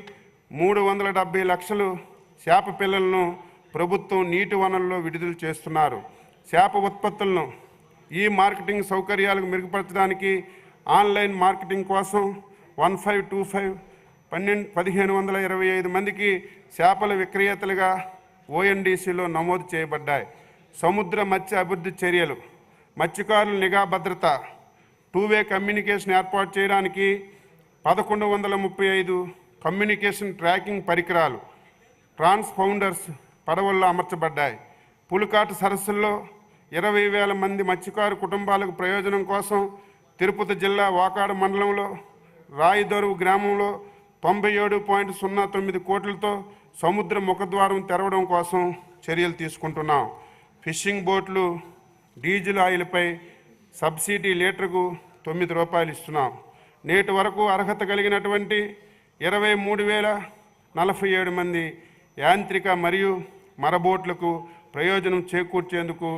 370 లక్షలు చేప పిల్లలను ప్రభుత్వం నీటి వనరుల్లో విడుదల చేస్తున్నారు. చేప ఉత్పత్తులను మార్కెటింగ్ సౌకర్యాలకు మెరుగుపరచడానికి ఆన్లైన్ మార్కెటింగ్ కోసం 1525 మందికి చేపల విక్రేతలుగా ONDCలో నమోదు చేయబడ్డాయి. సముద్ర మత్స్య అభివృద్ధి చర్యలు మత్స్యకారుల నిఘా భద్రత 2-వే కమ్యూనికేషన్ ఏర్పాటు చేయడానికి 1135 కమ్యూనికేషన్ ట్రాకింగ్ పరికరాలు ట్రాన్స్పౌండర్స్ పడవల్లో అమర్చబడ్డాయి. పులికాటు సరస్సుల్లో 20,000 మంది మత్స్యకారు కుటుంబాలకు ప్రయోజనం కోసం తిరుపతి జిల్లా వాకాడ మండలంలో రాయిదొరువు గ్రామంలో 97.09 కోట్లతో సముద్ర ముఖద్వారం తెరవడం కోసం చర్యలు తీసుకుంటున్నాం. ఫిషింగ్ బోట్లు డీజిల్ ఆయిల్పై సబ్సిడీ లీటర్కు 9 రూపాయలు ఇస్తున్నాం. నేటి వరకు అర్హత కలిగినటువంటి 23,047 మంది యాంత్రిక మరియు మరబోట్లకు ప్రయోజనం చేకూర్చేందుకు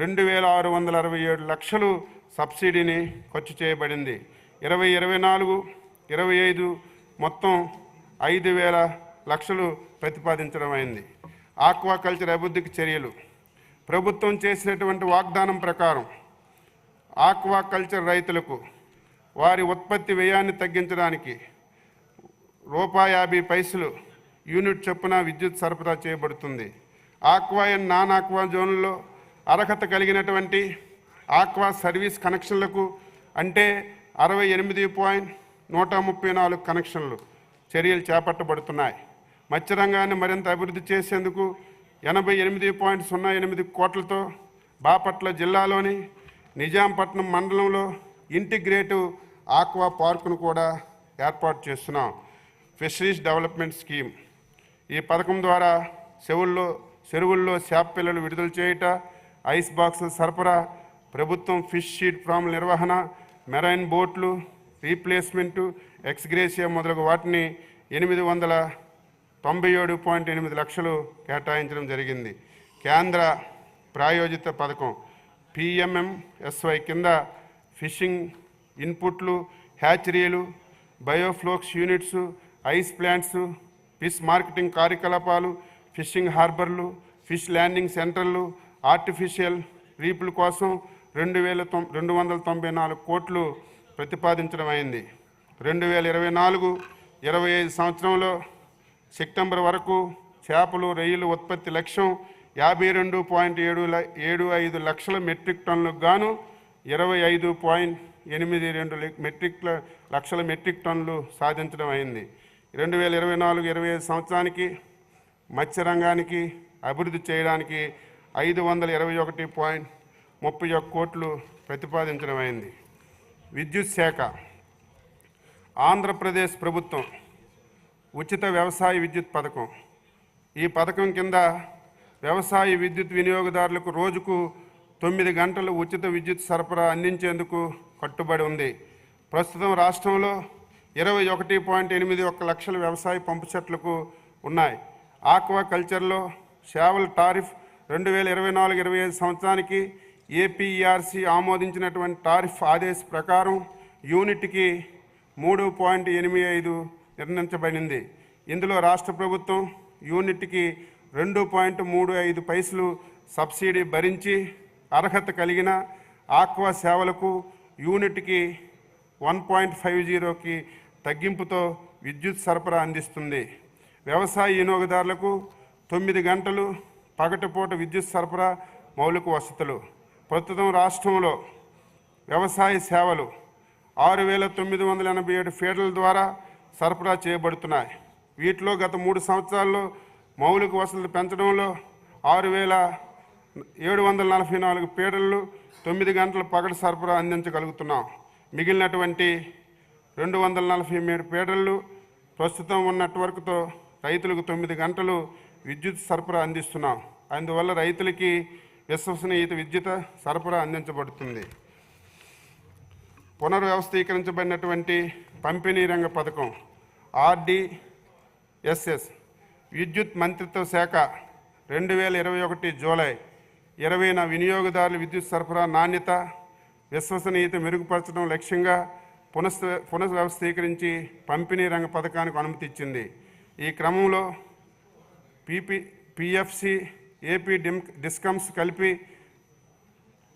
2,667 లక్షలు సబ్సిడీని ఖర్చు చేయబడింది. 2024-25 మొత్తం 5,000 లక్షలు ప్రతిపాదించడం అయింది. ఆక్వాకల్చర్ అభివృద్ధికి చర్యలు. ప్రభుత్వం చేసినటువంటి వాగ్దానం ప్రకారం ఆక్వాకల్చర్ రైతులకు వారి ఉత్పత్తి వ్యయాన్ని తగ్గించడానికి ₹50 యూనిట్ చొప్పున విద్యుత్ సరఫరా చేయబడుతుంది. ఆక్వా అండ్ నాన్ ఆక్వా జోన్లలో అర్హత కలిగినటువంటి ఆక్వా సర్వీస్ కనెక్షన్లకు అంటే 68.134 కనెక్షన్లు చర్యలు చేపట్టబడుతున్నాయి. మత్స్యరంగాన్ని మరింత అభివృద్ధి చేసేందుకు 88.08 కోట్లతో బాపట్ల జిల్లాలోని నిజాంపట్నం మండలంలో ఇంటిగ్రేటివ్ ఆక్వా పార్కును కూడా ఏర్పాటు చేస్తున్నాం. Fisheries development scheme. ఈ పథకం ద్వారా చెరువుల్లో చేప పిల్లలు విడుదల చేయుట, ఐస్ బాక్సుల సరఫరా, ప్రభుత్వం ఫిష్ షీడ్ ఫామ్ల నిర్వహణ, మెరైన్ బోట్లు రీప్లేస్మెంటు, ఎక్స్గ్రేషియా మొదలగు వాటిని 897.8 లక్షలు కేటాయించడం జరిగింది. కేంద్ర ప్రాయోజిత పథకం PMMSY కింద ఫిషింగ్ ఇన్పుట్లు, హ్యాచరీలు, biofloc units, ice plants, fish marketing కార్యకలాపాలు, ఫిషింగ్ హార్బర్లు, ఫిష్ ల్యాండింగ్ సెంటర్లు, ఆర్టిఫిషియల్ రీపుల కోసం 2,294 కోట్లు ప్రతిపాదించడం అయింది. 2024-25 సంవత్సరంలో సెప్టెంబర్ వరకు చేపలు, రొయ్యలు ఉత్పత్తి లక్ష్యం 52.75 లక్షల మెట్రిక్ టన్నులకు గాను 25.82 లక్షల మెట్రిక్ టన్నులు సాధించడం అయింది. 2024-25 సంవత్సరానికి మత్స్యరంగానికి అభివృద్ధి చేయడానికి 521.31 కోట్లు ప్రతిపాదించడం అయింది. విద్యుత్ శాఖ. ఆంధ్రప్రదేశ్ ప్రభుత్వం ఉచిత వ్యవసాయ విద్యుత్ పథకం. ఈ పథకం కింద వ్యవసాయ విద్యుత్ వినియోగదారులకు రోజుకు 9 గంటలు ఉచిత విద్యుత్ సరఫరా అందించేందుకు కట్టుబడి ఉంది. ప్రస్తుతం రాష్ట్రంలో 21.81 లక్షల వ్యవసాయ పంపు సెట్లకు ఉన్నాయి. ఆక్వాకల్చర్లో సేవల టారిఫ్ 2024-25 సంవత్సరానికి APERC ఆమోదించినటువంటి టారిఫ్ ఆదేశ ప్రకారం యూనిట్కి 3.85 నిర్ణయించబడింది. ఇందులో రాష్ట్ర ప్రభుత్వం యూనిట్కి 2.35 సబ్సిడీ భరించి అర్హత కలిగిన ఆక్వా సేవలకు యూనిట్కి 1.50కి తగ్గింపుతో విద్యుత్ సరఫరా అందిస్తుంది. వ్యవసాయ వినియోగదారులకు 9 గంటలు పగటిపూట విద్యుత్ సరఫరా మౌలిక వసతులు. ప్రస్తుతం రాష్ట్రంలో వ్యవసాయ సేవలు 6,987 ఫీడర్ల ద్వారా సరఫరా చేయబడుతున్నాయి. వీటిలో గత 3 సంవత్సరాల్లో మౌలిక వసతులు పెంచడంలో 6,744 ఫీడర్లు 9 గంటల పగటి సరఫరా అందించగలుగుతున్నాం. మిగిలినటువంటి 243 ఫీడర్లు ప్రస్తుతం ఉన్న నెట్వర్క్తో రైతులకు 9 గంటలు విద్యుత్ సరఫరా అందిస్తున్నాం. అందువల్ల రైతులకి విశ్వసనీయత విద్యుత్ సరఫరా అందించబడుతుంది. పునర్వ్యవస్థీకరించబడినటువంటి పంపిణీ రంగ పథకం RDSS. విద్యుత్ మంత్రిత్వ శాఖ 2021 జూలై 20న వినియోగదారుల విద్యుత్ సరఫరా నాణ్యత, విశ్వసనీయత మెరుగుపరచడం లక్ష్యంగా పునర్వ్యవస్థీకరించి పంపిణీ రంగ పథకానికి అనుమతి ఇచ్చింది. ఈ క్రమంలో PFC, AP డిస్కమ్స్ కలిపి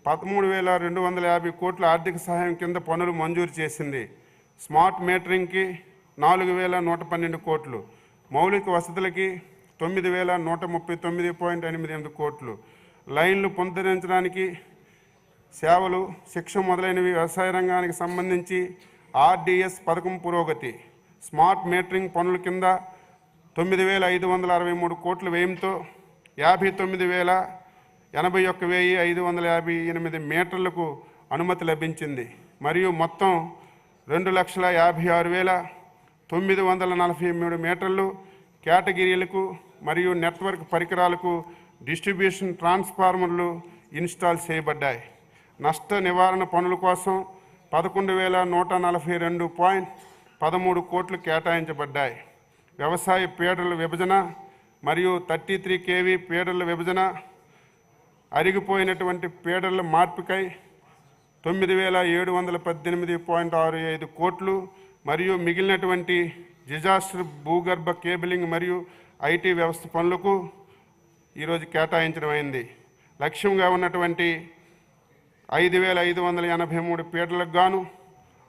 13,250 కోట్ల ఆర్థిక సహాయం కింద పనులు మంజూరు చేసింది. స్మార్ట్ మీటరింగ్కి 4,112 కోట్లు, మౌలిక వసతులకి 9,139.88 కోట్లు, లైన్లు పునరుద్ధరించడానికి సేవలు, శిక్ష మొదలైనవి వ్యవసాయ రంగానికి సంబంధించి RDS పథకం పురోగతి. స్మార్ట్ మీటరింగ్ పనుల కింద 9,563 కోట్ల వ్యయంతో 59,81,558 మీటర్లకు అనుమతి లభించింది. మరియు మొత్తం 2,56,943 మీటర్లు కేటగిరీలకు మరియు నెట్వర్క్ పరికరాలకు డిస్ట్రిబ్యూషన్ ట్రాన్స్ఫార్మర్లు ఇన్స్టాల్ చేయబడ్డాయి. నష్ట నివారణ పనుల కోసం 11,142.13 కోట్లు కేటాయించబడ్డాయి. వ్యవసాయ ఫీడర్ల విభజన మరియు 33 kV ఫీడర్ల విభజన, అరిగిపోయినటువంటి ఫీడర్ల మార్పికై 9,718.65 కోట్లు మరియు మిగిలినటువంటి డిజాస్టర్ భూగర్భ కేబులింగ్ మరియు ఐటీ వ్యవస్థ పనులకు ఈరోజు కేటాయించడం అయింది. లక్ష్యంగా ఉన్నటువంటి 5,583 పీడర్లకు గాను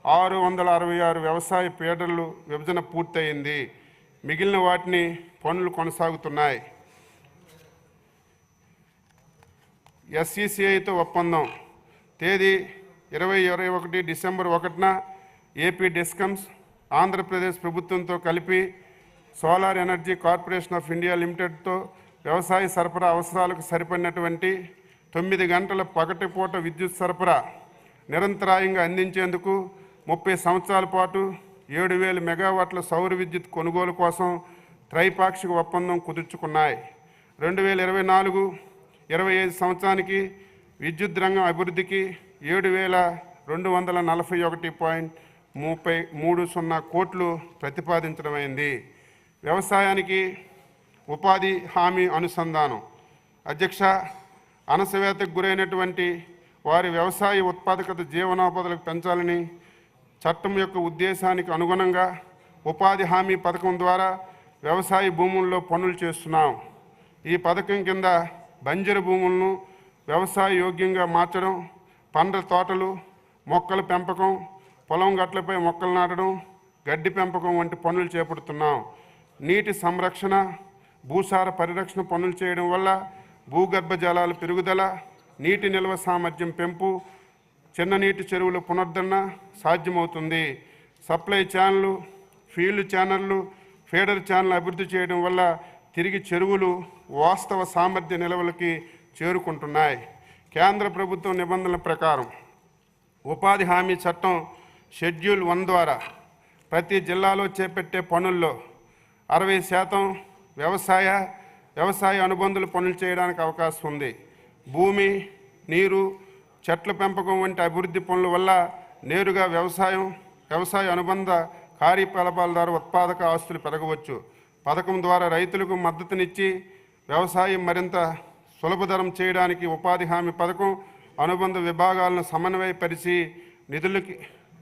666 వ్యవసాయ పీడర్లు విభజన పూర్తయింది. మిగిలిన వాటిని పనులు కొనసాగుతున్నాయి. SCCIతో ఒప్పందం తేదీ 2021 డిసెంబర్ 1న ఏపీ డిస్కమ్స్ ఆంధ్రప్రదేశ్ ప్రభుత్వంతో కలిపి solar energy corporation of India లిమిటెడ్తో వ్యవసాయ సరఫరా అవసరాలకు సరిపడినటువంటి 9 గంటల పగటిపూట విద్యుత్ సరఫరా నిరంతరాయంగా అందించేందుకు 30 సంవత్సరాల పాటు 7,000 మెగావాట్ల సౌర విద్యుత్ కొనుగోలు కోసం త్రైపాక్షిక ఒప్పందం కుదుర్చుకున్నాయి. 2024-25 సంవత్సరానికి విద్యుత్ రంగం అభివృద్ధికి 7,241.30 కోట్లు ప్రతిపాదించడమైంది. వ్యవసాయానికి ఉపాధి హామీ అనుసంధానం. అధ్యక్ష, అణచివేతకు గురైనటువంటి వారి వ్యవసాయ ఉత్పాదకత జీవనోపాధులకు పెంచాలని చట్టం యొక్క ఉద్దేశానికి అనుగుణంగా ఉపాధి హామీ పథకం ద్వారా వ్యవసాయ భూముల్లో పనులు చేస్తున్నాం. ఈ పథకం కింద బంజరు భూములను వ్యవసాయ యోగ్యంగా మార్చడం, పండ్ల తోటలు, మొక్కల పెంపకం, పొలం గట్లపై మొక్కలు నాటడం, గడ్డి పెంపకం వంటి పనులు చేపడుతున్నాం. నీటి సంరక్షణ, భూసార పరిరక్షణ పనులు చేయడం వల్ల భూగర్భ జలాల పెరుగుదల, నీటి నిల్వ సామర్థ్యం పెంపు, చిన్న నీటి చెరువుల పునరుద్ధరణ సాధ్యమవుతుంది. సప్లై ఛానళ్ళు, ఫీల్డ్ ఛానళ్ళు, ఫీడర్ ఛానల్ అభివృద్ధి చేయడం వల్ల తిరిగి చెరువులు వాస్తవ సామర్థ్య నిల్వలకి చేరుకుంటున్నాయి. కేంద్ర ప్రభుత్వం నిబంధనల ప్రకారం ఉపాధి హామీ చట్టం షెడ్యూల్ 1 ద్వారా ప్రతి జిల్లాలో చేపట్టే పనుల్లో 60% వ్యవసాయ అనుబంధుల పనులు చేయడానికి అవకాశం ఉంది. భూమి, నీరు, చెట్ల పెంపకం వంటి అభివృద్ధి పనుల వల్ల నేరుగా వ్యవసాయ అనుబంధ కార్యకలాపాల ద్వారా ఉత్పాదక ఆస్తులు పెరగవచ్చు. పథకం ద్వారా రైతులకు మద్దతునిచ్చి వ్యవసాయం మరింత సులభతరం చేయడానికి ఉపాధి హామీ పథకం అనుబంధ విభాగాలను సమన్వయపరిచి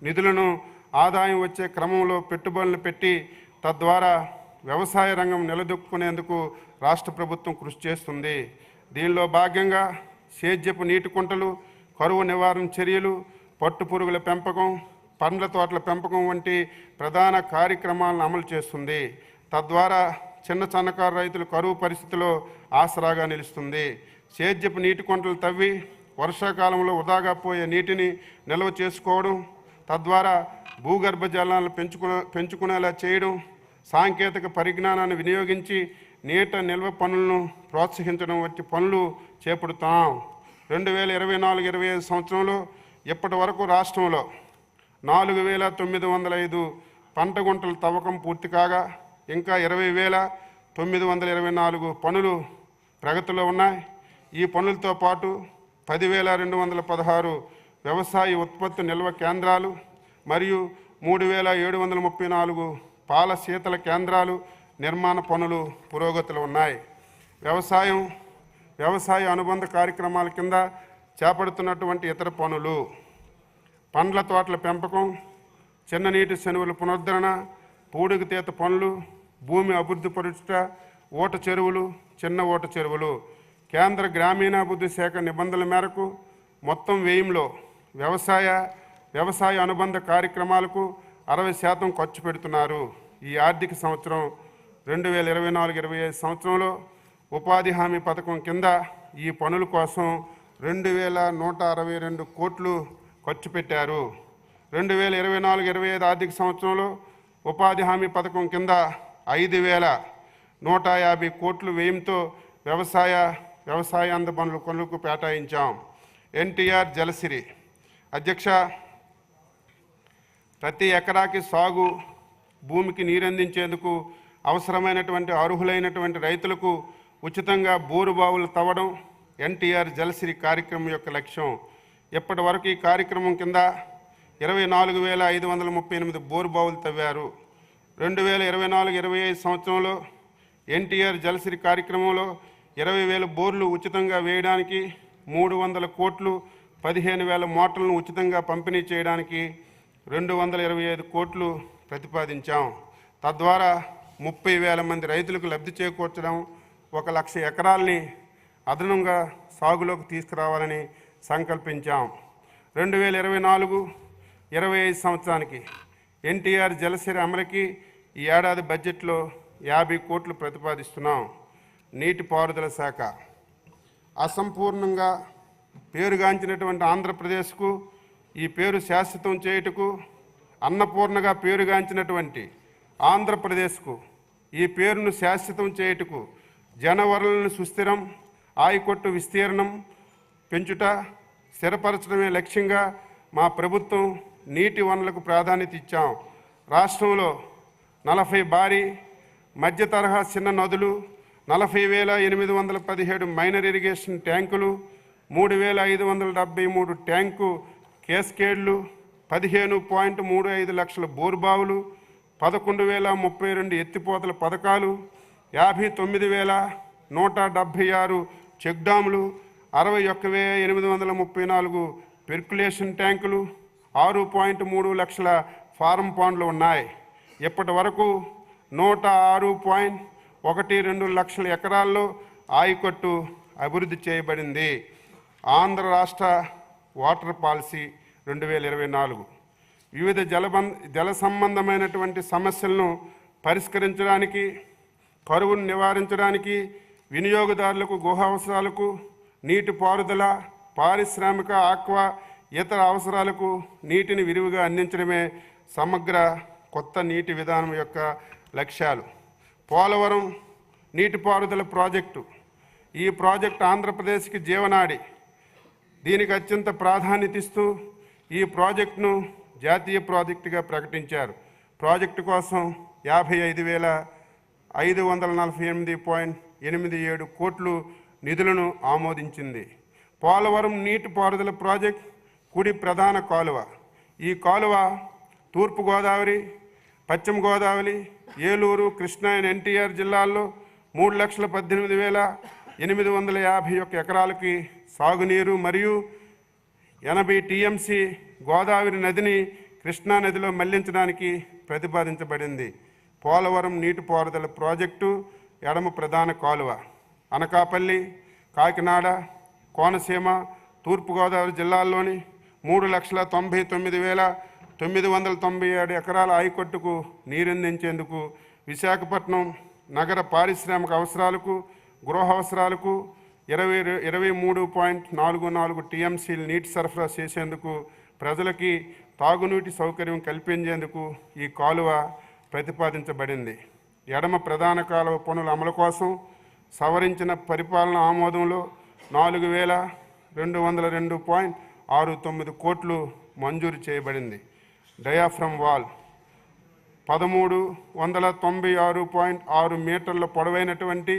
నిధులను ఆదాయం వచ్చే క్రమంలో పెట్టుబడులు పెట్టి తద్వారా వ్యవసాయ రంగం నిలదొక్కునేందుకు రాష్ట్ర ప్రభుత్వం కృషి చేస్తుంది. దీనిలో భాగంగా సేద్యపు నీటి కుంటలు, కరువు నివారణ చర్యలు, పట్టు పురుగుల పెంపకం, పండ్ల తోటల పెంపకం వంటి ప్రధాన కార్యక్రమాలను అమలు చేస్తుంది. తద్వారా చిన్న సన్నకారు రైతులు కరువు పరిస్థితిలో ఆసరాగా నిలుస్తుంది. సేద్యపు నీటి కుంటలు తవ్వి వర్షాకాలంలో వృధాగా పోయే నీటిని నిల్వ చేసుకోవడం, తద్వారా భూగర్భ జలాలను పెంచుకునేలా చేయడం, సాంకేతిక పరిజ్ఞానాన్ని వినియోగించి నీట నిల్వ పనులను ప్రోత్సహించడం వంటి పనులు చేపడుతున్నాం. 2024-25 సంవత్సరంలో ఇప్పటి వరకు రాష్ట్రంలో 4,905 పంట గుంటల తవ్వకం పూర్తి కాగా ఇంకా 20,924 పనులు ప్రగతిలో ఉన్నాయి. ఈ పనులతో పాటు 10,216 వ్యవసాయ ఉత్పత్తి నిల్వ కేంద్రాలు మరియు 3,734 పాల శీతల కేంద్రాలు నిర్మాణ పనులు పురోగతిలో ఉన్నాయి. వ్యవసాయ అనుబంధ కార్యక్రమాల కింద చేపడుతున్నటువంటి ఇతర పనులు: పండ్ల తోటల పెంపకం, చిన్న నీటి చెరువుల పునరుద్ధరణ, పూడికి తీత పనులు, భూమి అభివృద్ధి పరుచుట, ఓట చెరువులు, చిన్న ఓట చెరువులు. కేంద్ర గ్రామీణాభివృద్ధి శాఖ నిబంధనల మేరకు మొత్తం వ్యయంలో వ్యవసాయ అనుబంధ కార్యక్రమాలకు 60% ఖర్చు పెడుతున్నారు. ఈ ఆర్థిక సంవత్సరం 2024-25 సంవత్సరంలో ఉపాధి హామీ పథకం కింద ఈ పనుల కోసం 2,162 కోట్లు ఖర్చు పెట్టారు. 2024-25 ఆర్థిక సంవత్సరంలో ఉపాధి హామీ పథకం కింద 5,150 కోట్లు వ్యయంతో వ్యవసాయ అందబండ్ల పనులకు కేటాయించాం. ఎన్టీఆర్ జలసిరి. అధ్యక్ష, ప్రతి ఎకరాకి సాగు భూమికి నీరందించేందుకు అవసరమైనటువంటి అర్హులైనటువంటి రైతులకు ఉచితంగా బోరు బావులు తవ్వడం ఎన్టీఆర్ జలసిరి కార్యక్రమం యొక్క లక్ష్యం. ఇప్పటి వరకు ఈ కార్యక్రమం కింద 24,538 బోరు బావులు తవ్వారు. 2024-25 సంవత్సరంలో ఎన్టీఆర్ జలసిరి కార్యక్రమంలో 20,000 బోర్లు ఉచితంగా వేయడానికి 300 కోట్లు 15,000 మోటార్లను ఉచితంగా పంపిణీ చేయడానికి 225 కోట్లు ప్రతిపాదించాం. తద్వారా 30,000 మంది రైతులకు లబ్ధి చేకూర్చడం, 1,00,000 ఎకరాల్ని అదనంగా సాగులోకి తీసుకురావాలని సంకల్పించాం. 2024-25 సంవత్సరానికి ఎన్టీఆర్ జలసిరి అమలుకి ఈ ఏడాది బడ్జెట్లో 50 కోట్లు ప్రతిపాదిస్తున్నాం. నీటిపారుదల శాఖ అసంపూర్ణంగా పేరుగాంచినటువంటి ఆంధ్రప్రదేశ్కు ఈ పేరు శాశ్వతం చేయుటకు, అన్నపూర్ణగా పేరుగాంచినటువంటి ఆంధ్రప్రదేశ్కు ఈ పేరును శాశ్వతం చేయుటకు జనవనరులను సుస్థిరం, ఆయకొట్టు విస్తీర్ణం పెంచుట, స్థిరపరచడమే లక్ష్యంగా మా ప్రభుత్వం నీటి వనరులకు ప్రాధాన్యత ఇచ్చాం. రాష్ట్రంలో 40 భారీ మధ్య తరహా చిన్న నదులు, 40,817 మైనర్ ఇరిగేషన్ ట్యాంకులు, 3,573 ట్యాంకు కేస్కేడ్లు, 15.35 లక్షల బోర్బావులు, 11,032 ఎత్తిపోతల పథకాలు, 59,176 చెక్ డ్యాములు, 61,834 పెర్కులేషన్ ట్యాంకులు, 6.3 లక్షల ఫారం పాండ్లు ఉన్నాయి. ఇప్పటి వరకు 106.12 లక్షల ఎకరాల్లో ఆయకట్టు అభివృద్ధి చేయబడింది. ఆంధ్ర రాష్ట్ర వాటర్ పాలసీ 2024 వివిధ జల సంబంధమైనటువంటి సమస్యలను పరిష్కరించడానికి, కరువును నివారించడానికి, వినియోగదారులకు గృహ అవసరాలకు, నీటిపారుదల, పారిశ్రామిక, ఆక్వా ఇతర అవసరాలకు నీటిని విరివిగా అందించడమే సమగ్ర కొత్త నీటి విధానం యొక్క లక్ష్యాలు. పోలవరం నీటిపారుదల ప్రాజెక్టు. ఈ ప్రాజెక్టు ఆంధ్రప్రదేశ్కి జీవనాడి. దీనికి అత్యంత ప్రాధాన్యత ఇస్తూ ఈ ప్రాజెక్టును జాతీయ ప్రాజెక్టుగా ప్రకటించారు. ప్రాజెక్టు కోసం 55,548.87 కోట్లు నిధులను ఆమోదించింది. పోలవరం నీటిపారుదల ప్రాజెక్ట్ కుడి ప్రధాన కాలువ. ఈ కాలువ తూర్పుగోదావరి, పశ్చిమ గోదావరి, ఏలూరు, కృష్ణా, ఎన్టీఆర్ జిల్లాల్లో 3,18,851 ఎకరాలకి సాగునీరు మరియు 80 టీఎంసీ గోదావరి నదిని కృష్ణా నదిలో మళ్లించడానికి ప్రతిపాదించబడింది. పోలవరం నీటిపారుదల ప్రాజెక్టు ఎడమ ప్రధాన కాలువ అనకాపల్లి, కాకినాడ, కోనసీమ, తూర్పుగోదావరి జిల్లాల్లోని 3,99,997 ఎకరాల ఆయకట్టుకు నీరందించేందుకు విశాఖపట్నం నగర పారిశ్రామిక అవసరాలకు, గృహ అవసరాలకు 23.44 టీఎంసీలు నీటి సరఫరా చేసేందుకు, ప్రజలకి తాగునీటి సౌకర్యం కల్పించేందుకు ఈ కాలువ ప్రతిపాదించబడింది. ఎడమ ప్రధాన కాలువ పనుల అమలు కోసం సవరించిన పరిపాలన ఆమోదంలో 4,202.69 కోట్లు మంజూరు చేయబడింది. డయాఫ్రమ్ వాల్ 1,396.6 మీటర్ల పొడవైనటువంటి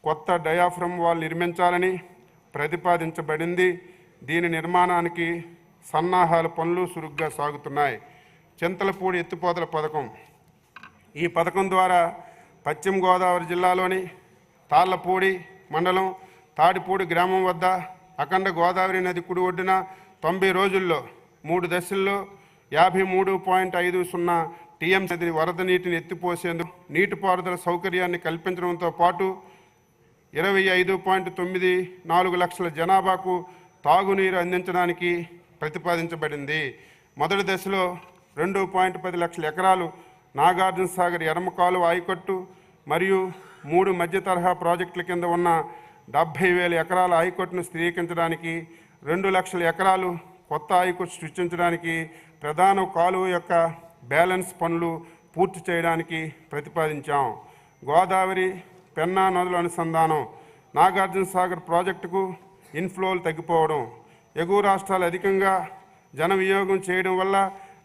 కొత్త డయాఫ్రమ్ వాల్ నిర్మించాలని ప్రతిపాదించబడింది. దీని నిర్మాణానికి సన్నాహాల పనులు చురుగ్గా సాగుతున్నాయి. చింతలపూడి ఎత్తిపోతల పథకం. ఈ పథకం ద్వారా పశ్చిమ గోదావరి జిల్లాలోని తాళ్లపూడి మండలం తాడిపూడి గ్రామం వద్ద అఖండ గోదావరి నది కుడి ఒడ్డున 90 రోజుల్లో 3 దశల్లో 53.50 టీఎంసీ వరద నీటిని ఎత్తిపోసేందుకు నీటిపారుదల సౌకర్యాన్ని కల్పించడంతో పాటు 25.94 లక్షల జనాభాకు తాగునీరు అందించడానికి ప్రతిపాదించబడింది. మొదటి దశలో 2.10 లక్షల ఎకరాలు నాగార్జున సాగర్ ఎడమ కాలువ ఆయకట్టు మరియు 3 మధ్య తరహా ప్రాజెక్టుల కింద ఉన్న 70,000 ఎకరాల ఆయకట్టును స్థిరీకరించడానికి, 2 లక్షల ఎకరాలు కొత్త ఆయకట్టు సృష్టించడానికి, ప్రధాన కాలువ యొక్క బ్యాలెన్స్ పనులు పూర్తి చేయడానికి ప్రతిపాదించాం. గోదావరి, పెన్నా నదుల అనుసంధానం. నాగార్జున సాగర్ ప్రాజెక్టుకు ఇన్ఫ్లోలు తగ్గిపోవడం, ఎగువ రాష్ట్రాలు అధికంగా జన వినియోగం చేయడం వల్ల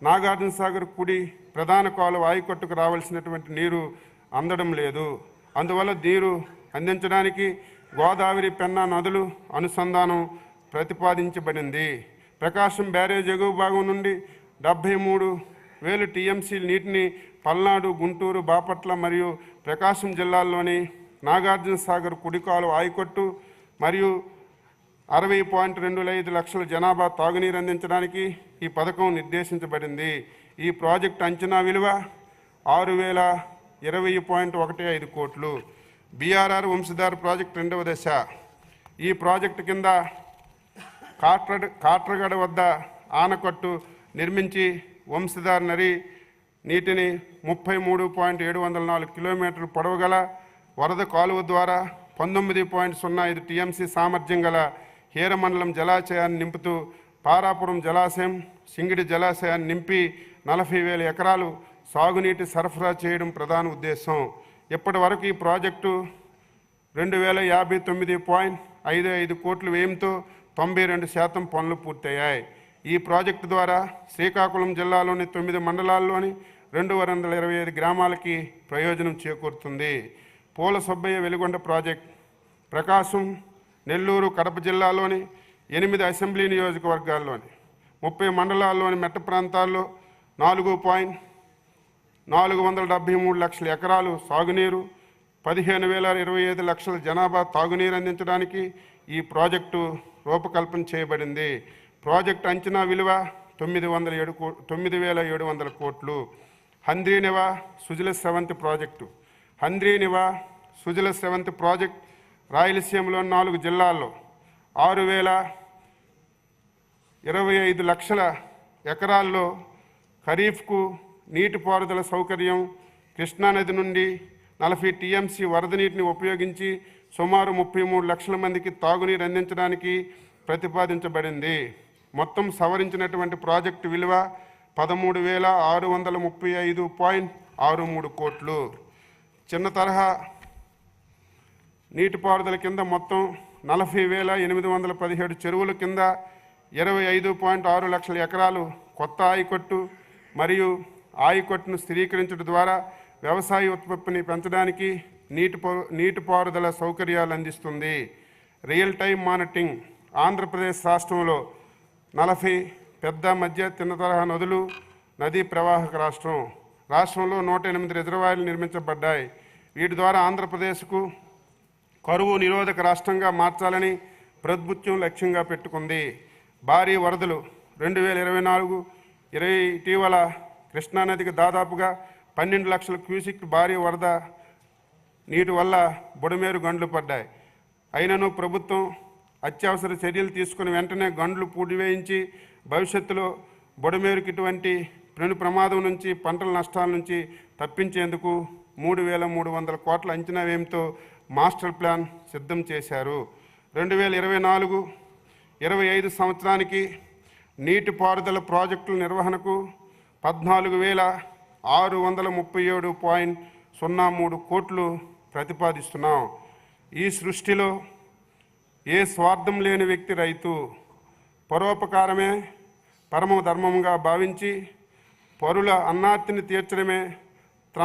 నాగార్జున సాగర్ కుడి ప్రధాన కాలువ ఆయకట్టుకు రావాల్సినటువంటి నీరు అందడం లేదు. అందువల్ల నీరు అందించడానికి గోదావరి, పెన్నా నదులు అనుసంధానం ప్రతిపాదించబడింది. ప్రకాశం బ్యారేజ్ ఎగువ భాగం నుండి 73,000 టీఎంసీ నీటిని పల్నాడు, గుంటూరు, బాపట్ల మరియు ప్రకాశం జిల్లాల్లోని నాగార్జున సాగర్ కుడి కాలువ ఆయకట్టు మరియు 60.25 లక్షల జనాభా తాగునీరు అందించడానికి ఈ పథకం నిర్దేశించబడింది. ఈ ప్రాజెక్టు అంచనా విలువ 6,020.15 కోట్లు. బీఆర్ఆర్ వంశధార ప్రాజెక్టు రెండవ దశ. ఈ ప్రాజెక్టు కింద కాట్రగడ వద్ద ఆనకట్టు నిర్మించి వంశధార నది నీటిని 33.704 కిలోమీటర్ల పొడవు గల వరద కాలువ ద్వారా 19.05 టీఎంసీ సామర్థ్యం గల హీరమండలం జలాశయాన్ని నింపుతూ పారాపురం జలాశయం, సింగిడి జలాశయాన్ని నింపి 40,000 ఎకరాలు సాగునీటి సరఫరా చేయడం ప్రధాన ఉద్దేశం. ఇప్పటి వరకు ఈ ప్రాజెక్టు 2,059.55 కోట్ల వ్యయంతో 92% పనులు పూర్తయ్యాయి. ఈ ప్రాజెక్టు ద్వారా శ్రీకాకుళం జిల్లాలోని 9 మండలాల్లోని 225 గ్రామాలకి ప్రయోజనం చేకూరుతుంది. పూల సుబ్బయ్య వెలుగొండ ప్రాజెక్ట్ ప్రకాశం, నెల్లూరు, కడప జిల్లాలోని 8 అసెంబ్లీ నియోజకవర్గాల్లోని 30 మండలాల్లోని మెట్ట ప్రాంతాల్లో 4,473 లక్షల ఎకరాలు సాగునీరు, 15,025 లక్షల జనాభా తాగునీరు అందించడానికి ఈ ప్రాజెక్టు రూపకల్పన చేయబడింది. ప్రాజెక్టు అంచనా విలువ 9,700 కోట్లు. హంద్రీనివా సుజల స్రవంతి ప్రాజెక్టు. హంద్రీనివా సుజల స్రవంతి ప్రాజెక్ట్ రాయలసీమలో 4 జిల్లాల్లో 6,025 లక్షల ఎకరాల్లో ఖరీఫ్కు నీటిపారుదల సౌకర్యం, కృష్ణానది నుండి 40 టీఎంసీ వరద నీటిని ఉపయోగించి సుమారు 33 లక్షల మందికి తాగునీరు అందించడానికి ప్రతిపాదించబడింది. మొత్తం సవరించినటువంటి ప్రాజెక్టు విలువ 13,635.63 కోట్లు. చిన్న తరహా నీటిపారుదల కింద మొత్తం 40,817 చెరువుల కింద 25.6 లక్షల ఎకరాలు కొత్త ఆయకట్టు మరియు ఆయకట్టును స్థిరీకరించడం ద్వారా వ్యవసాయ ఉత్పత్తిని పెంచడానికి నీటిపారుదల సౌకర్యాలు అందిస్తుంది. Real time monitoring. ఆంధ్రప్రదేశ్ రాష్ట్రంలో 40 పెద్ద మధ్య చిన్న తరహా నదులు, నదీ ప్రవాహక రాష్ట్రం. రాష్ట్రంలో 108 రిజర్వాయర్లు నిర్మించబడ్డాయి. వీటి ద్వారా ఆంధ్రప్రదేశ్కు కరువు నిరోధక రాష్ట్రంగా మార్చాలని ప్రభుత్వం లక్ష్యంగా పెట్టుకుంది. భారీ వరదలు 2024 ఇటీవల కృష్ణానదికి దాదాపుగా 12 లక్షల క్యూసిక్ భారీ వరద నీటి వల్ల బుడమేరు గండ్లు పడ్డాయి. అయినను ప్రభుత్వం అత్యవసర చర్యలు తీసుకుని వెంటనే గండ్లు పూడివేయించి భవిష్యత్తులో బుడమేరుకి ఇటువంటి పెను ప్రమాదం నుంచి, పంటల నష్టాల నుంచి తప్పించేందుకు 3,300 కోట్ల అంచనా వ్యయంతో మాస్టర్ ప్లాన్ సిద్ధం చేశారు. 2024-25 సంవత్సరానికి నీటిపారుదల ప్రాజెక్టుల నిర్వహణకు 14,637.03 కోట్లు ప్రతిపాదిస్తున్నాం. ఈ సృష్టిలో ఏ స్వార్థం లేని వ్యక్తి రైతు. పరోపకారమే పరమ ధర్మంగా భావించి పరుల అన్నార్తిని తీర్చడమే తన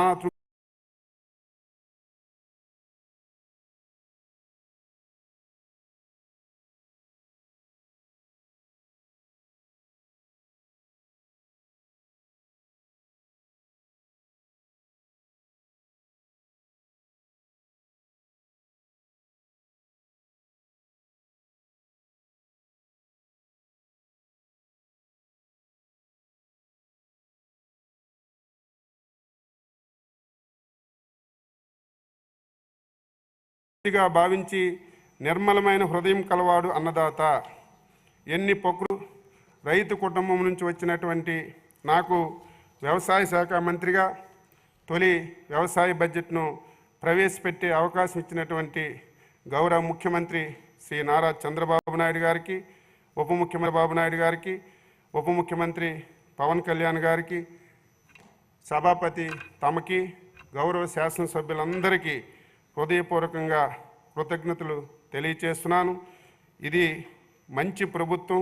భావించి నిర్మలమైన హృదయం కలవాడు అన్నదాత. ఎన్ని పొక్కులు రైతు కుటుంబం నుంచి వచ్చినటువంటి నాకు వ్యవసాయ శాఖ మంత్రిగా తొలి వ్యవసాయ బడ్జెట్ను ప్రవేశపెట్టే అవకాశం ఇచ్చినటువంటి గౌరవ ముఖ్యమంత్రి శ్రీ నారా చంద్రబాబు నాయుడు గారికి, ఉప ముఖ్యమంత్రి పవన్ కళ్యాణ్ గారికి, సభాపతి తమకి, గౌరవ శాసనసభ్యులందరికీ హృదయపూర్వకంగా కృతజ్ఞతలు తెలియచేస్తున్నాను. ఇది మంచి ప్రభుత్వం,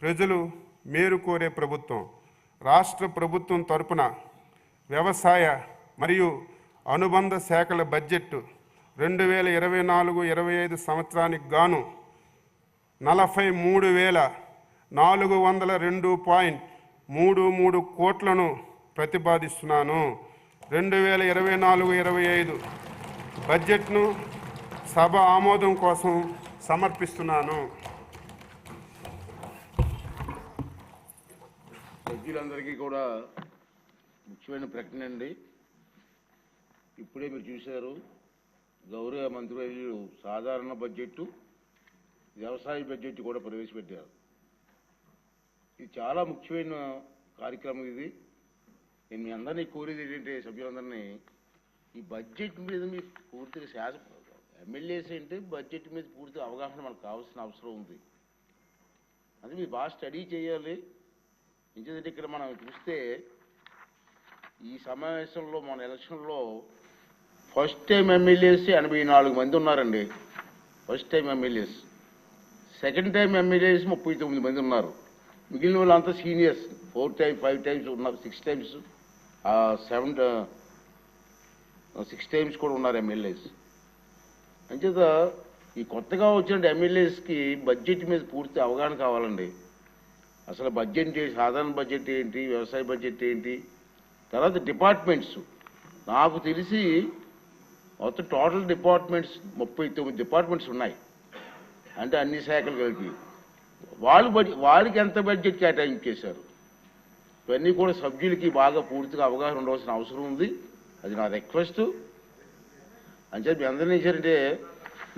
ప్రజలు మేలు కోరే ప్రభుత్వం. రాష్ట్ర ప్రభుత్వం తరపున వ్యవసాయ మరియు అనుబంధ శాఖల బడ్జెట్ 2024-25 సంవత్సరానికి గాను 43,402.33 కోట్లను ప్రతిపాదిస్తున్నాను. 2024-25 బడ్జెట్ను సభ ఆమోదం కోసం సమర్పిస్తున్నాను. సభ్యులందరికీ కూడా ముఖ్యమైన ప్రకటన అండి. ఇప్పుడే మీరు చూశారు, గౌరవ మంత్రివర్యులు సాధారణ బడ్జెట్, వ్యవసాయ బడ్జెట్ కూడా ప్రవేశపెట్టారు. ఇది చాలా ముఖ్యమైన కార్యక్రమం. ఇది నేను మీ అందరినీ కోరేది ఏంటంటే, సభ్యులందరినీ ఈ బడ్జెట్ మీద మీరు పూర్తిగా ఎమ్మెల్యేస్ అంటే బడ్జెట్ మీద పూర్తి అవగాహన మనకు కావాల్సిన అవసరం ఉంది. అది మీరు బాగా స్టడీ చేయాలి. ఎందుకంటే ఇక్కడ మనం చూస్తే ఈ సమావేశంలో మన ఎలక్షన్లో ఫస్ట్ టైం ఎమ్మెల్యేస్ 84 మంది ఉన్నారండి. First time MLAs. Second time MLAs 39 మంది ఉన్నారు. మిగిలిన వాళ్ళంతా సీనియర్స్. 4 టైమ్స్ 5 టైమ్స్ ఉన్నారు, 6 టైమ్స్ 6 టైమ్స్ కూడా ఉన్నారు ఎమ్మెల్యేస్. అంచేత ఈ కొత్తగా వచ్చిన ఎమ్మెల్యేస్కి బడ్జెట్ మీద పూర్తి అవగాహన కావాలండి. అసలు బడ్జెట్ ఏంటి, సాధారణ బడ్జెట్ ఏంటి, వ్యవసాయ బడ్జెట్ ఏంటి, తర్వాత డిపార్ట్మెంట్స్. నాకు తెలిసి మొత్తం టోటల్ డిపార్ట్మెంట్స్ 39 డిపార్ట్మెంట్స్ ఉన్నాయి. అంటే అన్ని శాఖలు కలిపి వాళ్ళకి ఎంత బడ్జెట్ కేటాయించేశారు, ఇవన్నీ కూడా సభ్యులకి బాగా పూర్తిగా అవగాహన ఉండవలసిన అవసరం ఉంది. అది నా రిక్వెస్ట్. అంచేత మీ అందరినీ ఇచ్చారంటే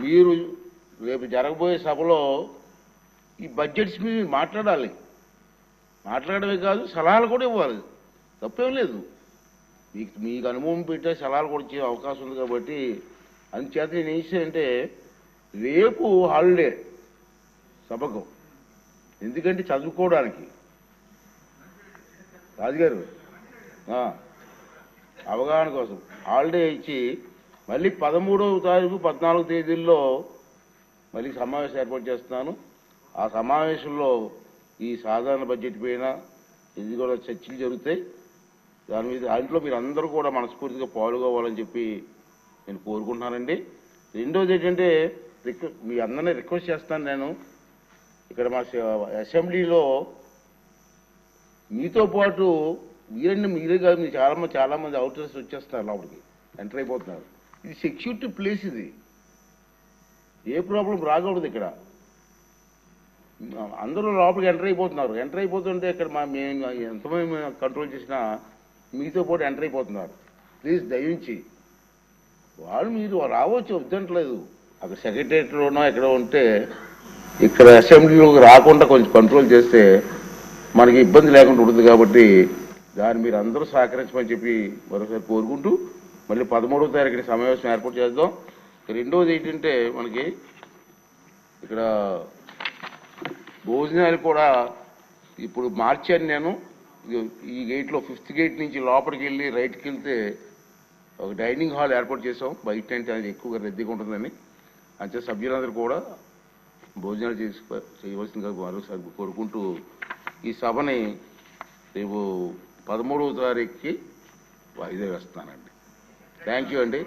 మీరు రేపు జరగబోయే సభలో ఈ బడ్జెట్స్ మీద మాట్లాడాలి. మాట్లాడమే కాదు, సలహాలు కూడా ఇవ్వాలి. తప్పేం లేదు. మీకు అనుభవం పెట్టే సలహాలు కూడా ఇచ్చే అవకాశం ఉంది. కాబట్టి అందుచేత నేను ఏం చేశానంటే, రేపు హాలిడే సభకు, ఎందుకంటే చదువుకోవడానికి రాజుగారు అవగాహన కోసం హాలిడే ఇచ్చి మళ్ళీ 13వ తారీఖు 14వ తేదీల్లో మళ్ళీ సమావేశం ఏర్పాటు చేస్తున్నాను. ఆ సమావేశంలో ఈ సాధారణ బడ్జెట్ పైన ఇది కూడా చర్చలు జరుగుతాయి. దాని మీద దాంట్లో మీరు అందరూ కూడా మనస్ఫూర్తిగా పాల్గొవాలని చెప్పి నేను కోరుకుంటున్నానండి. రెండోది ఏంటంటే, మీ అందరినీ రిక్వెస్ట్ చేస్తాను. నేను ఇక్కడ మా అసెంబ్లీలో మీతో పాటు మీరే కాదు, మీరు చాలామంది అవుటర్స్ వచ్చేస్తున్నారు, లోపలికి ఎంటర్ అయిపోతున్నారు. ఇది సెక్యూరిటీ ప్లేస్. ఇది ఏ ప్రాబ్లం రాకూడదు. ఇక్కడ అందరూ లోపలికి ఎంటర్ అయిపోతున్నారు. ఎంటర్ అయిపోతుంటే ఇక్కడ మేము ఎంతమంది కంట్రోల్ చేసినా మీతో పాటు ఎంటర్ అయిపోతున్నారు. ప్లీజ్ దయించి మీరు రావచ్చు, వద్దంటలేదు. అక్కడ సెక్రటరియట్లోనో ఎక్కడ ఉంటే ఇక్కడ అసెంబ్లీలోకి రాకుండా కొంచెం కంట్రోల్ చేస్తే మనకి ఇబ్బంది లేకుండా ఉంటుంది. కాబట్టి దాన్ని మీరు అందరూ సహకరించమని చెప్పి మరోసారి కోరుకుంటూ మళ్ళీ 13వ తారీఖున సమావేశం ఏర్పాటు చేద్దాం. రెండవది ఏంటంటే, మనకి ఇక్కడ భోజనాలు కూడా ఇప్పుడు మార్చాను నేను. ఈ గేట్లో 5th గేట్ నుంచి లోపలికి వెళ్ళి రైట్కి వెళ్తే ఒక డైనింగ్ హాల్ ఏర్పాటు చేసాం. బయట అంటే అది ఎక్కువగా రద్దీగా ఉంటుందని. అంతే సభ్యులందరూ కూడా భోజనాలు చేయవలసిందిగా మరోసారి కోరుకుంటూ ఈ సభని రేపు 13వ తారీఖుకి వాయిదా వేస్తున్నానండి. థ్యాంక్ యూ అండి.